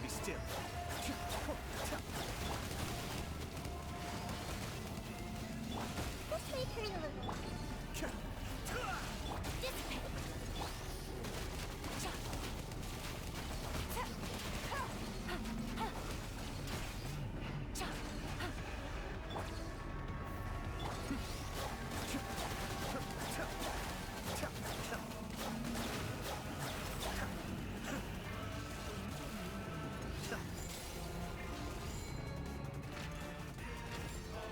Be still. Let's make her a little. Dissipate.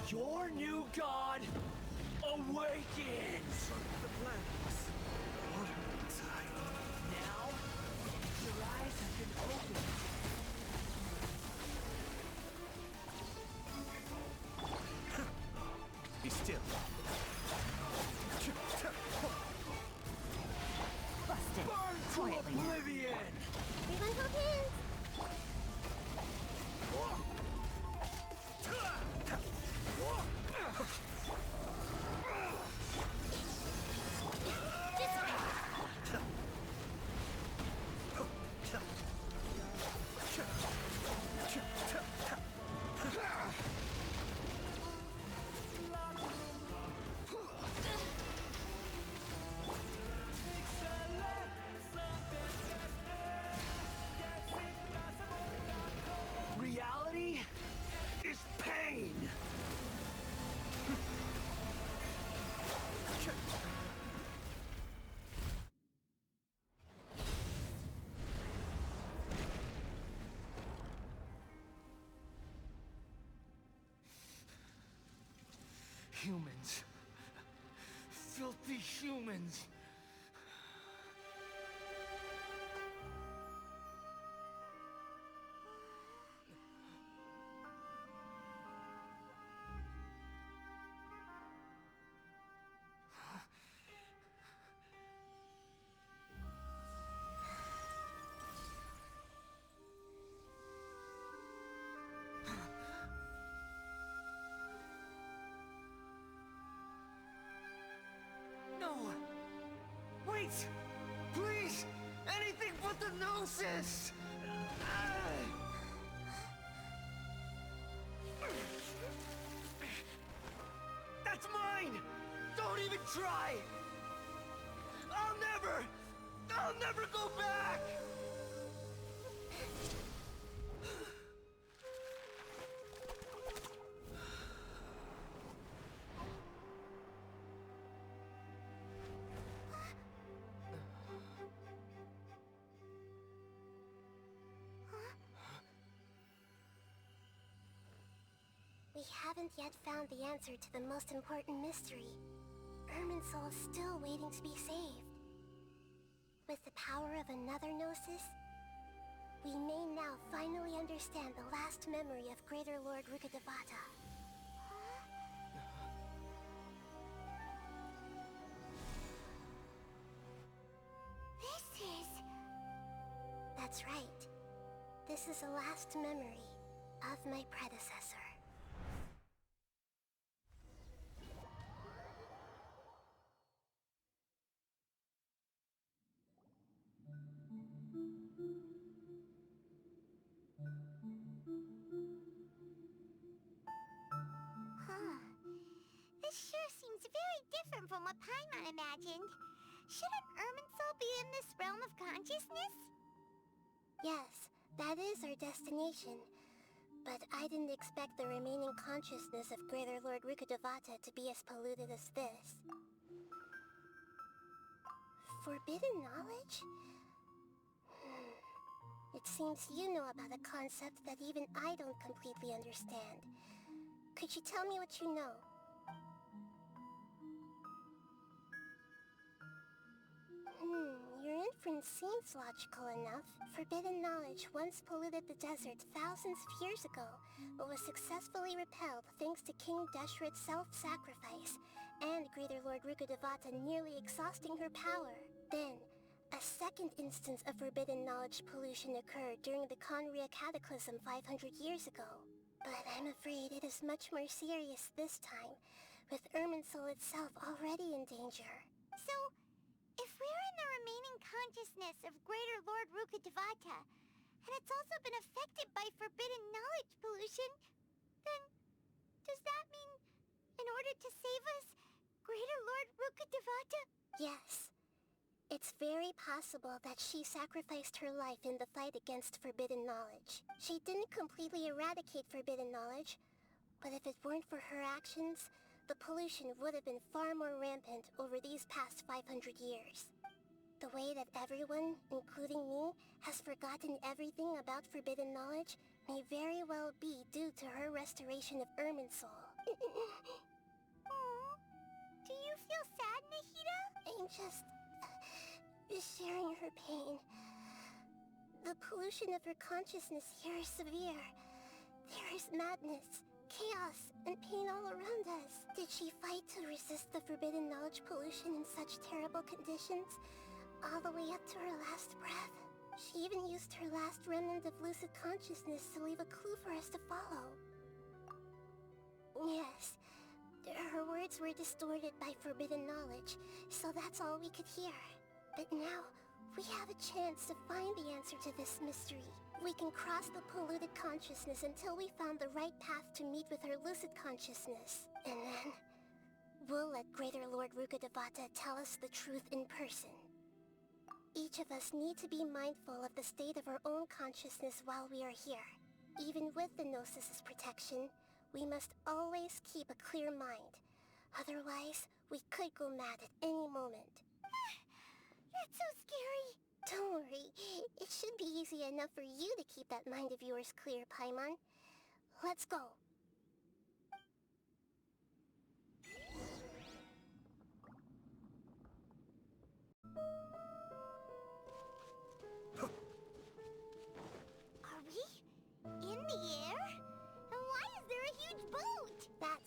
Your new god awakens! The planets. Water inside. Now, your eyes have been opened. Be still. Busted. Burn to Quietly now. oblivion! Everyone hold hands! Humans. Filthy humans. No! Wait! Please! Anything but the Gnosis! That's mine! Don't even try! I'll never go back! We haven't yet found the answer to the most important mystery. Irminsul is still waiting to be saved. With the power of another Gnosis, we may now finally understand the last memory of Greater Lord Rukkhadevata. This is... That's right. This is the last memory of my predecessor. Huh. This sure seems very different from what Paimon imagined. Shouldn't Irminsul be in this realm of consciousness? Yes, that is our destination. But I didn't expect the remaining consciousness of Greater Lord Rukkhadevata to be as polluted as this. Forbidden knowledge? It seems you know about a concept that even I don't completely understand. Could you tell me what you know? Your inference seems logical enough. Forbidden knowledge once polluted the desert thousands of years ago, but was successfully repelled thanks to King Deshret's self-sacrifice, and Greater Lord Rukkhadevata nearly exhausting her power. Then, a second instance of forbidden knowledge pollution occurred during the Conria Cataclysm 500 years ago. But I'm afraid it is much more serious this time, with Irminsul itself already in danger. So, if we're in the remaining consciousness of Greater Lord Rukkhadevata, and it's also been affected by forbidden knowledge pollution, then does that mean, in order to save us, Greater Lord Rukkhadevata? Yes. It's very possible that she sacrificed her life in the fight against forbidden knowledge. She didn't completely eradicate forbidden knowledge, but if it weren't for her actions, the pollution would have been far more rampant over these past 500 years. The way that everyone, including me, has forgotten everything about forbidden knowledge may very well be due to her restoration of Irminsul. Aww. Do you feel sad, Nahida? I'm just sharing her pain. The pollution of her consciousness here is severe. There is madness, chaos, and pain all around us. Did she fight to resist the forbidden knowledge pollution in such terrible conditions, all the way up to her last breath? She even used her last remnant of lucid consciousness to leave a clue for us to follow. Yes, her words were distorted by forbidden knowledge, so that's all we could hear. But now, we have a chance to find the answer to this mystery. We can cross the polluted consciousness until we found the right path to meet with her lucid consciousness. And then, we'll let Greater Lord Rukkhadevata tell us the truth in person. Each of us need to be mindful of the state of our own consciousness while we are here. Even with the Gnosis' protection, we must always keep a clear mind. Otherwise, we could go mad at any moment. That's so scary. Don't worry. It should be easy enough for you to keep that mind of yours clear, Paimon. Let's go.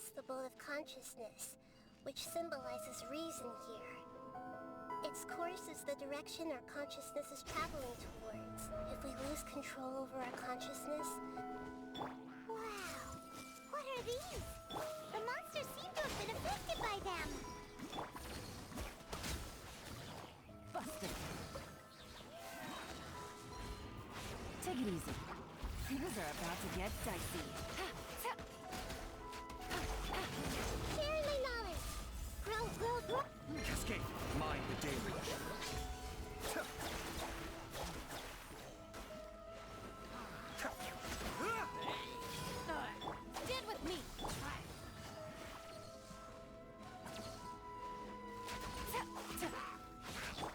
It's the boat of consciousness, which symbolizes reason here. Its course is the direction our consciousness is traveling towards. If we lose control over our consciousness... Wow! What are these? The monsters seem to have been affected by them! Busted! Take it easy. Things are about to get dicey. Share my knowledge! Grow! Cascade, mind the deluge. Stand with me!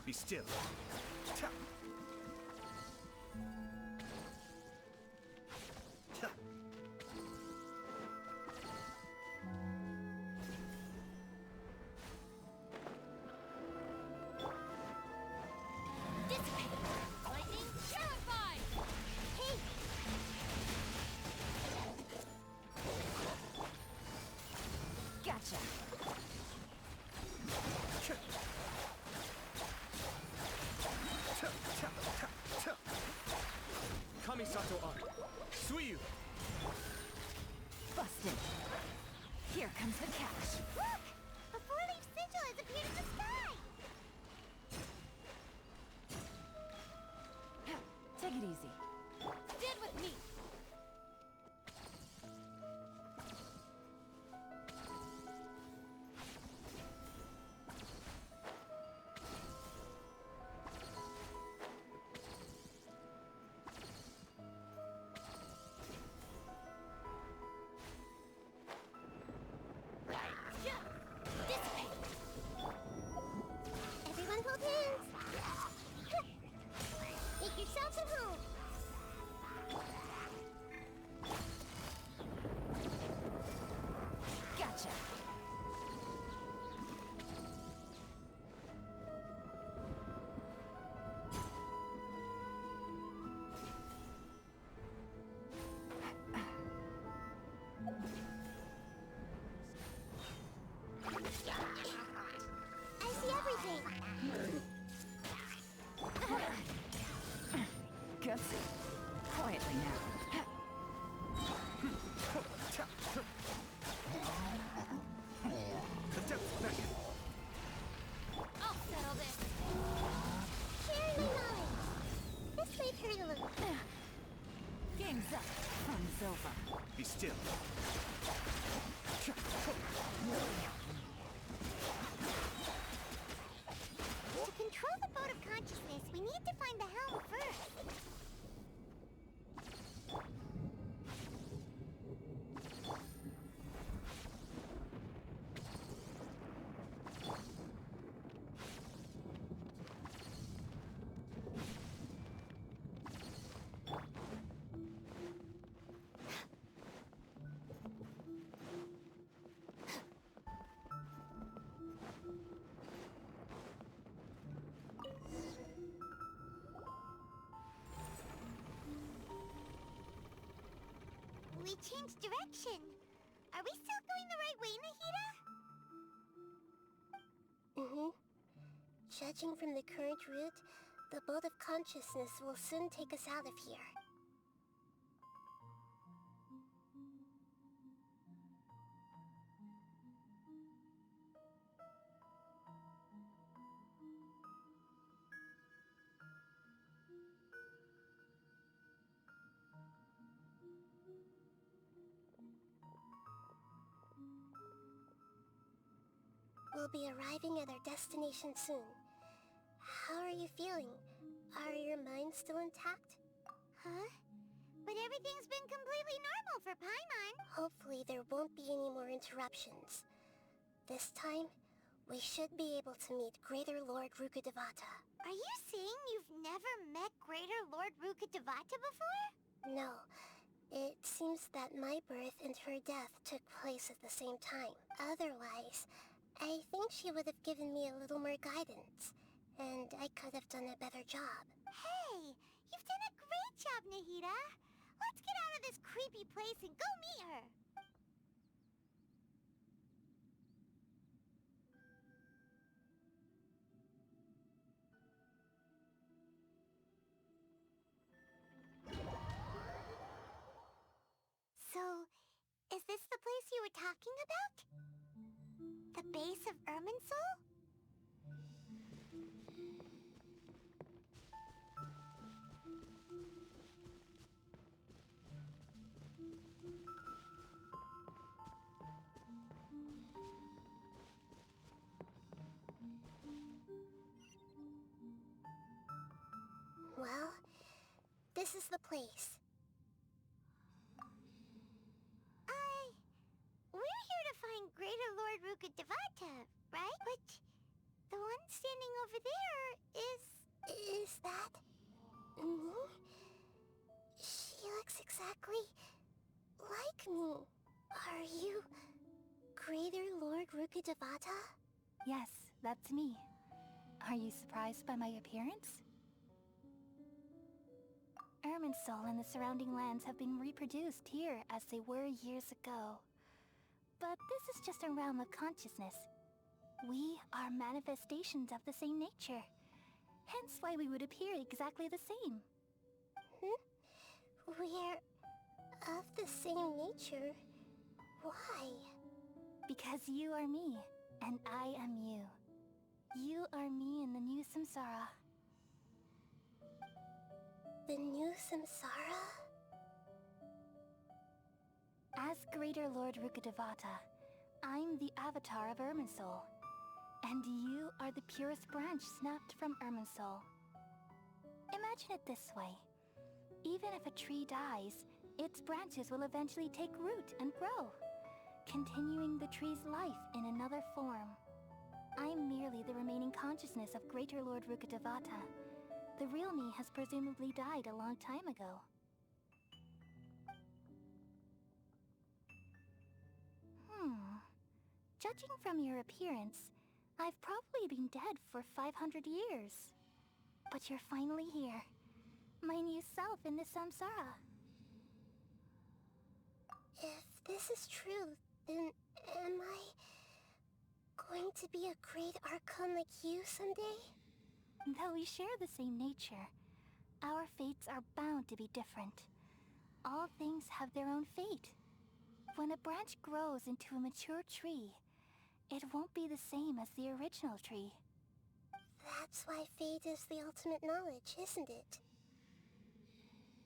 Be still. Lightning terrified! Hey! Gotcha! Kamisato on. Suiyu! Busted! Here comes the catch! Look! A four-leaf sigil has appeared in the sky! Take it easy. Stand with me! Everyone hold hands! Make yourselves at home! Gotcha! I see everything! Gutsy. Quietly now. I'll settle this! Share my knowledge! This might hurt a little. Game's up. Fun's over. Be still. To control the boat of consciousness, we need to find the helm first. We changed direction. Are we still going the right way, Nahida? Mm-hmm. Judging from the current route, the boat of consciousness will soon take us out of here. We'll be arriving at our destination soon. How are you feeling? Are your minds still intact? Huh? But everything's been completely normal for Paimon. Hopefully there won't be any more interruptions. This time, we should be able to meet Greater Lord Rukkhadevata. Are you saying you've never met Greater Lord Rukkhadevata before? No. It seems that my birth and her death took place at the same time. Otherwise, I think she would have given me a little more guidance, and I could have done a better job. Hey! You've done a great job, Nahida! Let's get out of this creepy place and go meet her! were talking about? The base of Irminsul? Well, this is the place. We're here to find Greater Lord Rukkhadevata, right? But the one standing over there is... Is that... me? She looks exactly like me. Are you Greater Lord Rukkhadevata? Yes, that's me. Are you surprised by my appearance? Irminsul and the surrounding lands have been reproduced here as they were years ago. But this is just a realm of consciousness. We are manifestations of the same nature. Hence why we would appear exactly the same. We're of the same nature? Why? Because you are me, and I am you. You are me in the new samsara. The new samsara? As Greater Lord Rukkhadevata, I'm the avatar of Irminsul. And you are the purest branch snapped from Irminsul. Imagine it this way. Even if a tree dies, its branches will eventually take root and grow, continuing the tree's life in another form. I'm merely the remaining consciousness of Greater Lord Rukkhadevata. The real me has presumably died a long time ago. Judging from your appearance, I've probably been dead for 500 years. But you're finally here. My new self in the samsara. If this is true, then am I going to be a great Archon like you someday? Though we share the same nature, our fates are bound to be different. All things have their own fate. When a branch grows into a mature tree, it won't be the same as the original tree. That's why fate is the ultimate knowledge, isn't it?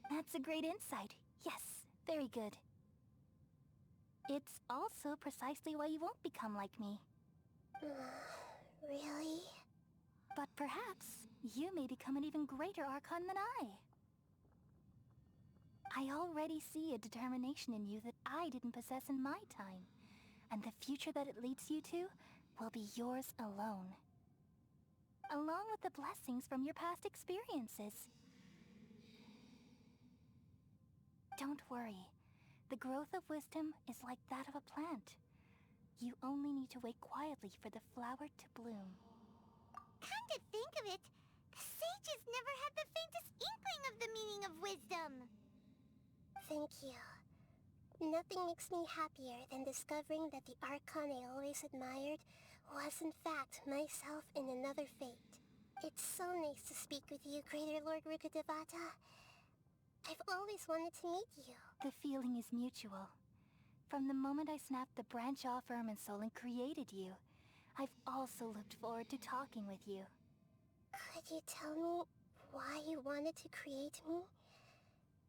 That's a great insight. Yes, very good. It's also precisely why you won't become like me. Really? But perhaps you may become an even greater Archon than I already see a determination in you that I didn't possess in my time. And the future that it leads you to will be yours alone. Along with the blessings from your past experiences. Don't worry. The growth of wisdom is like that of a plant. You only need to wait quietly for the flower to bloom. Come to think of it, the sages never had the faintest inkling of the meaning of wisdom. Thank you. Nothing makes me happier than discovering that the Archon I always admired was in fact myself in another fate. It's so nice to speak with you, Greater Lord Rukkhadevata. I've always wanted to meet you. The feeling is mutual. From the moment I snapped the branch off Irminsul and created you, I've also looked forward to talking with you. Could you tell me why you wanted to create me?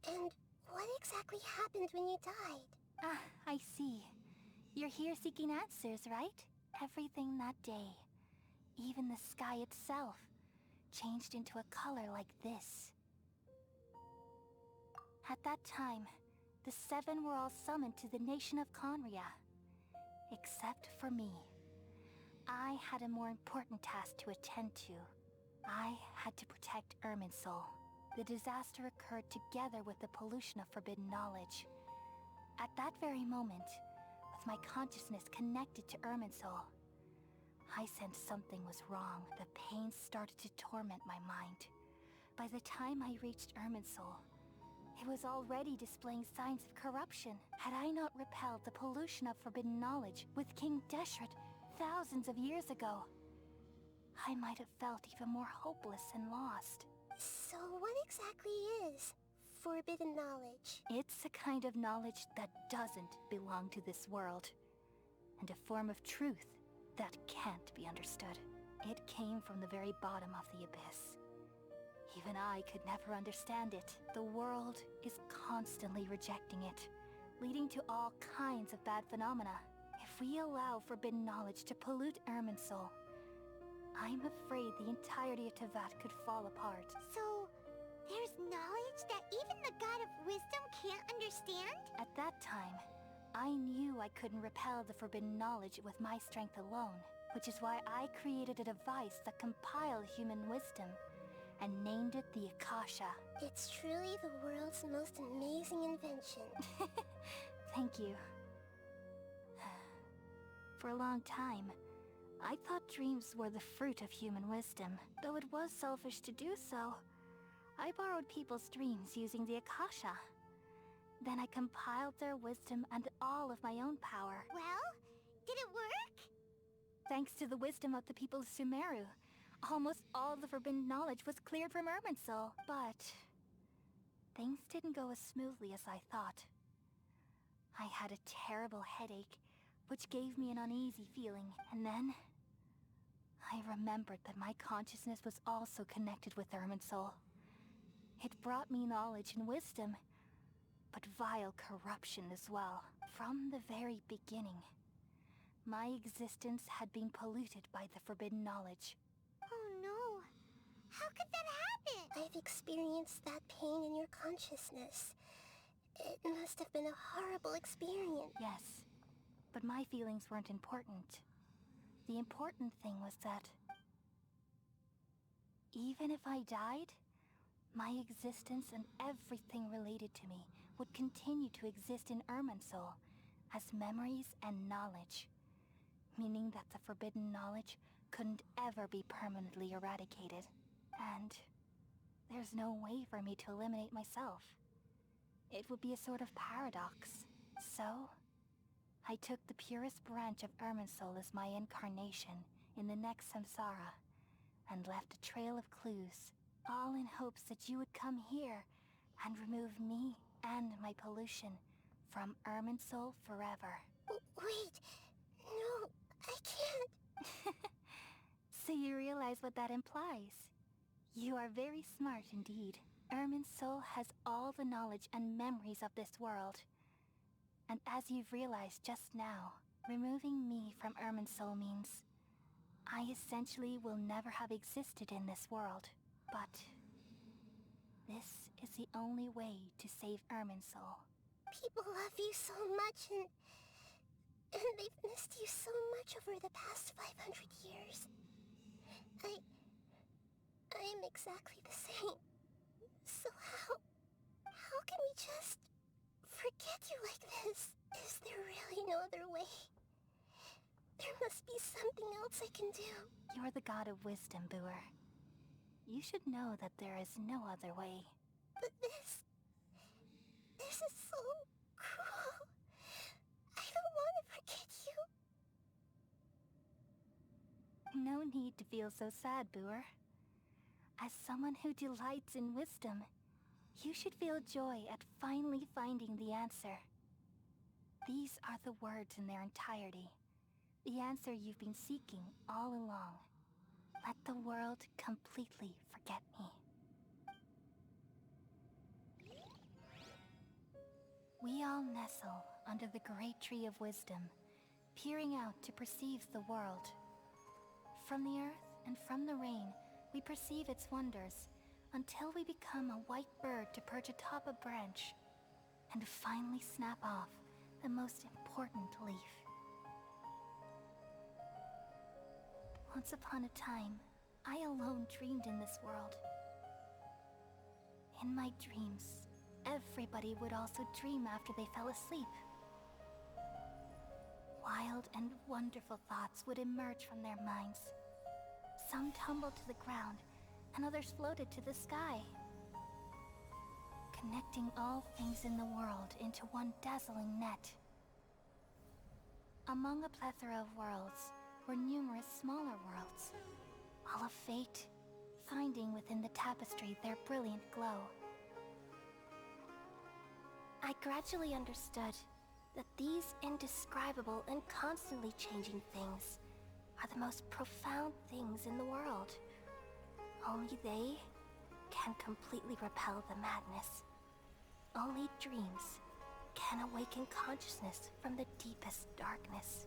And what exactly happened when you died? Ah, I see. You're here seeking answers, right? Everything that day, even the sky itself, changed into a color like this. At that time, the Seven were all summoned to the nation of Conria. Except for me. I had a more important task to attend to. I had to protect Irminsul. The disaster occurred together with the pollution of forbidden knowledge. At that very moment, with my consciousness connected to Irminsul, I sensed something was wrong. The pain started to torment my mind. By the time I reached Irminsul, it was already displaying signs of corruption. Had I not repelled the pollution of forbidden knowledge with King Deshret thousands of years ago, I might have felt even more hopeless and lost. So what exactly is forbidden knowledge? It's a kind of knowledge that doesn't belong to this world, and a form of truth that can't be understood. It came from the very bottom of the abyss. Even I could never understand it. The world is constantly rejecting it, leading to all kinds of bad phenomena. If we allow forbidden knowledge to pollute Irminsul, I'm afraid the entirety of Teyvat could fall apart. So, there's knowledge that even the God of Wisdom can't understand? At that time, I knew I couldn't repel the forbidden knowledge with my strength alone, which is why I created a device that compiled human wisdom and named it the Akasha. It's truly the world's most amazing invention. Thank you. For a long time, I thought dreams were the fruit of human wisdom. Though it was selfish to do so, I borrowed people's dreams using the Akasha. Then I compiled their wisdom and all of my own power. Well, did it work? Thanks to the wisdom of the people of Sumeru, almost all the forbidden knowledge was cleared from Irminsul. But things didn't go as smoothly as I thought. I had a terrible headache, which gave me an uneasy feeling, and then I remembered that my consciousness was also connected with Irminsul. It brought me knowledge and wisdom, but vile corruption as well. From the very beginning, my existence had been polluted by the forbidden knowledge. Oh no! How could that happen? I've experienced that pain in your consciousness. It must have been a horrible experience. Yes, but my feelings weren't important. The important thing was that even if I died, my existence and everything related to me would continue to exist in Irminsul as memories and knowledge, meaning that the forbidden knowledge couldn't ever be permanently eradicated. And there's no way for me to eliminate myself. It would be a sort of paradox. So, I took the purest branch of Irminsul as my incarnation in the next samsara, and left a trail of clues, all in hopes that you would come here and remove me and my pollution from Irminsul forever. Wait, no, I can't. So you realize what that implies? You are very smart indeed. Irminsul has all the knowledge and memories of this world. And as you've realized just now, removing me from Irminsul means I essentially will never have existed in this world. But this is the only way to save Irminsul. People love you so much, and they've missed you so much over the past 500 years. I am exactly the same. So how can we just forget you like this? Is there really no other way? There must be something else I can do. You're the god of wisdom, Buer. You should know that there is no other way. But this is so cruel. I don't want to forget you. No need to feel so sad, Buer. As someone who delights in wisdom, you should feel joy at finally finding the answer. These are the words in their entirety. The answer you've been seeking all along. Let the world completely forget me. We all nestle under the great tree of wisdom, peering out to perceive the world. From the earth and from the rain, we perceive its wonders, until we become a white bird to perch atop a branch, and finally snap off the most important leaf. Once upon a time, I alone dreamed in this world. In my dreams, everybody would also dream after they fell asleep. Wild and wonderful thoughts would emerge from their minds. Some tumbled to the ground, and others floated to the sky, connecting all things in the world into one dazzling net. Among a plethora of worlds were numerous smaller worlds, all of fate, finding within the tapestry their brilliant glow. I gradually understood that these indescribable and constantly changing things are the most profound things in the world. Only they can completely repel the madness. Only dreams can awaken consciousness from the deepest darkness.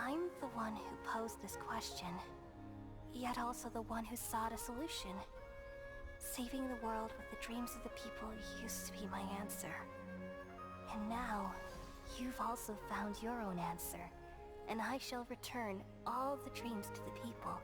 I'm the one who posed this question, yet also the one who sought a solution. Saving the world with the dreams of the people used to be my answer. And now, you've also found your own answer, and I shall return all the dreams to the people.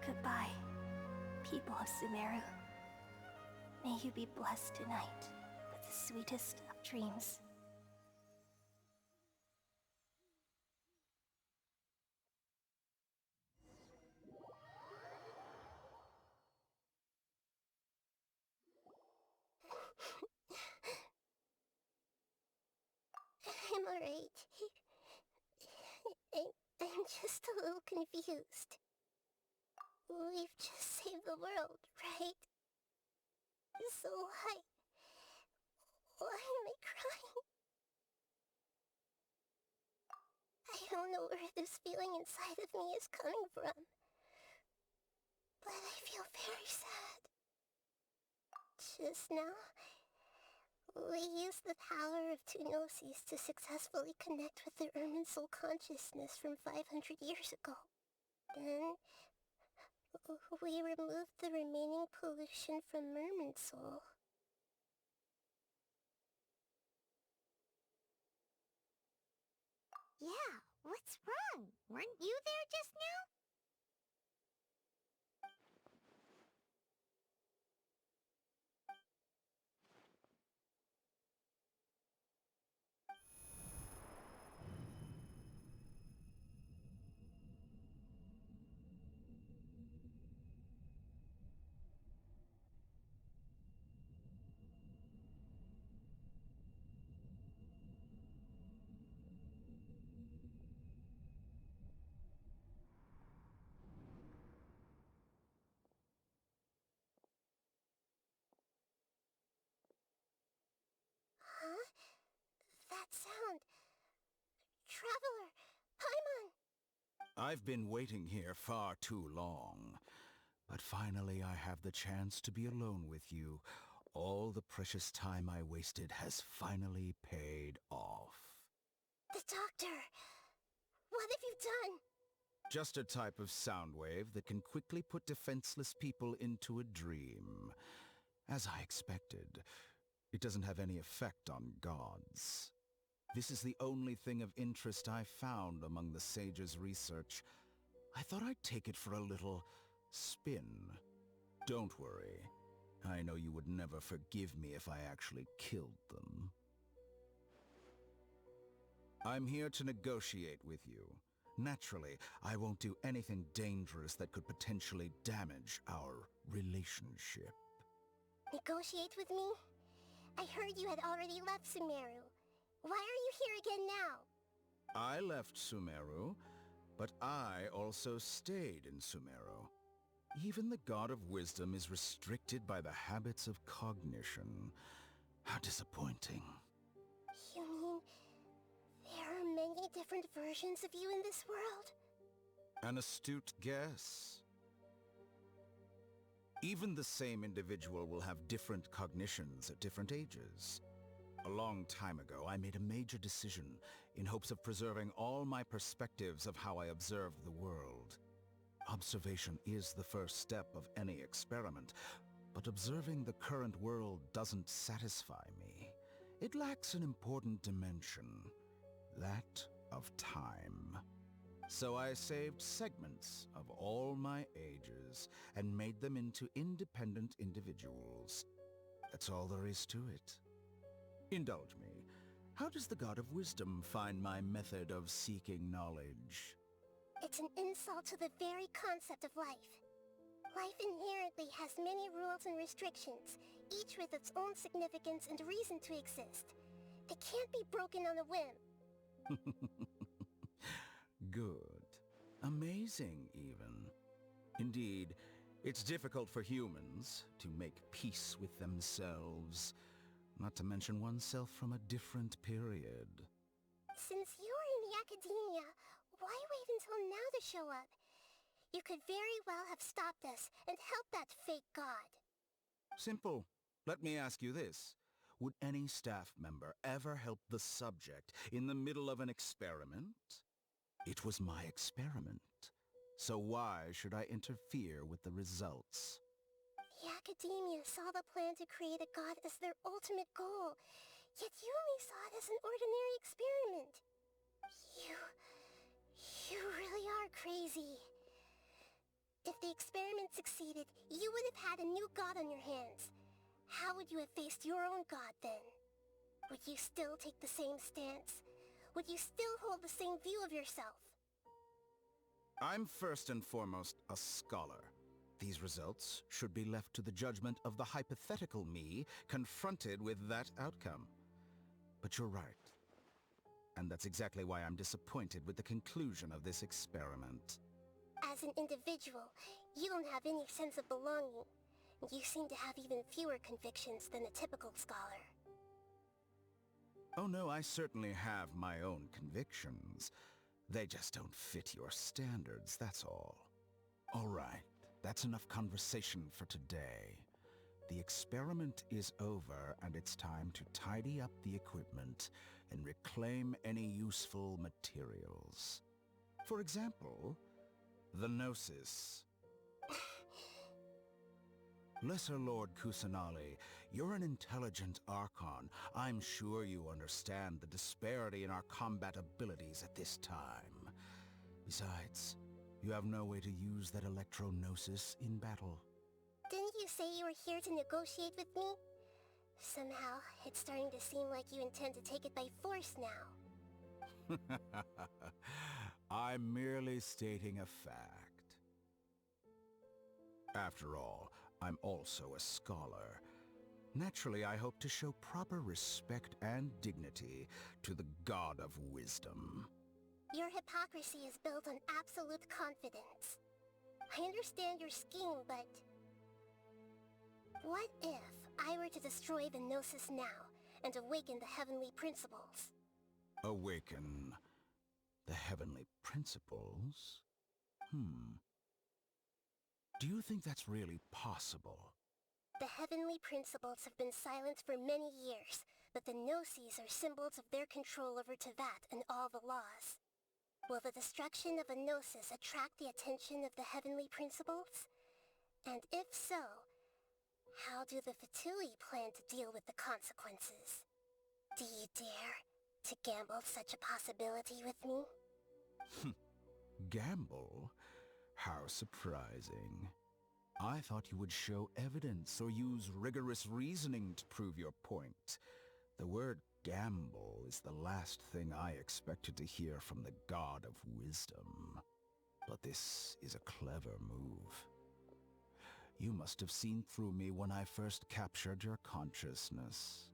Goodbye, people of Sumeru. May you be blessed tonight with the sweetest of dreams. I'm alright. I'm just a little confused. We've just saved the world, right? So why am I crying? I don't know where this feeling inside of me is coming from, but I feel very sad. Just now, we used the power of two gnosis to successfully connect with the Ermin soul consciousness from 500 years ago. Then, we removed the remaining pollution from Merman soul. Yeah, what's wrong? Weren't you there just now? Huh? That sound. Traveler! Paimon! I've been waiting here far too long. But finally I have the chance to be alone with you. All the precious time I wasted has finally paid off. The doctor! What have you done? Just a type of sound wave that can quickly put defenseless people into a dream. As I expected, it doesn't have any effect on gods. This is the only thing of interest I found among the sage's research. I thought I'd take it for a little spin. Don't worry. I know you would never forgive me if I actually killed them. I'm here to negotiate with you. Naturally, I won't do anything dangerous that could potentially damage our relationship. Negotiate with me? I heard you had already left Sumeru. Why are you here again now? I left Sumeru, but I also stayed in Sumeru. Even the God of Wisdom is restricted by the habits of cognition. How disappointing. You mean there are many different versions of you in this world? An astute guess. Even the same individual will have different cognitions at different ages. A long time ago, I made a major decision in hopes of preserving all my perspectives of how I observed the world. Observation is the first step of any experiment, but observing the current world doesn't satisfy me. It lacks an important dimension, that of time. So I saved segments of all my ages and made them into independent individuals. That's all there is to it. Indulge me. How does the God of Wisdom find my method of seeking knowledge? It's an insult to the very concept of life. Life inherently has many rules and restrictions, each with its own significance and reason to exist. They can't be broken on a whim. Good. Amazing, even. Indeed, it's difficult for humans to make peace with themselves, not to mention oneself from a different period. Since you're in the academia, why wait until now to show up? You could very well have stopped us and helped that fake god. Simple. Let me ask you this. Would any staff member ever help the subject in the middle of an experiment? It was my experiment. So why should I interfere with the results? The academia saw the plan to create a god as their ultimate goal, yet you only saw it as an ordinary experiment. You really are crazy. If the experiment succeeded, you would have had a new god on your hands. How would you have faced your own god then? Would you still take the same stance? Would you still hold the same view of yourself? I'm first and foremost a scholar. These results should be left to the judgment of the hypothetical me confronted with that outcome. But you're right. And that's exactly why I'm disappointed with the conclusion of this experiment. As an individual, you don't have any sense of belonging. You seem to have even fewer convictions than a typical scholar. Oh no, I certainly have my own convictions. They just don't fit your standards, that's all. All right, that's enough conversation for today. The experiment is over, and it's time to tidy up the equipment and reclaim any useful materials. For example, the Gnosis. Lesser Lord Kusanali, you're an intelligent Archon. I'm sure you understand the disparity in our combat abilities at this time. Besides, you have no way to use that Electro-Gnosis in battle. Didn't you say you were here to negotiate with me? Somehow, it's starting to seem like you intend to take it by force now. I'm merely stating a fact. After all, I'm also a scholar. Naturally, I hope to show proper respect and dignity to the God of Wisdom. Your hypocrisy is built on absolute confidence. I understand your scheme, but... what if I were to destroy the Gnosis now and awaken the heavenly principles? Awaken the heavenly principles? Do you think that's really possible? The heavenly principles have been silent for many years, but the Gnosis are symbols of their control over Teyvat and all the laws. Will the destruction of a Gnosis attract the attention of the heavenly principles? And if so, how do the Fatui plan to deal with the consequences? Do you dare to gamble such a possibility with me? Gamble? How surprising. I thought you would show evidence or use rigorous reasoning to prove your point. The word gamble is the last thing I expected to hear from the God of Wisdom. But this is a clever move. You must have seen through me when I first captured your consciousness.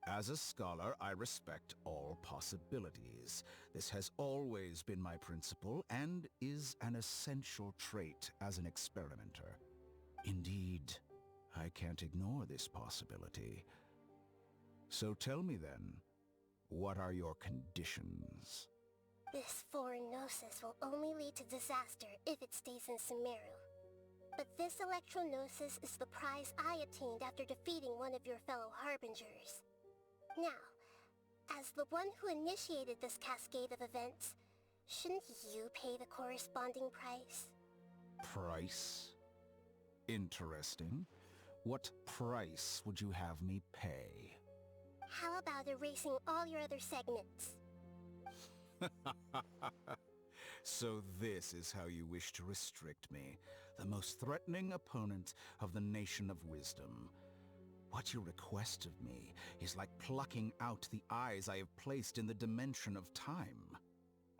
As a scholar, I respect all possibilities. This has always been my principle and is an essential trait as an experimenter. Indeed, I can't ignore this possibility. So tell me then, what are your conditions? This foreign Gnosis will only lead to disaster if it stays in Sumeru. But this Electro-Gnosis is the prize I obtained after defeating one of your fellow Harbingers. Now, as the one who initiated this cascade of events, shouldn't you pay the corresponding price? Price? Interesting. What price would you have me pay? How about erasing all your other segments? So this is how you wish to restrict me, the most threatening opponent of the Nation of Wisdom. What you request of me is like plucking out the eyes I have placed in the dimension of time.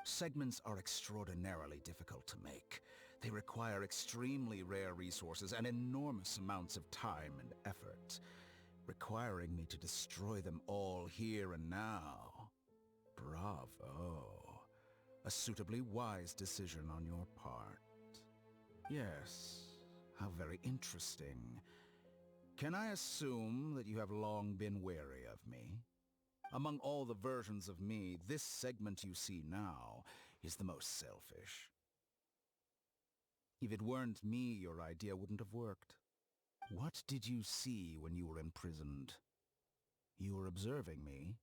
Segments are extraordinarily difficult to make. They require extremely rare resources and enormous amounts of time and effort, requiring me to destroy them all here and now. Bravo. A suitably wise decision on your part. Yes, how very interesting. Can I assume that you have long been wary of me? Among all the versions of me, this segment you see now is the most selfish. If it weren't me, your idea wouldn't have worked. What did you see when you were imprisoned? You were observing me,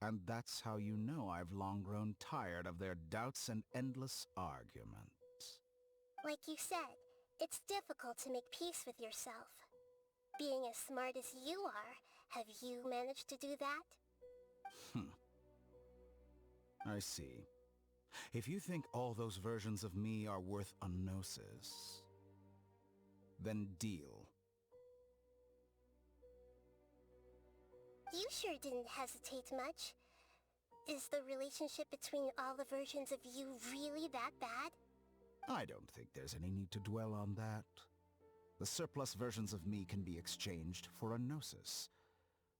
and that's how you know I've long grown tired of their doubts and endless arguments. Like you said, it's difficult to make peace with yourself. Being as smart as you are, have you managed to do that? I see. If you think all those versions of me are worth a gnosis, then deal. You sure didn't hesitate much. Is the relationship between all the versions of you really that bad? I don't think there's any need to dwell on that. The surplus versions of me can be exchanged for a gnosis.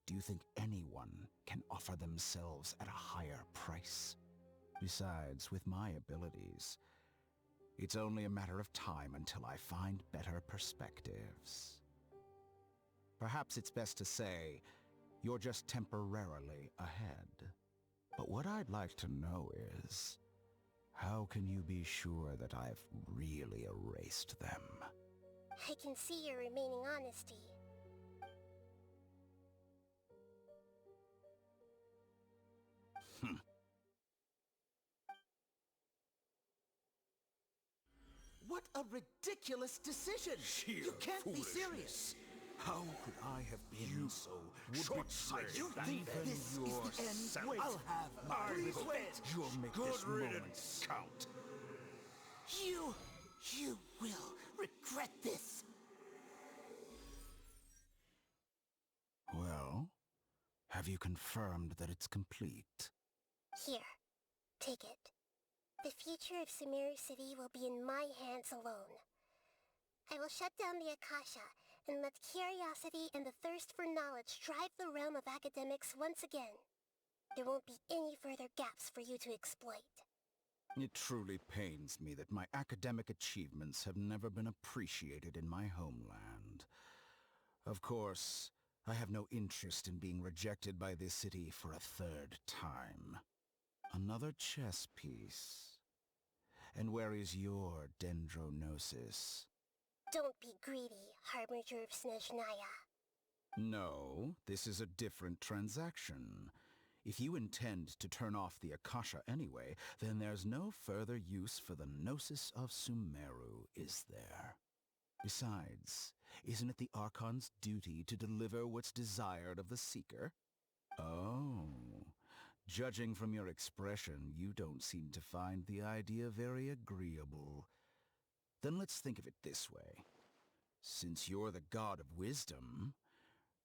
Do you think anyone can offer themselves at a higher price? Besides, with my abilities, it's only a matter of time until I find better perspectives. Perhaps it's best to say, you're just temporarily ahead. But what I'd like to know is, how can you be sure that I've really erased them? I can see your remaining honesty. What a ridiculous decision! You can't be serious! How could I have been so short-sighted? You think this is the end? Wait, I'll have my revenge! You'll make this moment count. You will regret this! Well, have you confirmed that it's complete? Here, take it. The future of Sumeru City will be in my hands alone. I will shut down the Akasha and let curiosity and the thirst for knowledge drive the realm of academics once again. There won't be any further gaps for you to exploit. It truly pains me that my academic achievements have never been appreciated in my homeland. Of course, I have no interest in being rejected by this city for a third time. Another chess piece. And where is your dendronosis? Don't be greedy, Harbinger of Snezhnaya. No, this is a different transaction. If you intend to turn off the Akasha anyway, then there's no further use for the Gnosis of Sumeru, is there? Besides, isn't it the Archon's duty to deliver what's desired of the Seeker? Oh, judging from your expression, you don't seem to find the idea very agreeable. Then let's think of it this way. Since you're the God of Wisdom,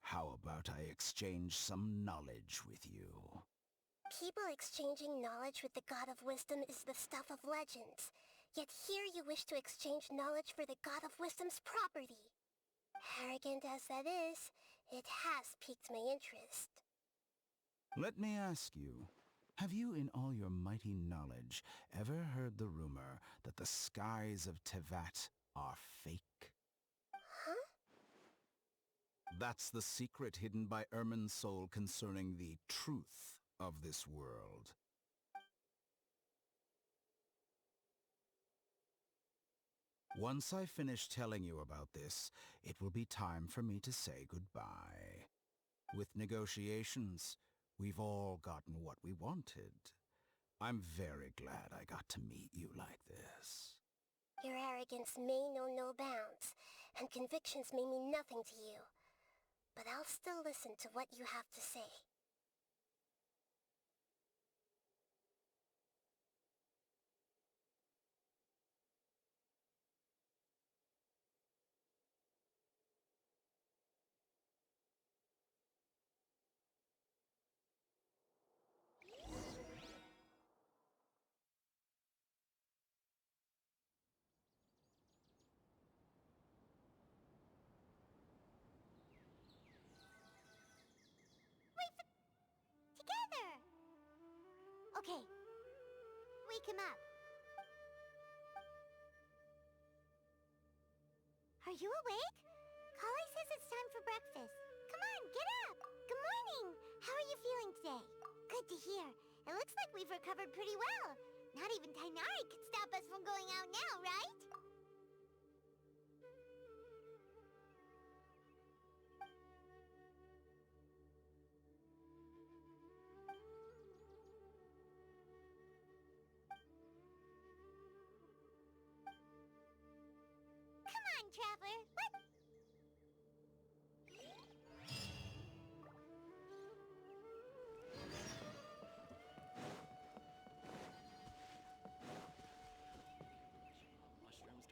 how about I exchange some knowledge with you? People exchanging knowledge with the God of Wisdom is the stuff of legends. Yet here you wish to exchange knowledge for the God of Wisdom's property. Arrogant as that is, it has piqued my interest. Let me ask you, have you in all your mighty knowledge ever heard the rumor that the skies of Tevat are fake? Huh? That's the secret hidden by Ermin's soul concerning the truth of this world. Once I finish telling you about this, it will be time for me to say goodbye. With negotiations, we've all gotten what we wanted. I'm very glad I got to meet you like this. Your arrogance may know no bounds, and convictions may mean nothing to you. But I'll still listen to what you have to say. together. Okay. Wake him up. Are you awake? Kale says it's time for breakfast. Come on, get up! Good morning! How are you feeling today? Good to hear. It looks like we've recovered pretty well. Not even Tainari could stop us from going out now, right? Come on, Traveler. What?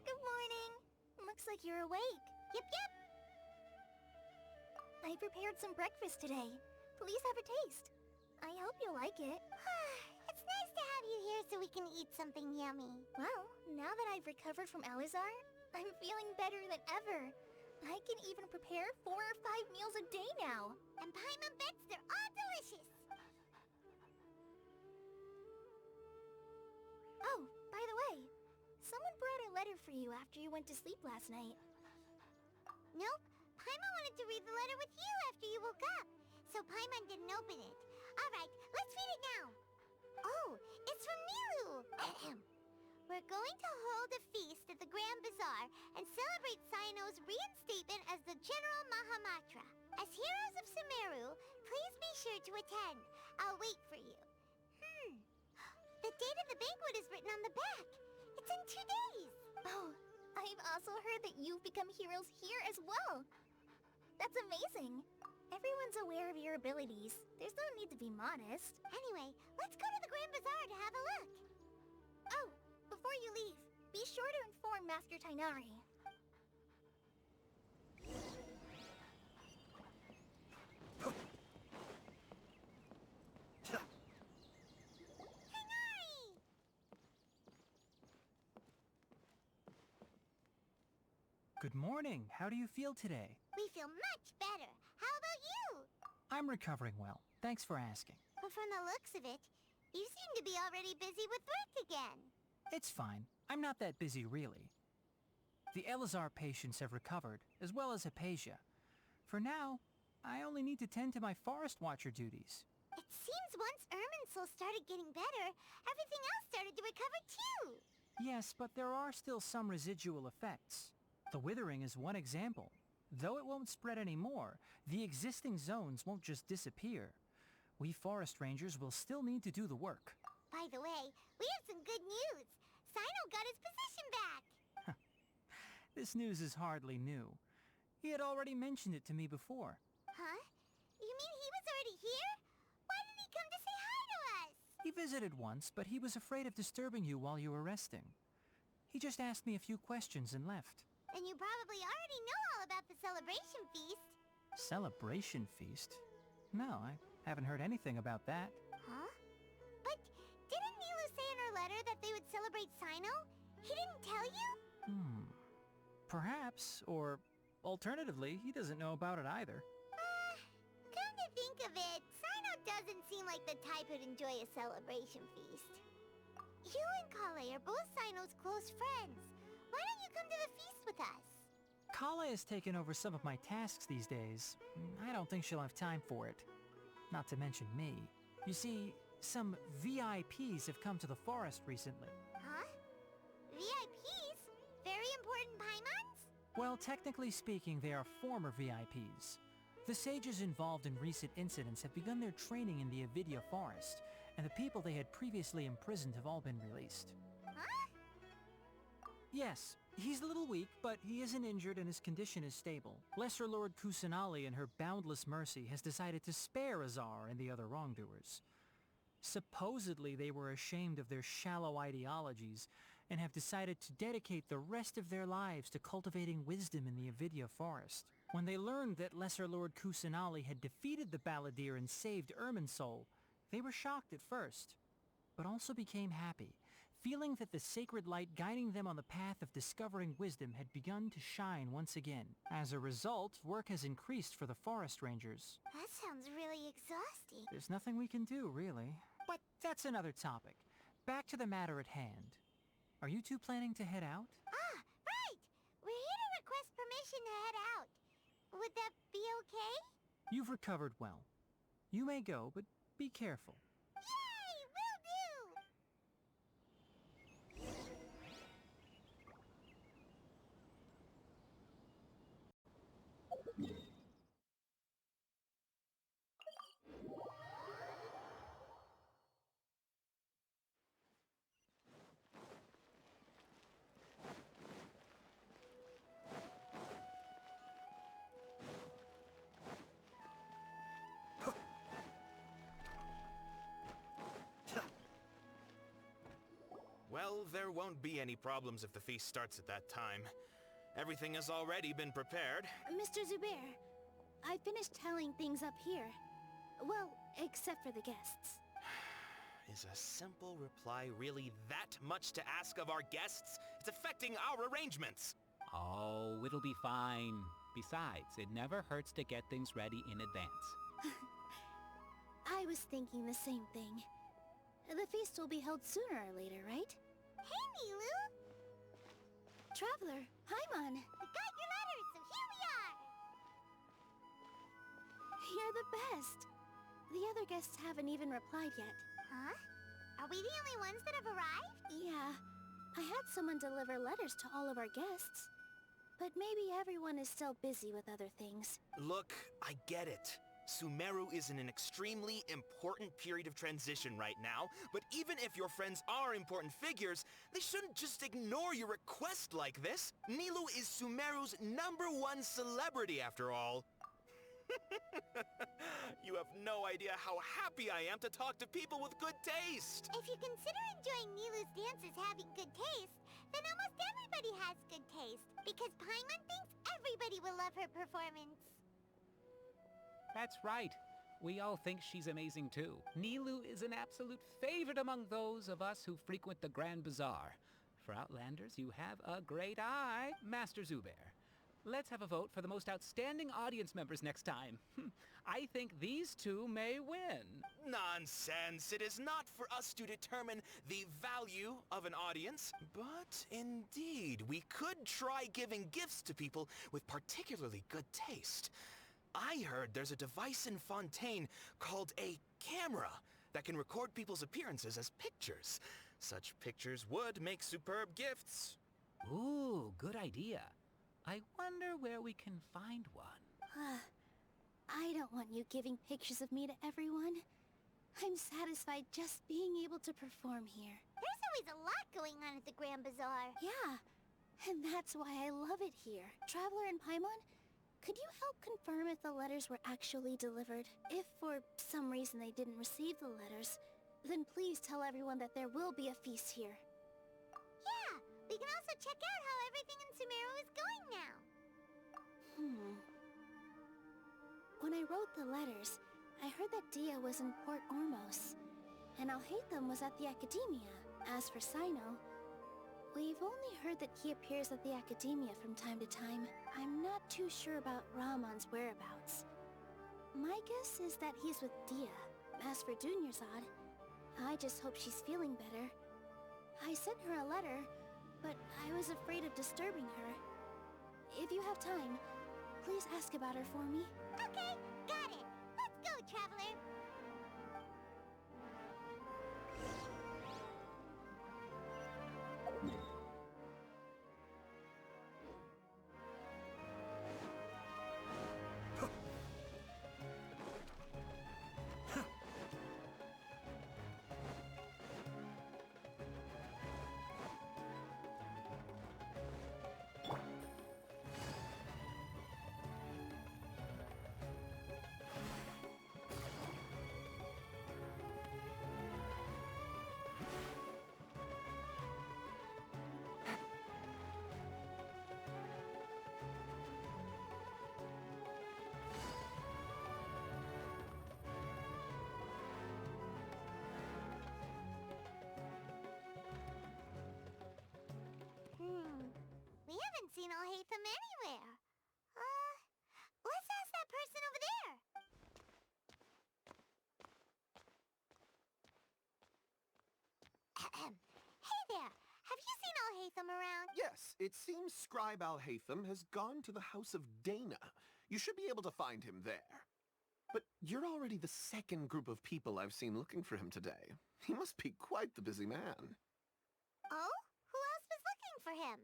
Good morning. Looks like you're awake. Yep, yep. I prepared some breakfast today. Please have a taste. I hope you'll like it. It's nice to have you here so we can eat something yummy. Well, now that I've recovered from Alizar, I'm feeling better than ever. I can even prepare 4 or 5 meals a day now. And Paimon bets they're all delicious. Oh, by the way, someone brought a letter for you after you went to sleep last night. Nope. Paimon wanted to read the letter with you after you woke up. So Paimon didn't open it. Alright, let's read it now. Oh, it's from Nilu. We're going to hold a feast at the Grand Bazaar and celebrate Cyano's reinstatement as the General Mahamatra. As heroes of Sumeru, please be sure to attend. I'll wait for you. The date of the banquet is written on the back. It's in 2 days. Oh, I've also heard that you've become heroes here as well. That's amazing. Everyone's aware of your abilities. There's no need to be modest. Anyway, let's go to the Grand Bazaar to have a look. Oh, before you leave, be sure to inform Master Tainari. Good morning. How do you feel today? We feel much better. How about you? I'm recovering well. Thanks for asking. But from the looks of it, you seem to be already busy with work again. It's fine. I'm not that busy, really. The Elazar patients have recovered, as well as Hypatia. For now, I only need to tend to my Forest Watcher duties. It seems once Irminsul started getting better, everything else started to recover too. Yes, but there are still some residual effects. The withering is one example. Though it won't spread anymore, the existing zones won't just disappear. We forest rangers will still need to do the work. By the way, we have some good news. Cyno got his position back. This news is hardly new. He had already mentioned it to me before. Huh? You mean he was already here? Why didn't he come to say hi to us? He visited once, but he was afraid of disturbing you while you were resting. He just asked me a few questions and left. Then you probably already know all about the celebration feast. Celebration feast? No, I haven't heard anything about that. Huh? But didn't Nilu say in her letter that they would celebrate Cyno? He didn't tell you? Perhaps, or alternatively, he doesn't know about it either. Come to think of it, Cyno doesn't seem like the type who'd enjoy a celebration feast. You and Kale are both Cyno's close friends. Why don't you come to the feast with us? Kale has taken over some of my tasks these days. I don't think she'll have time for it. Not to mention me. You see, some VIPs have come to the forest recently. Huh? VIPs? Very important Paimons? Well, technically speaking, they are former VIPs. The sages involved in recent incidents have begun their training in the Avidya forest, and the people they had previously imprisoned have all been released. Yes, he's a little weak, but he isn't injured and his condition is stable. Lesser Lord Kusanali in her boundless mercy has decided to spare Azar and the other wrongdoers. Supposedly they were ashamed of their shallow ideologies and have decided to dedicate the rest of their lives to cultivating wisdom in the Avidya forest. When they learned that Lesser Lord Kusanali had defeated the Balladeer and saved Irminsul, they were shocked at first, but also became happy, feeling that the sacred light guiding them on the path of discovering wisdom had begun to shine once again. As a result, work has increased for the forest rangers. That sounds really exhausting. There's nothing we can do, really. But that's another topic. Back to the matter at hand. Are you two planning to head out? Ah, right! We're here to request permission to head out. Would that be okay? You've recovered well. You may go, but be careful. Yay! Will do! Well, there won't be any problems if the feast starts at that time. Everything has already been prepared. Mr. Zubair, I finished tallying things up here. Well, except for the guests. Is a simple reply really that much to ask of our guests? It's affecting our arrangements. Oh, it'll be fine. Besides, it never hurts to get things ready in advance. I was thinking the same thing. The feast will be held sooner or later, right? Hey, Nilu! Traveler, Paimon! We got your letter, so here we are! You're the best. The other guests haven't even replied yet. Huh? Are we the only ones that have arrived? Yeah. I had someone deliver letters to all of our guests. But maybe everyone is still busy with other things. Look, I get it. Sumeru is in an extremely important period of transition right now, but even if your friends are important figures, they shouldn't just ignore your request like this. Nilou is Sumeru's #1 celebrity after all. You have no idea how happy I am to talk to people with good taste. If you consider enjoying Nilu's dances having good taste, then almost everybody has good taste, because Paimon thinks everybody will love her performance. That's right. We all think she's amazing too. Nilou is an absolute favorite among those of us who frequent the Grand Bazaar. For Outlanders, you have a great eye, Master Zubair. Let's have a vote for the most outstanding audience members next time. I think these two may win. Nonsense! It is not for us to determine the value of an audience. But indeed, we could try giving gifts to people with particularly good taste. I heard there's a device in Fontaine called a camera that can record people's appearances as pictures. Such pictures would make superb gifts. Ooh, good idea. I wonder where we can find one. I don't want you giving pictures of me to everyone. I'm satisfied just being able to perform here. There's always a lot going on at the Grand Bazaar. Yeah, and that's why I love it here. Traveler and Paimon, could you help confirm if the letters were actually delivered? If for some reason they didn't receive the letters, then please tell everyone that there will be a feast here. Yeah, we can also check out how everything in Sumeru is going now. When I wrote the letters, I heard that Dia was in Port Ormos, and Alhaitham was at the Academia. As for Sino, we've only heard that he appears at the Academia from time to time. I'm not too sure about Rahman's whereabouts. My guess is that he's with Dia. As for Dunyarzad, I just hope she's feeling better. I sent her a letter, but I was afraid of disturbing her. If you have time, please ask about her for me. Okay, got it. Let's go, Traveler. seen Alhaitham anywhere. Let's ask that person over there. Hey there, have you seen Alhaitham around? Yes, it seems Scribe Alhaitham has gone to the House of Dana. You should be able to find him there. But you're already the second group of people I've seen looking for him today. He must be quite the busy man. Oh? Who else was looking for him?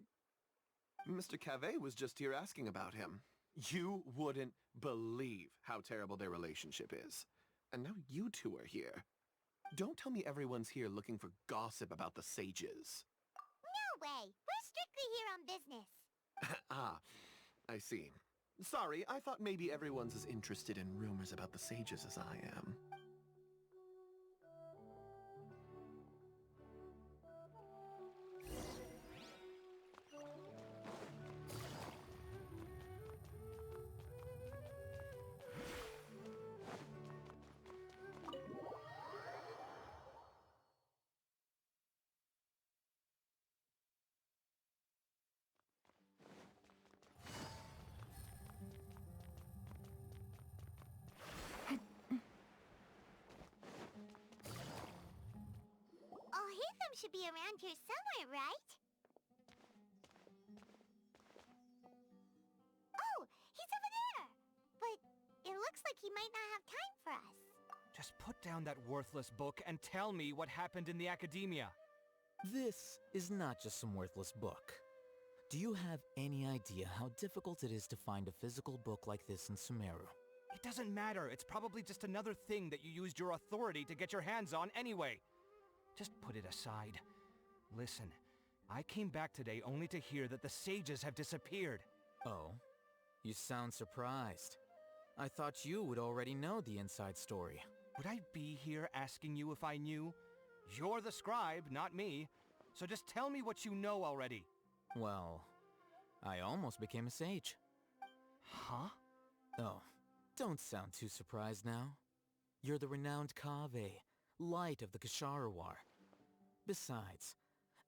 Mr. Cavey was just here asking about him. You wouldn't believe how terrible their relationship is. And now you two are here. Don't tell me everyone's here looking for gossip about the sages. No way! We're strictly here on business. Ah, I see. Sorry, I thought maybe everyone's as interested in rumors about the sages as I am. Alhaitham should be around here somewhere, right? Oh, he's over there! But it looks like he might not have time for us. Just put down that worthless book and tell me what happened in the academia. This is not just some worthless book. Do you have any idea how difficult it is to find a physical book like this in Sumeru? It doesn't matter. It's probably just another thing that you used your authority to get your hands on anyway. Just put it aside. Listen, I came back today only to hear that the sages have disappeared. Oh? You sound surprised. I thought you would already know the inside story. Would I be here asking you if I knew? You're the scribe, not me. So just tell me what you know already. Well, I almost became a sage. Huh? Oh, don't sound too surprised now. You're the renowned Kaveh, light of the Ksharawar. Besides,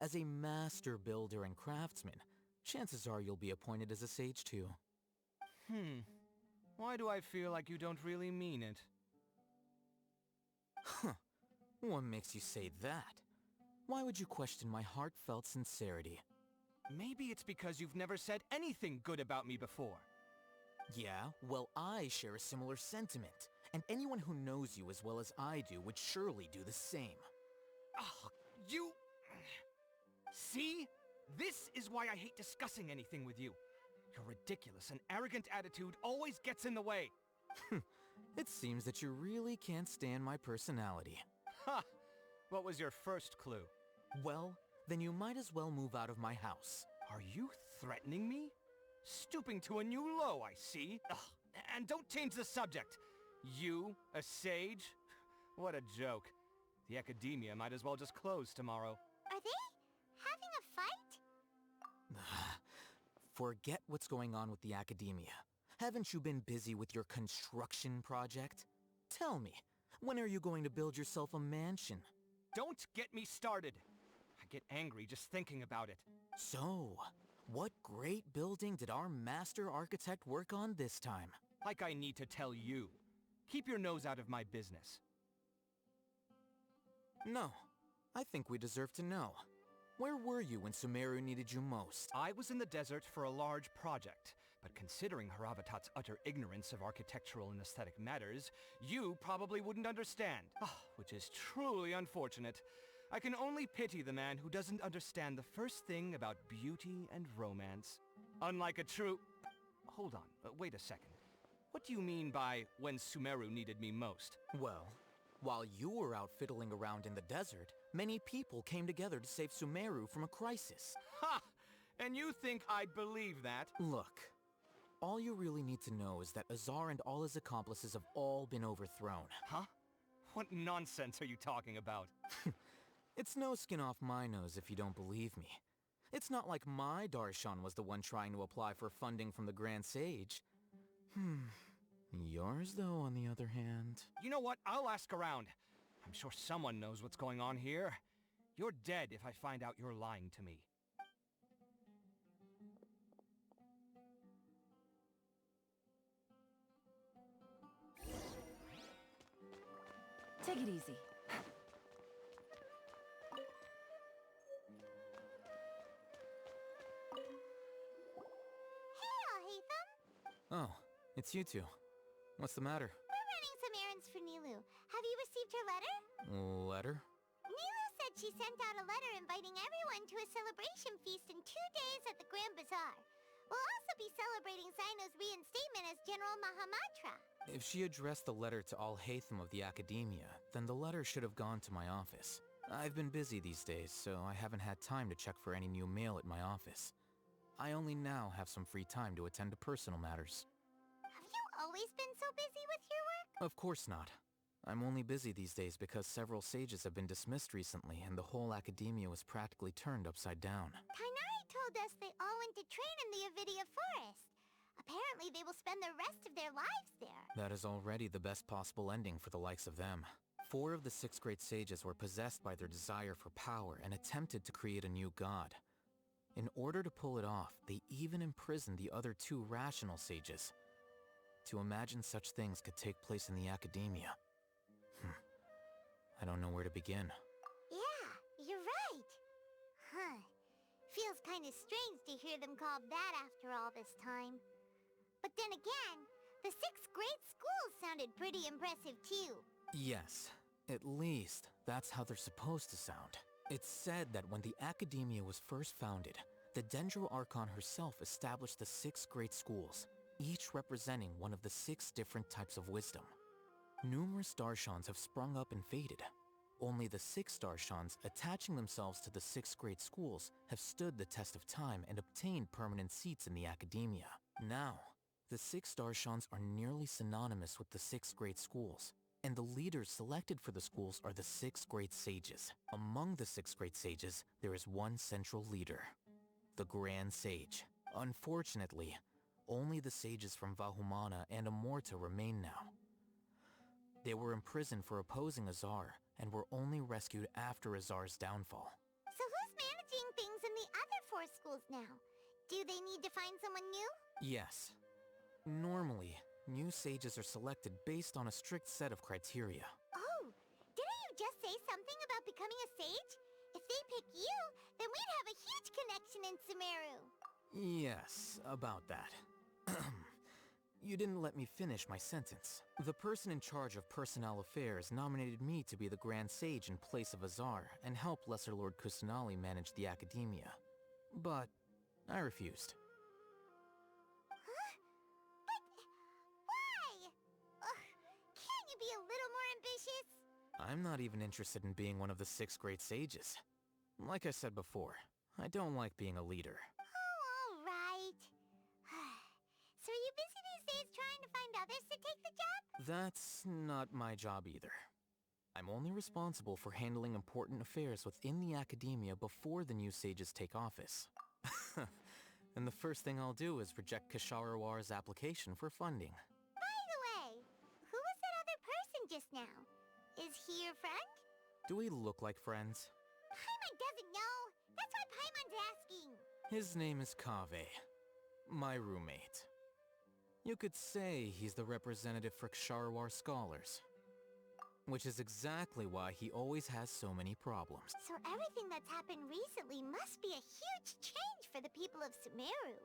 as a master builder and craftsman, chances are you'll be appointed as a sage too. Why do I feel like you don't really mean it? Huh. What makes you say that? Why would you question my heartfelt sincerity? Maybe it's because you've never said anything good about me before. Yeah, well, I share a similar sentiment, and anyone who knows you as well as I do would surely do the same. Oh, you... See? This is why I hate discussing anything with you. Your ridiculous and arrogant attitude always gets in the way. It seems that you really can't stand my personality. Ha! What was your first clue? Well, then you might as well move out of my house. Are you threatening me? Stooping to a new low, I see. Ugh. And don't change the subject. You, a sage? What a joke. The academia might as well just close tomorrow. Are they having a fight? Forget what's going on with the academia. Haven't you been busy with your construction project? Tell me, when are you going to build yourself a mansion? Don't get me started. I get angry just thinking about it. So, what great building did our master architect work on this time? Like I need to tell you. Keep your nose out of my business. No, I think we deserve to know. Where were you when Sumeru needed you most? I was in the desert for a large project, but considering Haravatat's utter ignorance of architectural and aesthetic matters, you probably wouldn't understand. Which is truly unfortunate. I can only pity the man who doesn't understand the first thing about beauty and romance. Unlike a true... Hold on, wait a second. What do you mean by when Sumeru needed me most? Well, while you were out fiddling around in the desert, many people came together to save Sumeru from a crisis. Ha! And you think I'd believe that? Look, all you really need to know is that Azar and all his accomplices have all been overthrown. Huh? What nonsense are you talking about? It's no skin off my nose if you don't believe me. It's not like my Darshan was the one trying to apply for funding from the Grand Sage. Yours, though, on the other hand... You know what? I'll ask around. I'm sure someone knows what's going on here. You're dead if I find out you're lying to me. Take it easy. Hey, Alhaitham! Oh, it's you two. What's the matter? We're running some errands for Nilu. Have you received her letter? Letter? Nilu said she sent out a letter inviting everyone to a celebration feast in 2 days at the Grand Bazaar. We'll also be celebrating Zaino's reinstatement as General Mahamatra. If she addressed the letter to Alhaitham of the Academia, then the letter should have gone to my office. I've been busy these days, so I haven't had time to check for any new mail at my office. I only now have some free time to attend to personal matters. Have you always been so busy with your work? Of course not. I'm only busy these days because several sages have been dismissed recently and the whole Academia was practically turned upside down. Kainari told us they all went to train in the Avidia Forest. Apparently they will spend the rest of their lives there. That is already the best possible ending for the likes of them. 4 of the 6 great sages were possessed by their desire for power and attempted to create a new god. In order to pull it off, they even imprisoned the other 2 rational sages. To imagine such things could take place in the Academia. I don't know where to begin. Yeah, you're right. Huh. Feels kinda strange to hear them called that after all this time. But then again, the 6 great schools sounded pretty impressive too. Yes, at least that's how they're supposed to sound. It's said that when the Academia was first founded, the Dendro Archon herself established the 6 great schools, each representing one of the 6 different types of wisdom. Numerous Darshans have sprung up and faded. Only the 6 Darshans, attaching themselves to the 6 great schools, have stood the test of time and obtained permanent seats in the Academia. Now, the 6 Darshans are nearly synonymous with the 6 great schools, and the leaders selected for the schools are the 6 great sages. Among the 6 great sages, there is one central leader, the Grand Sage. Unfortunately, only the sages from Vahumana and Amorta remain now. They were imprisoned for opposing Azar, and were only rescued after Azar's downfall. So who's managing things in the other 4 schools now? Do they need to find someone new? Yes. Normally, new sages are selected based on a strict set of criteria. Oh, didn't you just say something about becoming a sage? If they pick you, then we'd have a huge connection in Sumeru. Yes, about that. You didn't let me finish my sentence. The person in charge of personnel affairs nominated me to be the Grand Sage in place of Azar and help Lesser Lord Kusanali manage the Academia. But I refused. Huh? But why? Can't you be a little more ambitious? I'm not even interested in being one of the 6 great sages. Like I said before, I don't like being a leader. Oh, all right. So are you busy these days trying to find others to take the job? That's not my job either. I'm only responsible for handling important affairs within the Academia before the new sages take office. And the first thing I'll do is reject Kasharawar's application for funding. By the way, who was that other person just now? Is he your friend? Do we look like friends? Paimon doesn't know. That's why Paimon's asking. His name is Kaveh, my roommate. You could say he's the representative for Ksharawar scholars. Which is exactly why he always has so many problems. So everything that's happened recently must be a huge change for the people of Sumeru.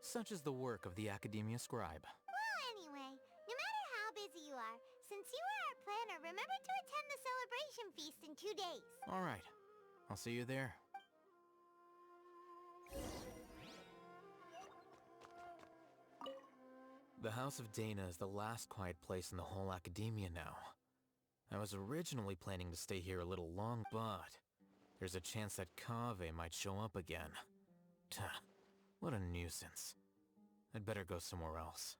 Such is the work of the Academia Scribe. Well, anyway, no matter how busy you are, since you are our planner, remember to attend the celebration feast in 2 days. Alright, I'll see you there. The House of Dana is the last quiet place in the whole Academia now. I was originally planning to stay here a little long, but there's a chance that Kaveh might show up again. Tuh, what a nuisance. I'd better go somewhere else.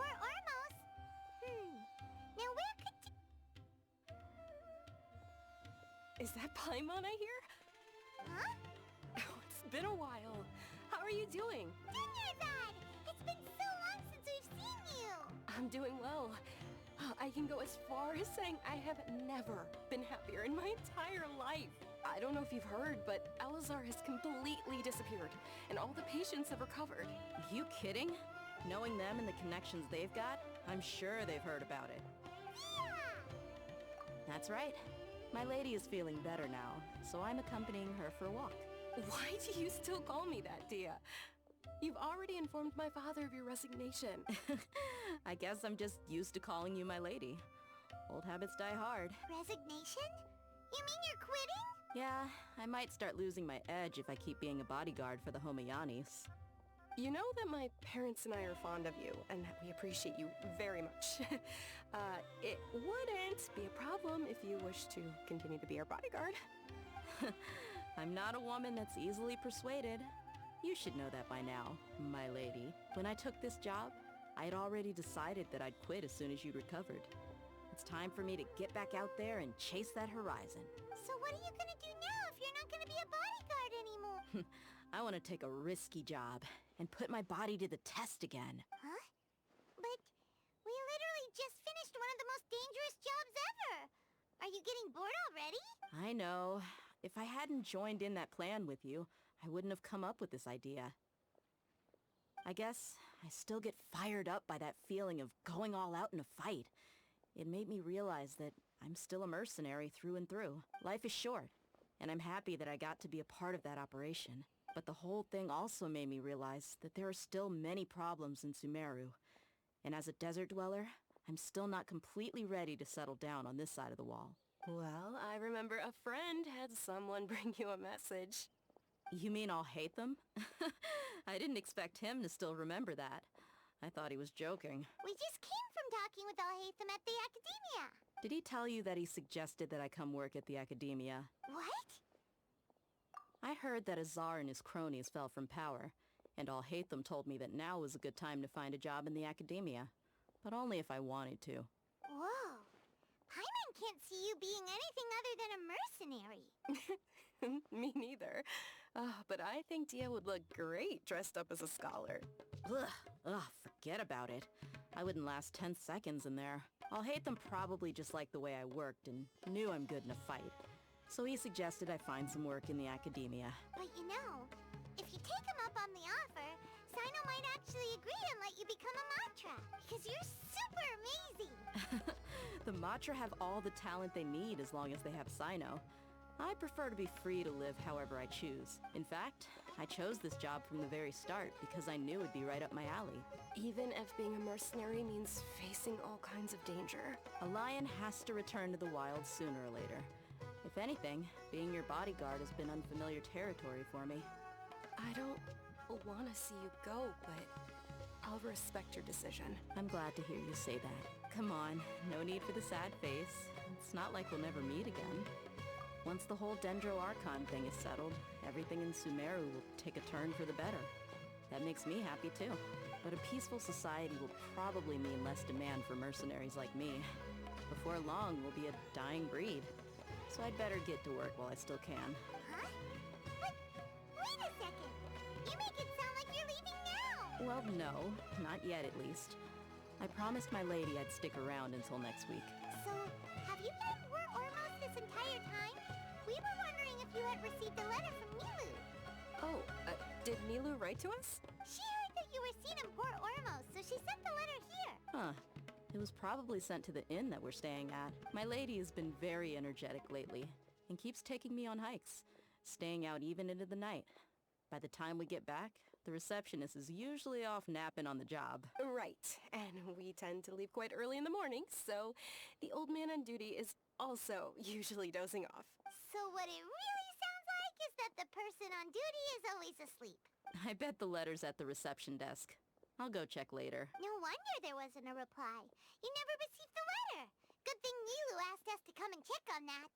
Port Ormos. Now where could... Is that Paimon I hear? Huh? Oh, it's been a while. How are you doing? Dunyarzad! It's been so long since we've seen you! I'm doing well. I can go as far as saying I have never been happier in my entire life. I don't know if you've heard, but Elazar has completely disappeared, and all the patients have recovered. You kidding? Knowing them and the connections they've got, I'm sure they've heard about it. Yeah! That's right. My lady is feeling better now, so I'm accompanying her for a walk. Why do you still call me that, Dia? You've already informed my father of your resignation. I guess I'm just used to calling you my lady. Old habits die hard. Resignation? You mean you're quitting? Yeah, I might start losing my edge if I keep being a bodyguard for the Homayanis. You know that my parents and I are fond of you, and that we appreciate you very much. It wouldn't be a problem if you wish to continue to be our bodyguard. I'm not a woman that's easily persuaded. You should know that by now, my lady. When I took this job, I had already decided that I'd quit as soon as you'd recovered. It's time for me to get back out there and chase that horizon. So what are you gonna do now if you're not gonna be a bodyguard anymore? I want to take a risky job and put my body to the test again. Huh? But we literally just finished one of the most dangerous jobs ever! Are you getting bored already? I know. If I hadn't joined in that plan with you, I wouldn't have come up with this idea. I guess I still get fired up by that feeling of going all out in a fight. It made me realize that I'm still a mercenary through and through. Life is short, and I'm happy that I got to be a part of that operation. But the whole thing also made me realize that there are still many problems in Sumeru. And as a desert dweller, I'm still not completely ready to settle down on this side of the wall. Well, I remember a friend had someone bring you a message. You mean I'll hate them? I didn't expect him to still remember that. I thought he was joking. We just came from talking with Alhaitham at the Academia. Did he tell you that he suggested that I come work at the Academia? What? I heard that Azar and his cronies fell from power, and Alhaitham told me that now was a good time to find a job in the Academia. But only if I wanted to. Whoa. Paimon can't see you being anything other than a mercenary. Me neither. But I think Dia would look great dressed up as a scholar. Ugh, forget about it. I wouldn't last 10 seconds in there. Alhaitham probably just liked the way I worked and knew I'm good in a fight. So he suggested I find some work in the Academia. But you know, if you take him up on the offer, Sino might actually agree and let you become a Matra, because you're super amazing! The Matra have all the talent they need as long as they have Sino. I prefer to be free to live however I choose. In fact, I chose this job from the very start because I knew it'd be right up my alley. Even if being a mercenary means facing all kinds of danger. A lion has to return to the wild sooner or later. If anything, being your bodyguard has been unfamiliar territory for me. I don't want to see you go, but I'll respect your decision. I'm glad to hear you say that. Come on, no need for the sad face. It's not like we'll never meet again. Once the whole Dendro Archon thing is settled, everything in Sumeru will take a turn for the better. That makes me happy too. But a peaceful society will probably mean less demand for mercenaries like me. Before long, we'll be a dying breed. So I'd better get to work while I still can. Huh? But wait a second! You make it sound like you're leaving now! Well, no. Not yet, at least. I promised my lady I'd stick around until next week. So, have you been in Port Ormos this entire time? We were wondering if you had received a letter from Nilu. Oh, did Nilu write to us? She heard that you were seen in Port Ormos, so she sent the letter here. Huh. It was probably sent to the inn that we're staying at. My lady has been very energetic lately, and keeps taking me on hikes, staying out even into the night. By the time we get back, the receptionist is usually off napping on the job. Right, and we tend to leave quite early in the morning, so the old man on duty is also usually dozing off. So what it really sounds like is that the person on duty is always asleep. I bet the letter's at the reception desk. I'll go check later. No wonder there wasn't a reply. You never received the letter. Good thing Nilu asked us to come and check on that.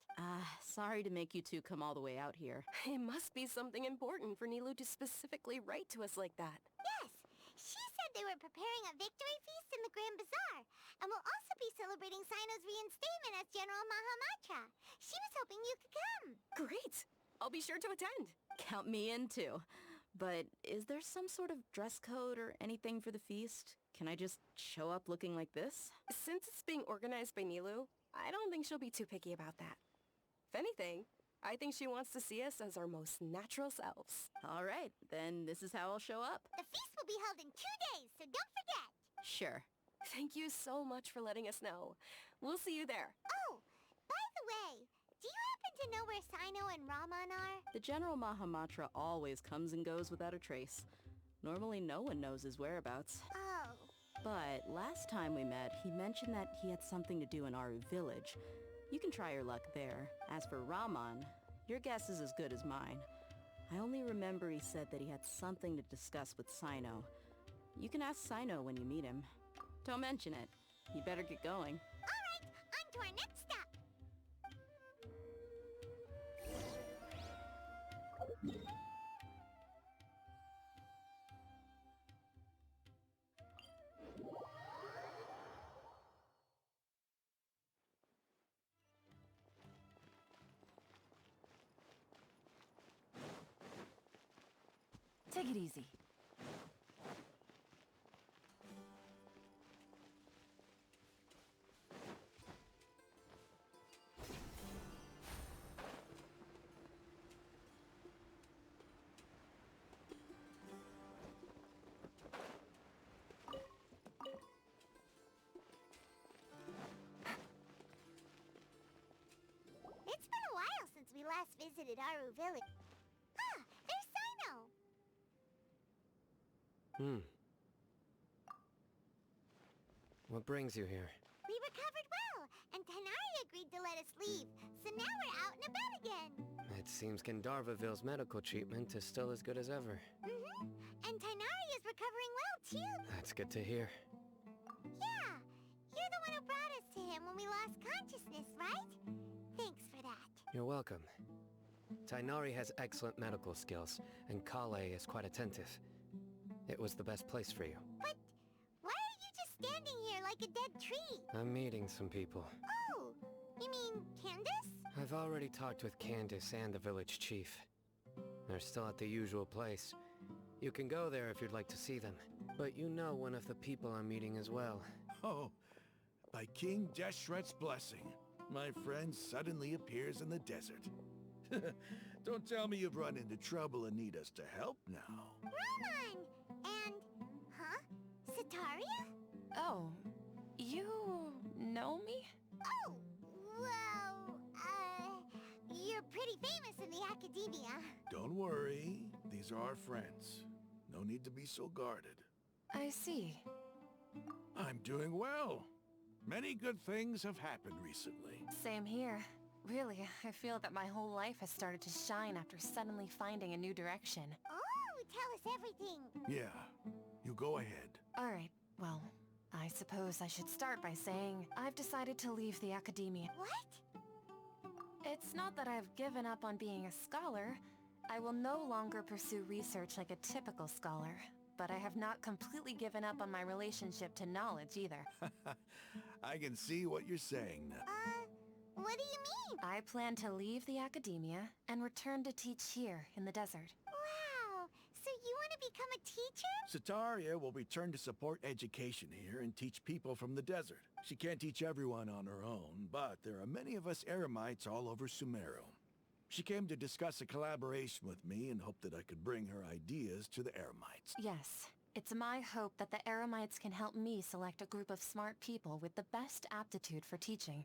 Sorry to make you two come all the way out here. It must be something important for Nilu to specifically write to us like that. Yes, she said they were preparing a victory feast in the Grand Bazaar, and will also be celebrating Sino's reinstatement as General Mahamatra. She was hoping you could come. Great! I'll be sure to attend. Count me in too. But is there some sort of dress code or anything for the feast? Can I just show up looking like this? Since it's being organized by Nilou, I don't think she'll be too picky about that. If anything, I think she wants to see us as our most natural selves. All right, then this is how I'll show up. The feast will be held in 2 days, so don't forget. Sure. Thank you so much for letting us know. We'll see you there. Oh, by the way, do you happen to know where Sino and Raman are? The General Mahamatra always comes and goes without a trace. Normally no one knows his whereabouts. Oh. But last time we met, he mentioned that he had something to do in Aru village. You can try your luck there. As for Raman, your guess is as good as mine. I only remember he said that he had something to discuss with Sino. You can ask Sino when you meet him. Don't mention it. You better get going. All right, on to our next stop. Take it easy. It's been a while since we last visited Aru village. Ah, there's Sino! What brings you here? We recovered well, and Tanari agreed to let us leave, so now we're out and about again. It seems Gandharvaville's medical treatment is still as good as ever. And Tanari is recovering well, too. That's good to hear. Yeah, you're the one who brought us to him when we lost consciousness, right? Thanks for that. You're welcome. Tainari has excellent medical skills, and Kale is quite attentive. It was the best place for you. But why are you just standing here like a dead tree? I'm meeting some people. Oh, you mean Candace? I've already talked with Candace and the village chief. They're still at the usual place. You can go there if you'd like to see them. But you know one of the people I'm meeting as well. Oh, by King Deshret's blessing, my friend suddenly appears in the desert. Don't tell me you've run into trouble and need us to help now. Raman! And... huh? Sataria? Oh, you know me? Oh, well, you're pretty famous in the academia. Don't worry, these are our friends. No need to be so guarded. I see. I'm doing well. Many good things have happened recently. Same here. Really, I feel that my whole life has started to shine after suddenly finding a new direction. Oh, tell us everything. Yeah, you go ahead. Alright, well, I suppose I should start by saying I've decided to leave the academia. What? It's not that I've given up on being a scholar. I will no longer pursue research like a typical scholar. But I have not completely given up on my relationship to knowledge either. I can see what you're saying now. What do you mean? I plan to leave the academia and return to teach here in the desert. Wow, so you want to become a teacher? Sataria will return to support education here and teach people from the desert. She can't teach everyone on her own, but there are many of us Eremites all over Sumeru. She came to discuss a collaboration with me and hoped that I could bring her ideas to the Eremites. Yes, it's my hope that the Eremites can help me select a group of smart people with the best aptitude for teaching.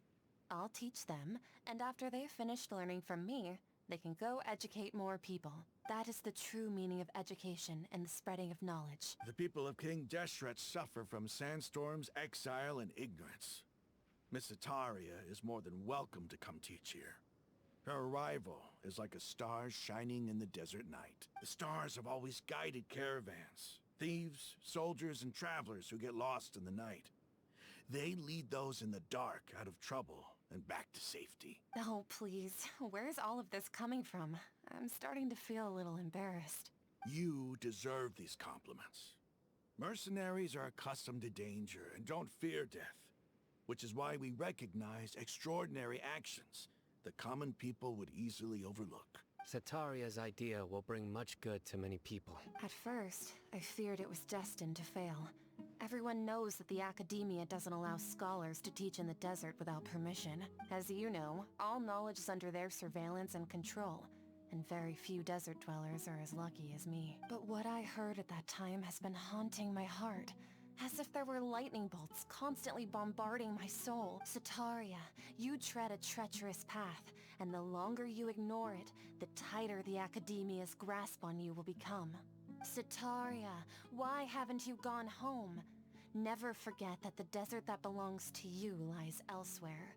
I'll teach them, and after they've finished learning from me, they can go educate more people. That is the true meaning of education and the spreading of knowledge. The people of King Deshret suffer from sandstorms, exile, and ignorance. Miss Sataria is more than welcome to come teach here. Her arrival is like a star shining in the desert night. The stars have always guided caravans, thieves, soldiers, and travelers who get lost in the night. They lead those in the dark out of trouble and back to safety. Oh, please. Where's all of this coming from? I'm starting to feel a little embarrassed. You deserve these compliments. Mercenaries are accustomed to danger and don't fear death, which is why we recognize extraordinary actions that common people would easily overlook. Setaria's idea will bring much good to many people. At first, I feared it was destined to fail. Everyone knows that the Academia doesn't allow scholars to teach in the desert without permission. As you know, all knowledge is under their surveillance and control, and very few desert dwellers are as lucky as me. But what I heard at that time has been haunting my heart, as if there were lightning bolts constantly bombarding my soul. Setaria, you tread a treacherous path, and the longer you ignore it, the tighter the Academia's grasp on you will become. Setaria, why haven't you gone home? Never forget that the desert that belongs to you lies elsewhere.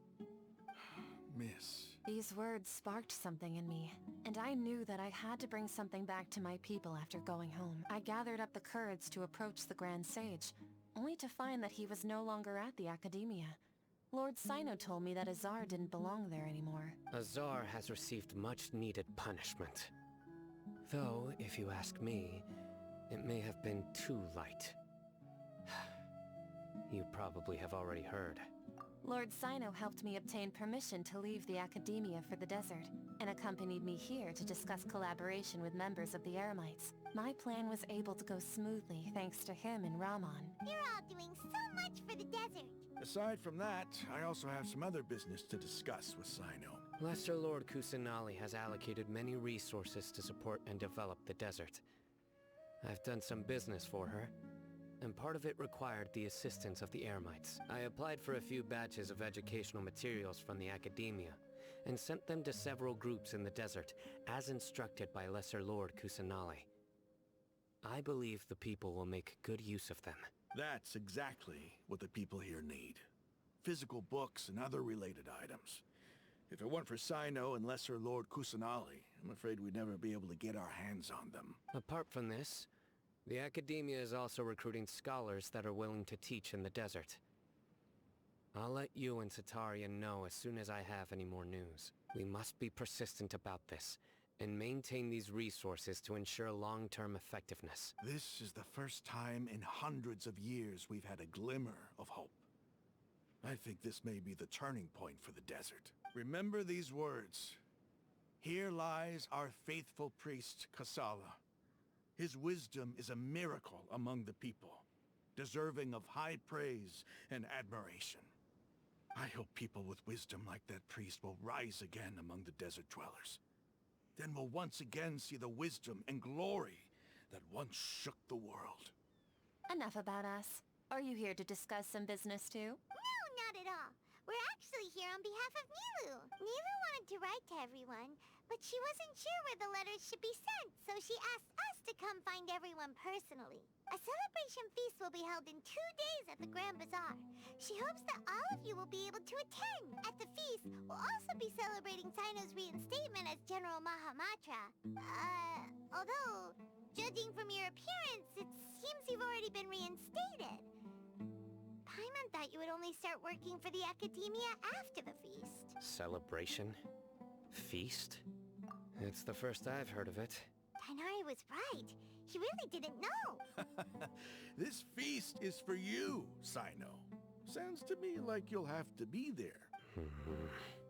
Miss. These words sparked something in me, and I knew that I had to bring something back to my people after going home. I gathered up the courage to approach the Grand Sage, only to find that he was no longer at the Academia. Lord Sino told me that Azar didn't belong there anymore. Azar has received much-needed punishment. Though, if you ask me, it may have been too light. You probably have already heard. Lord Sino helped me obtain permission to leave the Academia for the desert, and accompanied me here to discuss collaboration with members of the Eremites. My plan was able to go smoothly thanks to him and Rahman. You're all doing so much for the desert. Aside from that, I also have some other business to discuss with Sino. Lesser Lord Kusanali has allocated many resources to support and develop the desert. I've done some business for her, and part of it required the assistance of the Eremites. I applied for a few batches of educational materials from the Academia, and sent them to several groups in the desert, as instructed by Lesser Lord Kusanali. I believe the people will make good use of them. That's exactly what the people here need. Physical books and other related items. If it weren't for Sino and Lesser Lord Kusanali, I'm afraid we'd never be able to get our hands on them. Apart from this, the Academia is also recruiting scholars that are willing to teach in the desert. I'll let you and Setaria know as soon as I have any more news. We must be persistent about this, and maintain these resources to ensure long-term effectiveness. This is the first time in hundreds of years we've had a glimmer of hope. I think this may be the turning point for the desert. Remember these words. Here lies our faithful priest, Kasala. His wisdom is a miracle among the people, deserving of high praise and admiration. I hope people with wisdom like that priest will rise again among the desert dwellers. Then we'll once again see the wisdom and glory that once shook the world. Enough about us. Are you here to discuss some business too? No, not at all. We're actually here on behalf of Nilu. Nilu wanted to write to everyone, but she wasn't sure where the letters should be sent, so she asked us to come find everyone personally. A celebration feast will be held in 2 days at the Grand Bazaar. She hopes that all of you will be able to attend. At the feast, we'll also be celebrating Sino's reinstatement as General Mahamatra. Although, judging from your appearance, it seems you've already been reinstated. Paimon thought you would only start working for the Academia after the feast. Celebration? Feast? It's the first I've heard of it. Tighnari was right. He really didn't know. This feast is for you, Sino. Sounds to me like you'll have to be there.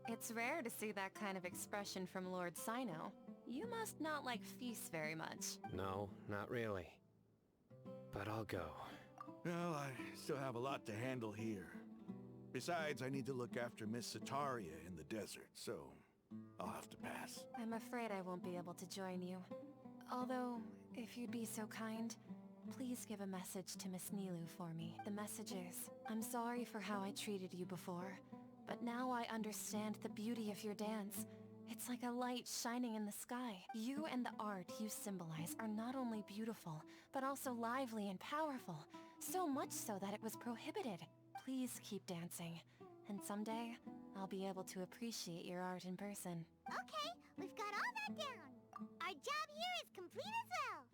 It's rare to see that kind of expression from Lord Sino. You must not like feasts very much. No, not really. But I'll go. Well, I still have a lot to handle here. Besides, I need to look after Miss Setaria in the desert, so I'll have to pass. I'm afraid I won't be able to join you. Although, if you'd be so kind, please give a message to Miss Nilu for me. The message is, I'm sorry for how I treated you before, but now I understand the beauty of your dance. It's like a light shining in the sky. You and the art you symbolize are not only beautiful, but also lively and powerful. So much so that it was prohibited. Please keep dancing, and someday, I'll be able to appreciate your art in person. Okay, we've got all that down. Our job here is complete as well.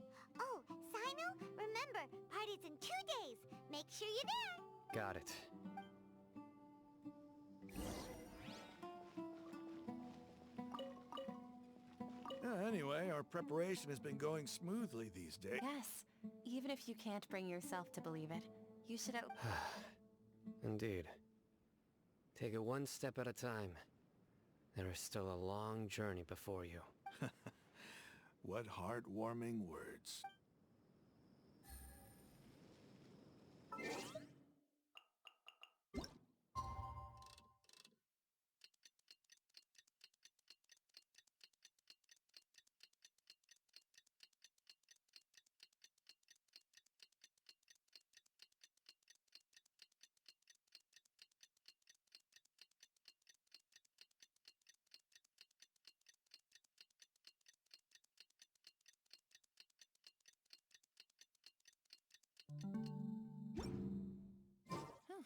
Oh, Sino, remember, party's in 2 days. Make sure you're there. Got it. Anyway, our preparation has been going smoothly these days. Yes, Even if you can't bring yourself to believe it, you should at... Indeed. Take it one step at a time. There is still a long journey before you. What heartwarming words.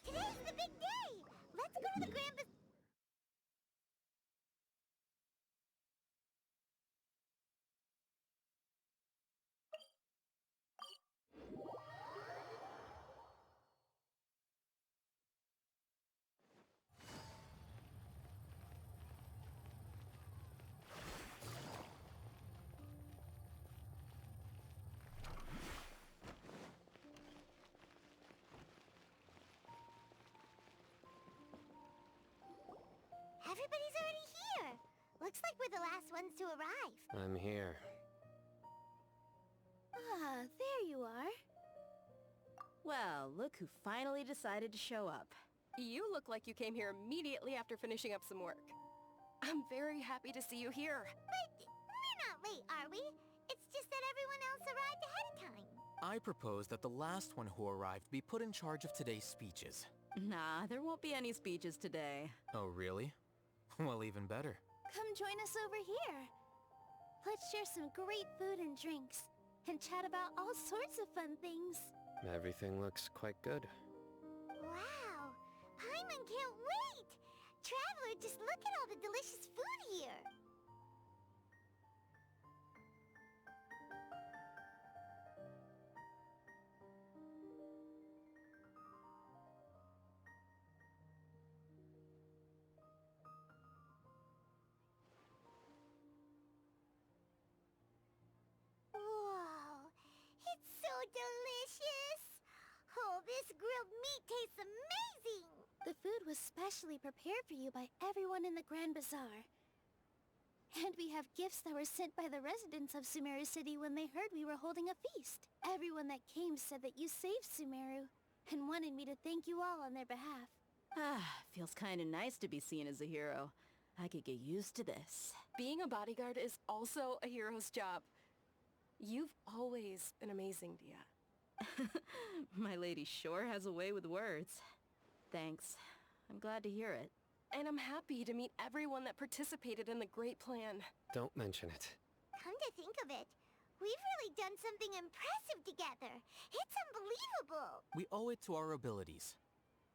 Today's the big day! Let's go to the Grand Bazaar. Everybody's already here. Looks like we're the last ones to arrive. I'm here. Ah, there you are. Well, look who finally decided to show up. You look like you came here immediately after finishing up some work. I'm very happy to see you here. But we're not late, are we? It's just that everyone else arrived ahead of time. I propose that the last one who arrived be put in charge of today's speeches. Nah, there won't be any speeches today. Oh, really? Well, even better. Come join us over here. Let's share some great food and drinks, and chat about all sorts of fun things. Everything looks quite good. Wow! Paimon can't wait! Traveler, just look at all the delicious food here! Whoa! It's so delicious! Oh, this grilled meat tastes amazing! The food was specially prepared for you by everyone in the Grand Bazaar. And we have gifts that were sent by the residents of Sumeru City when they heard we were holding a feast. Everyone that came said that you saved Sumeru, and wanted me to thank you all on their behalf. Ah, feels kinda nice to be seen as a hero. I could get used to this. Being a bodyguard is also a hero's job. You've always been amazing, Dia. My lady sure has a way with words. Thanks. I'm glad to hear it. And I'm happy to meet everyone that participated in the great plan. Don't mention it. Come to think of it, we've really done something impressive together. It's unbelievable! We owe it to our abilities.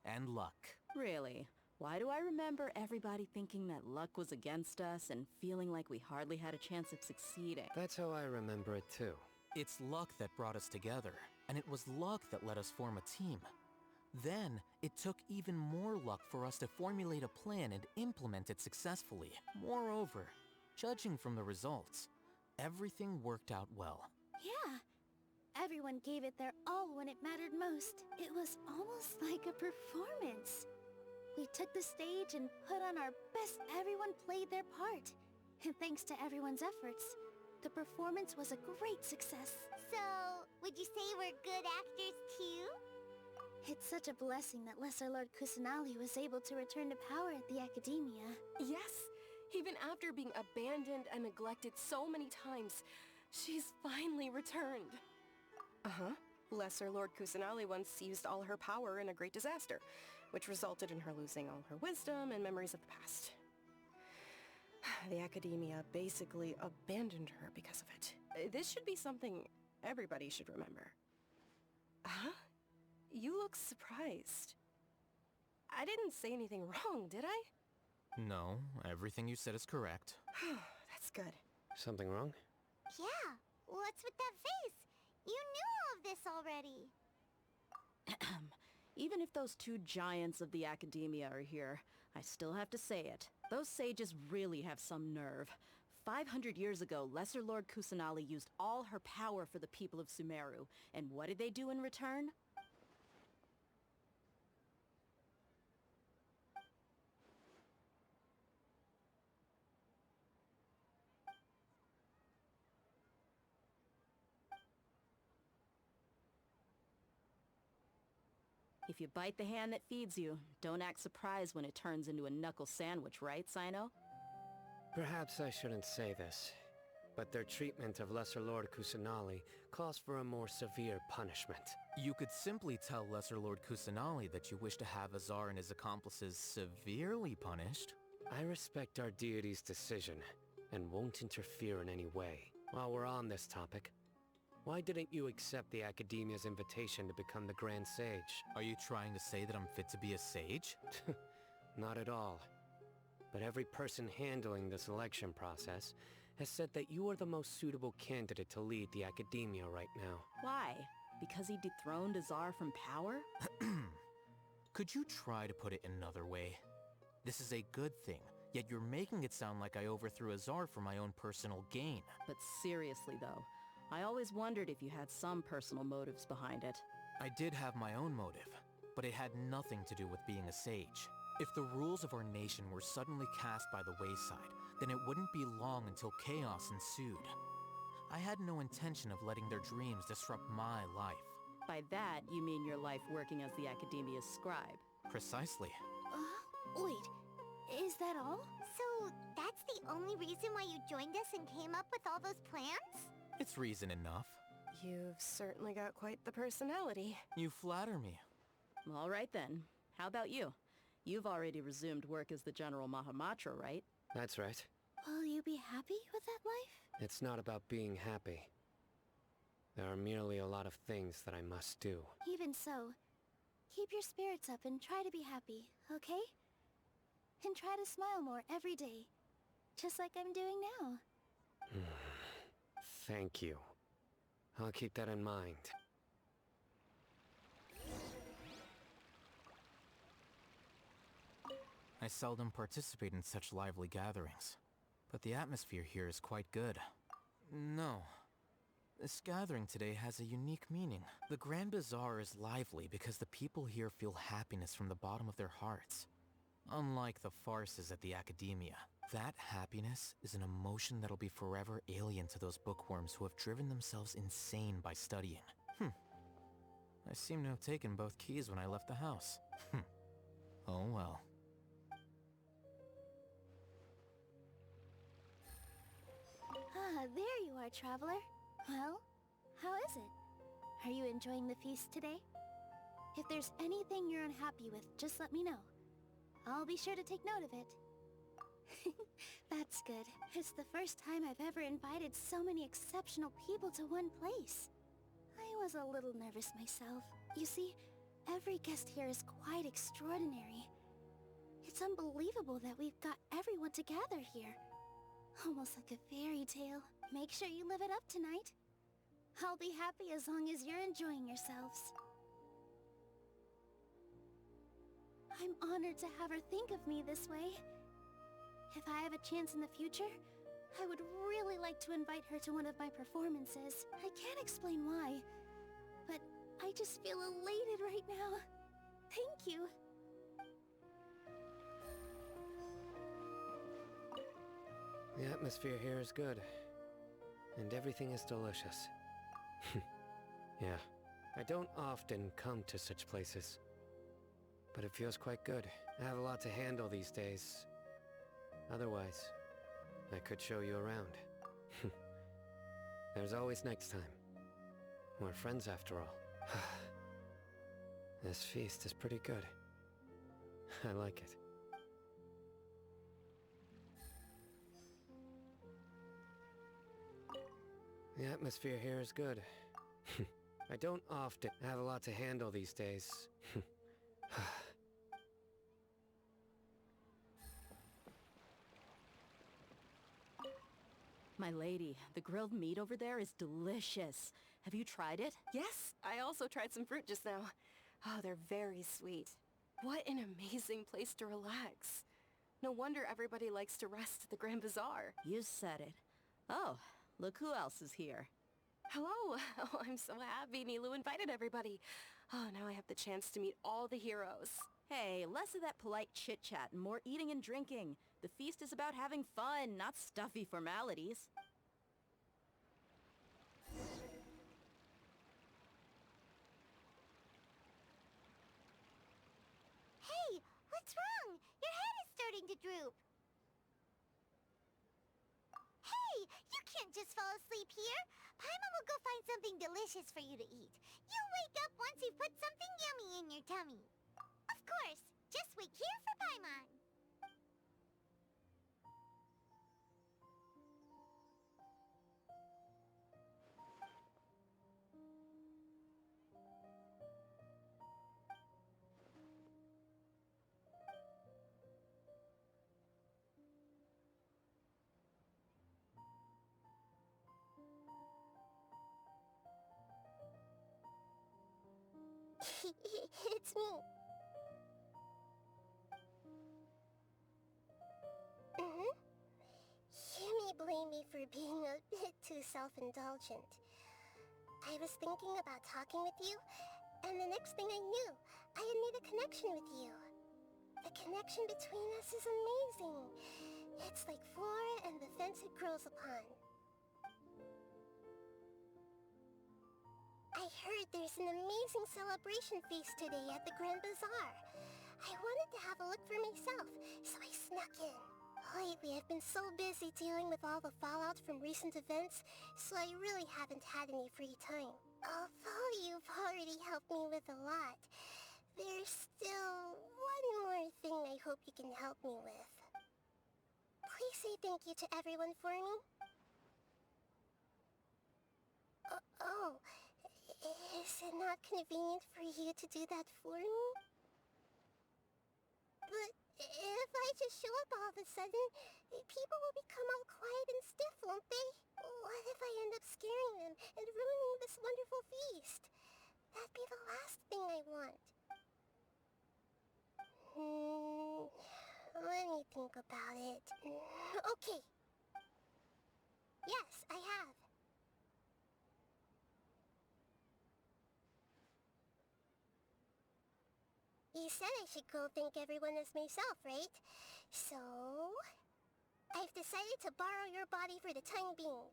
And luck. Really? Why do I remember everybody thinking that luck was against us and feeling like we hardly had a chance of succeeding? That's how I remember it too. It's luck that brought us together, and it was luck that let us form a team. Then, it took even more luck for us to formulate a plan and implement it successfully. Moreover, judging from the results, everything worked out well. Yeah. Everyone gave it their all when it mattered most. It was almost like a performance. We took the stage and put on our best. Everyone played their part. And thanks to everyone's efforts, the performance was a great success. So, would you say we're good actors too? It's such a blessing that Lesser Lord Kusanali was able to return to power at the Academia. Yes, even after being abandoned and neglected so many times, she's finally returned. Uh-huh. Lesser Lord Kusanali once used all her power in a great disaster, which resulted in her losing all her wisdom and memories of the past. The Academia basically abandoned her because of it. This should be something everybody should remember. Huh? You look surprised. I didn't say anything wrong, did I? No, everything you said is correct. That's good. Something wrong? Yeah, what's with that face? You knew all of this already. Even if those two giants of the Academia are here, I still have to say it. Those sages really have some nerve. 500 years ago, Lesser Lord Kusanali used all her power for the people of Sumeru. And what did they do in return? If you bite the hand that feeds you, don't act surprised when it turns into a knuckle sandwich, right, Sino? Perhaps I shouldn't say this, but their treatment of Lesser Lord Kusanali calls for a more severe punishment. You could simply tell Lesser Lord Kusanali that you wish to have Azar and his accomplices severely punished. I respect our deity's decision, and won't interfere in any way. While we're on this topic, why didn't you accept the Academia's invitation to become the Grand Sage? Are you trying to say that I'm fit to be a sage? Not at all. But every person handling the selection process has said that you are the most suitable candidate to lead the Academia right now. Why? Because he dethroned Azar from power? Could you try to put it another way? This is a good thing, yet you're making it sound like I overthrew Azar for my own personal gain. But seriously though, I always wondered if you had some personal motives behind it. I did have my own motive, but it had nothing to do with being a sage. If the rules of our nation were suddenly cast by the wayside, then it wouldn't be long until chaos ensued. I had no intention of letting their dreams disrupt my life. By that, you mean your life working as the Academia's scribe? Precisely. Wait, is that all? So, that's the only reason why you joined us and came up with all those plans? It's reason enough. You've certainly got quite the personality. You flatter me. All right then. How about you? You've already resumed work as the General Mahamatra, right? That's right. Will you be happy with that life? It's not about being happy. There are merely a lot of things that I must do. Even so, keep your spirits up and try to be happy, okay? And try to smile more every day. Just like I'm doing now. Thank you. I'll keep that in mind. I seldom participate in such lively gatherings, but the atmosphere here is quite good. No. This gathering today has a unique meaning. The Grand Bazaar is lively because the people here feel happiness from the bottom of their hearts. Unlike the farces at the Academia, that happiness is an emotion that'll be forever alien to those bookworms who have driven themselves insane by studying. I seem to have taken both keys when I left the house. Oh well. There you are, traveler. Well, how is it? Are you enjoying the feast today? If there's anything you're unhappy with, just let me know. I'll be sure to take note of it. That's good. It's the first time I've ever invited so many exceptional people to one place. I was a little nervous myself. You see, every guest here is quite extraordinary. It's unbelievable that we've got everyone together here. Almost like a fairy tale. Make sure you live it up tonight. I'll be happy as long as you're enjoying yourselves. I'm honored to have her think of me this way. If I have a chance in the future, I would really like to invite her to one of my performances. I can't explain why, but I just feel elated right now. Thank you. The atmosphere here is good, and everything is delicious. Yeah, I don't often come to such places, but it feels quite good. I have a lot to handle these days. Otherwise, I could show you around. There's always next time. We're friends after all. This feast is pretty good. I like it. The atmosphere here is good. I don't often have a lot to handle these days. My lady, the grilled meat over there is delicious. Have you tried it? Yes, I also tried some fruit just now. Oh, they're very sweet. What an amazing place to relax. No wonder everybody likes to rest at the Grand Bazaar. You said it. Oh, look who else is here. Hello! Oh, I'm so happy Nilou invited everybody. Oh, now I have the chance to meet all the heroes. Hey, less of that polite chit-chat and more eating and drinking. The feast is about having fun, not stuffy formalities. Hey, what's wrong? Your head is starting to droop. Hey, you can't just fall asleep here. Paimon will go find something delicious for you to eat. You'll wake up once you've put something yummy in your tummy. Of course, just wait here for Paimon. It's me. You may blame me for being a bit too self-indulgent. I was thinking about talking with you, and the next thing I knew, I had made a connection with you. The connection between us is amazing. It's like flora and the fence it grows upon. I heard there's an amazing celebration feast today at the Grand Bazaar. I wanted to have a look for myself, so I snuck in. Lately, I've been so busy dealing with all the fallout from recent events, so I really haven't had any free time. Although you've already helped me with a lot, there's still one more thing I hope you can help me with. Please say thank you to everyone for me. Is it not convenient for you to do that for me? But if I just show up all of a sudden, people will become all quiet and stiff, won't they? What if I end up scaring them and ruining this wonderful feast? That'd be the last thing I want. Let me think about it. Okay. Yes, I have. You said I should go thank everyone as myself, right? So... I've decided to borrow your body for the time being.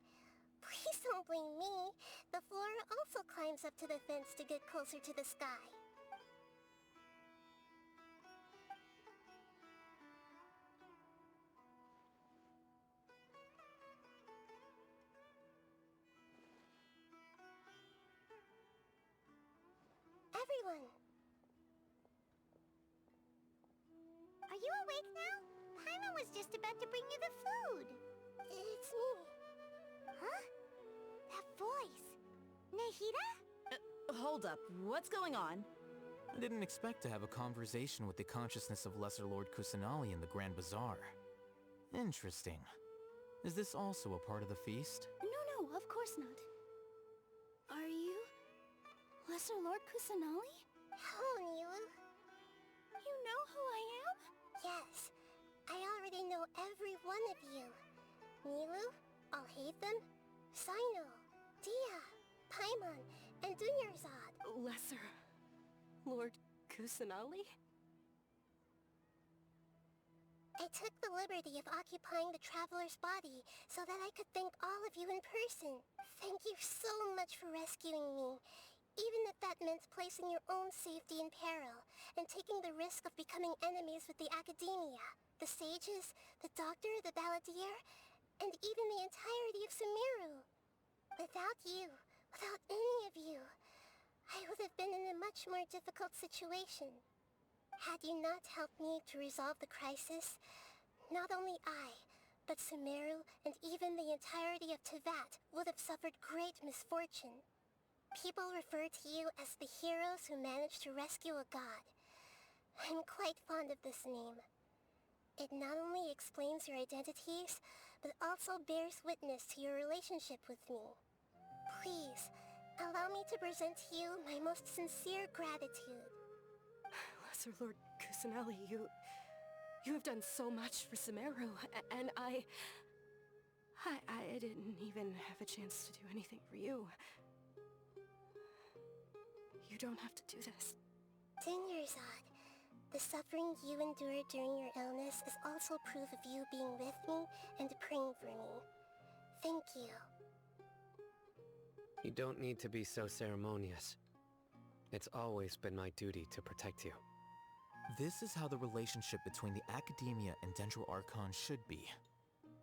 Please don't blame me. The flora also climbs up to the fence to get closer to the sky. Everyone! Are you awake now? Paimon was just about to bring you the food. It's me. Huh? That voice. Nahida? Hold up. What's going on? I didn't expect to have a conversation with the consciousness of Lesser Lord Kusanali in the Grand Bazaar. Interesting. Is this also a part of the feast? No, of course not. Are you... Lesser Lord Kusanali? Hello, Nilou. You know who I am? Yes. I already know every one of you. Nilou, Alhaitham, Sino, Dia, Paimon, and Dunyarzad. Lesser Lord Kusanali? I took the liberty of occupying the Traveler's body so that I could thank all of you in person. Thank you so much for rescuing me, even if that meant placing your own safety in peril and taking the risk of becoming enemies with the Academia, the sages, the doctor, the balladeer, and even the entirety of Sumeru. Without you, without any of you, I would have been in a much more difficult situation. Had you not helped me to resolve the crisis, not only I, but Sumeru and even the entirety of Teyvat would have suffered great misfortune. People refer to you as the heroes who managed to rescue a god. I'm quite fond of this name. It not only explains your identities, but also bears witness to your relationship with me. Please, allow me to present to you my most sincere gratitude. Lesser Lord Kusanali, You have done so much for Sumeru, and I didn't even have a chance to do anything for you. You don't have to do this. Dingerzad, the suffering you endured during your illness is also proof of you being with me and praying for me. Thank you. You don't need to be so ceremonious. It's always been my duty to protect you. This is how the relationship between the Academia and Dendro Archon should be.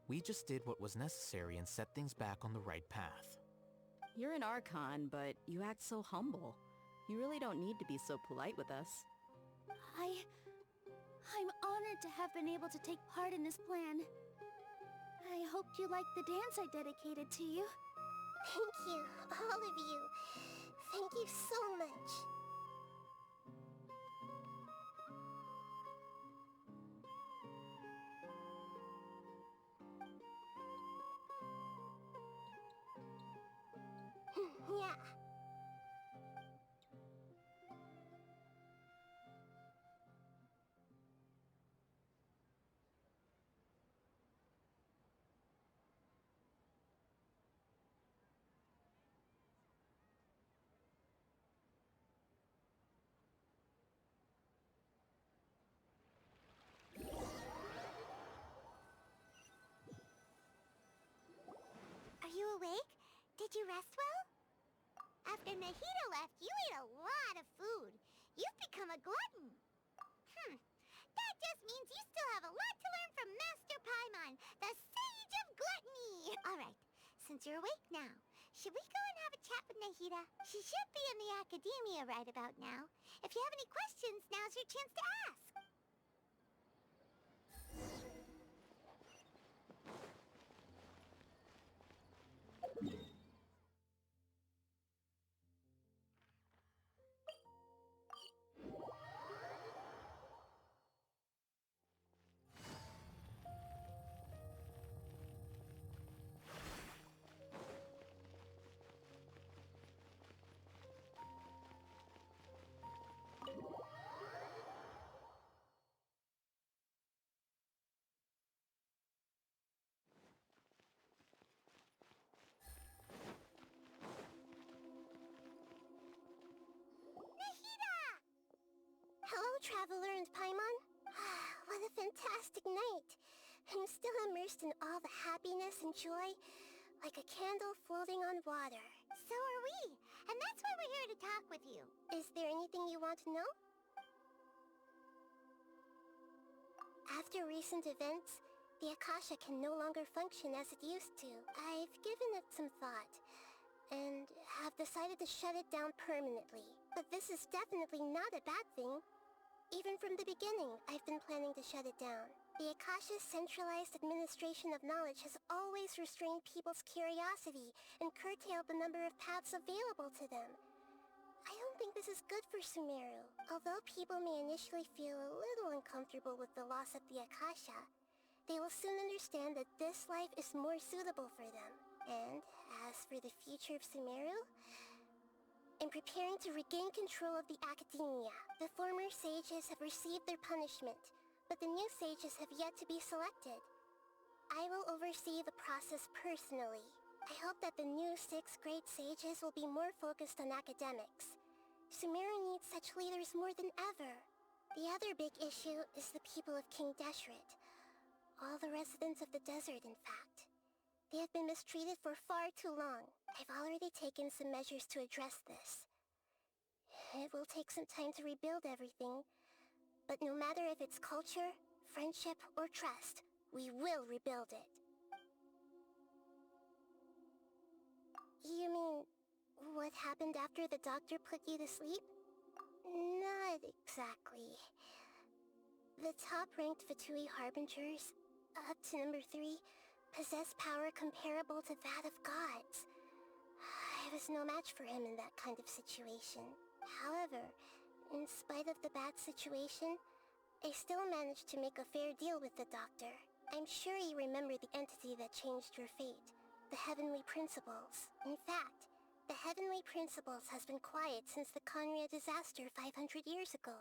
We just did what was necessary and set things back on the right path. You're an Archon, but you act so humble. You really don't need to be so polite with us. I'm honored to have been able to take part in this plan. I hoped you liked the dance I dedicated to you. Thank you, all of you. Thank you so much. Yeah. Are you awake? Did you rest well? After Nahida left, you ate a lot of food. You've become a glutton. That just means you still have a lot to learn from Master Paimon, the Sage of Gluttony. Alright, since you're awake now, should we go and have a chat with Nahida? She should be in the Academia right about now. If you have any questions, now's your chance to ask. Hello, Traveler and Paimon. What a fantastic night. I'm still immersed in all the happiness and joy, like a candle floating on water. So are we, and that's why we're here to talk with you. Is there anything you want to know? After recent events, the Akasha can no longer function as it used to. I've given it some thought, and have decided to shut it down permanently. But this is definitely not a bad thing. Even from the beginning, I've been planning to shut it down. The Akasha's centralized administration of knowledge has always restrained people's curiosity and curtailed the number of paths available to them. I don't think this is good for Sumeru. Although people may initially feel a little uncomfortable with the loss of the Akasha, they will soon understand that this life is more suitable for them. And as for the future of Sumeru, I'm preparing to regain control of the Academia. The former sages have received their punishment, but the new sages have yet to be selected. I will oversee the process personally. I hope that the new 6 great sages will be more focused on academics. Sumeru needs such leaders more than ever. The other big issue is the people of King Deshret. All the residents of the desert, in fact. They have been mistreated for far too long. I've already taken some measures to address this. It will take some time to rebuild everything, but no matter if it's culture, friendship, or trust, we will rebuild it. You mean, what happened after the doctor put you to sleep? Not exactly. The top-ranked Fatui Harbingers, up to number 3, possess power comparable to that of gods. I was no match for him in that kind of situation. However, in spite of the bad situation, I still managed to make a fair deal with the doctor. I'm sure you remember the entity that changed your fate, the Heavenly Principles. In fact, the Heavenly Principles has been quiet since the Conria disaster 500 years ago.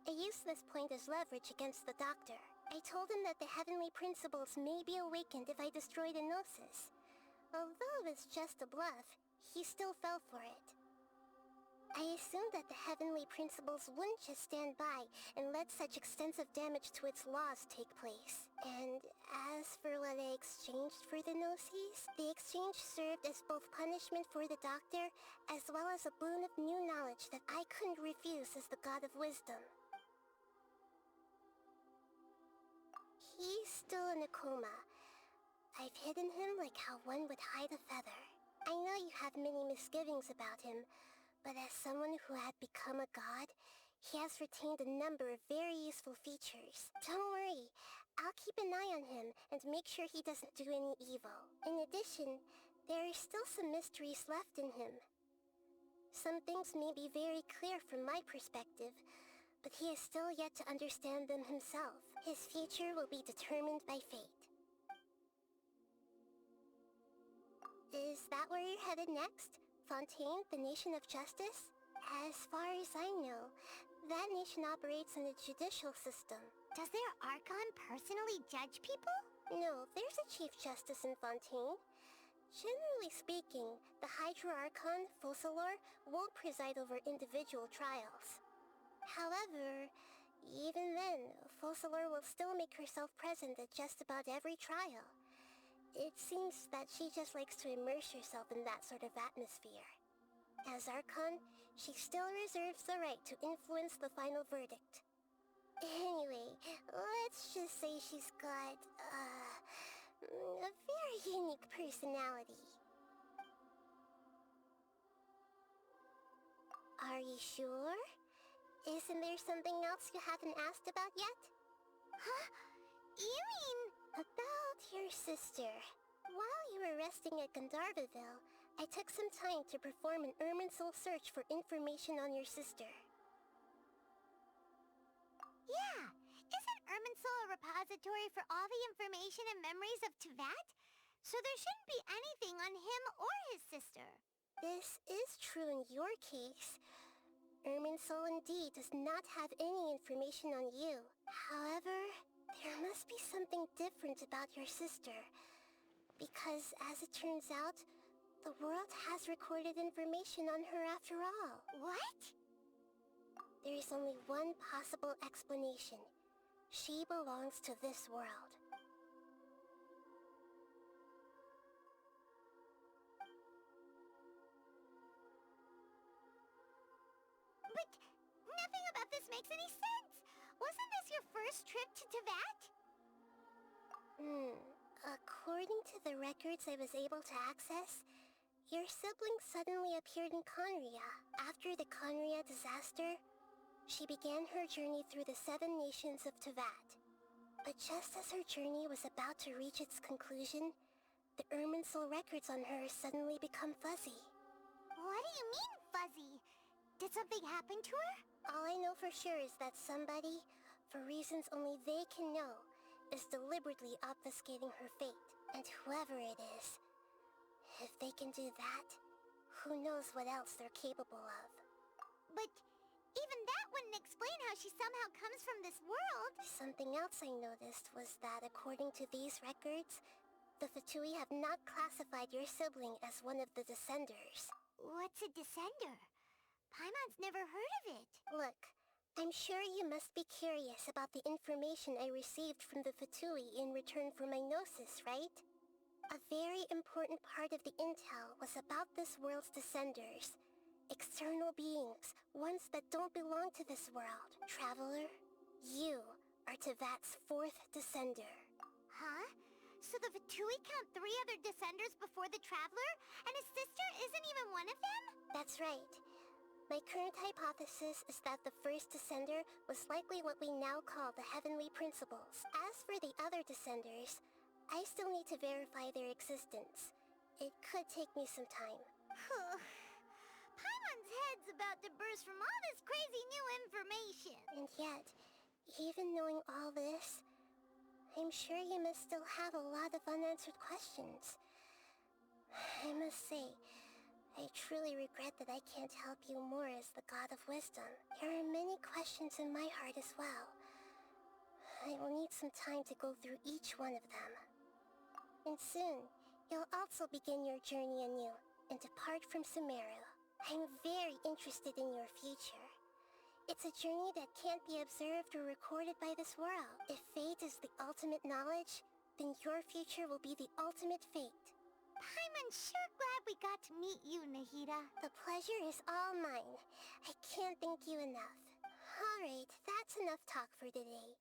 I used this point as leverage against the doctor. I told him that the heavenly principles may be awakened if I destroy the Gnosis. Although it's just a bluff, he still fell for it. I assumed that the heavenly principles wouldn't just stand by and let such extensive damage to its laws take place. And as for what I exchanged for the Gnosis, the exchange served as both punishment for the doctor, as well as a boon of new knowledge that I couldn't refuse as the god of wisdom. He's still in a coma. I've hidden him like how one would hide a feather. I know you have many misgivings about him, but as someone who had become a god, he has retained a number of very useful features. Don't worry, I'll keep an eye on him and make sure he doesn't do any evil. In addition, there are still some mysteries left in him. Some things may be very clear from my perspective, but he is still yet to understand them himself. His future will be determined by fate. Is that where you're headed next? Fontaine, the nation of justice? As far as I know, that nation operates in a judicial system. Does their Archon personally judge people? No, there's a Chief Justice in Fontaine. Generally speaking, the Hydra Archon, Focalor, won't preside over individual trials. However, even then, Focalor will still make herself present at just about every trial. It seems that she just likes to immerse herself in that sort of atmosphere. As Archon, she still reserves the right to influence the final verdict. Anyway, let's just say she's got, a very unique personality. Are you sure? Isn't there something else you haven't asked about yet? Huh? You mean... About your sister. While you were resting at Gandharvaville, I took some time to perform an Irminsul search for information on your sister. Yeah! Isn't Irminsul a repository for all the information and memories of Teyvat? So there shouldn't be anything on him or his sister. This is true in your case. Irminsul indeed does not have any information on you. However, there must be something different about your sister. Because, as it turns out, the world has recorded information on her after all. What? There is only one possible explanation. She belongs to this world. But nothing about this makes any sense! Wasn't this your first trip to Teyvat? According to the records I was able to access, your sibling suddenly appeared in Conria. After the Conria disaster, she began her journey through the 7 nations of Teyvat. But just as her journey was about to reach its conclusion, the Irminsul records on her suddenly become fuzzy. What do you mean, fuzzy? Did something happen to her? All I know for sure is that somebody, for reasons only they can know, is deliberately obfuscating her fate. And whoever it is, if they can do that, who knows what else they're capable of. But even that wouldn't explain how she somehow comes from this world. Something else I noticed was that according to these records, the Fatui have not classified your sibling as one of the Descenders. What's a Descender? Paimon's never heard of it. Look, I'm sure you must be curious about the information I received from the Fatui in return for my Gnosis, right? A very important part of the intel was about this world's Descenders. External beings, ones that don't belong to this world. Traveler, you are Teyvat's 4th Descender. Huh? So the Fatui count 3 other Descenders before the Traveler, and his sister isn't even one of them? That's right. My current hypothesis is that the first Descender was likely what we now call the Heavenly Principles. As for the other Descenders, I still need to verify their existence. It could take me some time. Paimon's head's about to burst from all this crazy new information. And yet, even knowing all this, I'm sure you must still have a lot of unanswered questions. I must say, I truly regret that I can't help you more as the God of Wisdom. There are many questions in my heart as well. I will need some time to go through each one of them. And soon, you'll also begin your journey anew and depart from Sumeru. I'm very interested in your future. It's a journey that can't be observed or recorded by this world. If fate is the ultimate knowledge, then your future will be the ultimate fate. Paimon's sure glad we got to meet you, Nahida. The pleasure is all mine. I can't thank you enough. Alright, that's enough talk for today.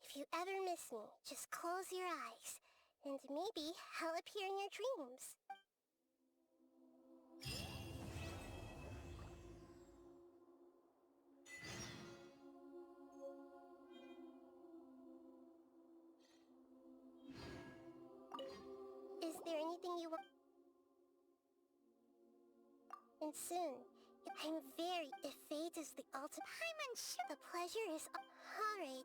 If you ever miss me, just close your eyes, and maybe I'll appear in your dreams. Is there anything you want? And soon, I'm very... If fate is the ultimate... Paimon's sure... The pleasure is... Alright.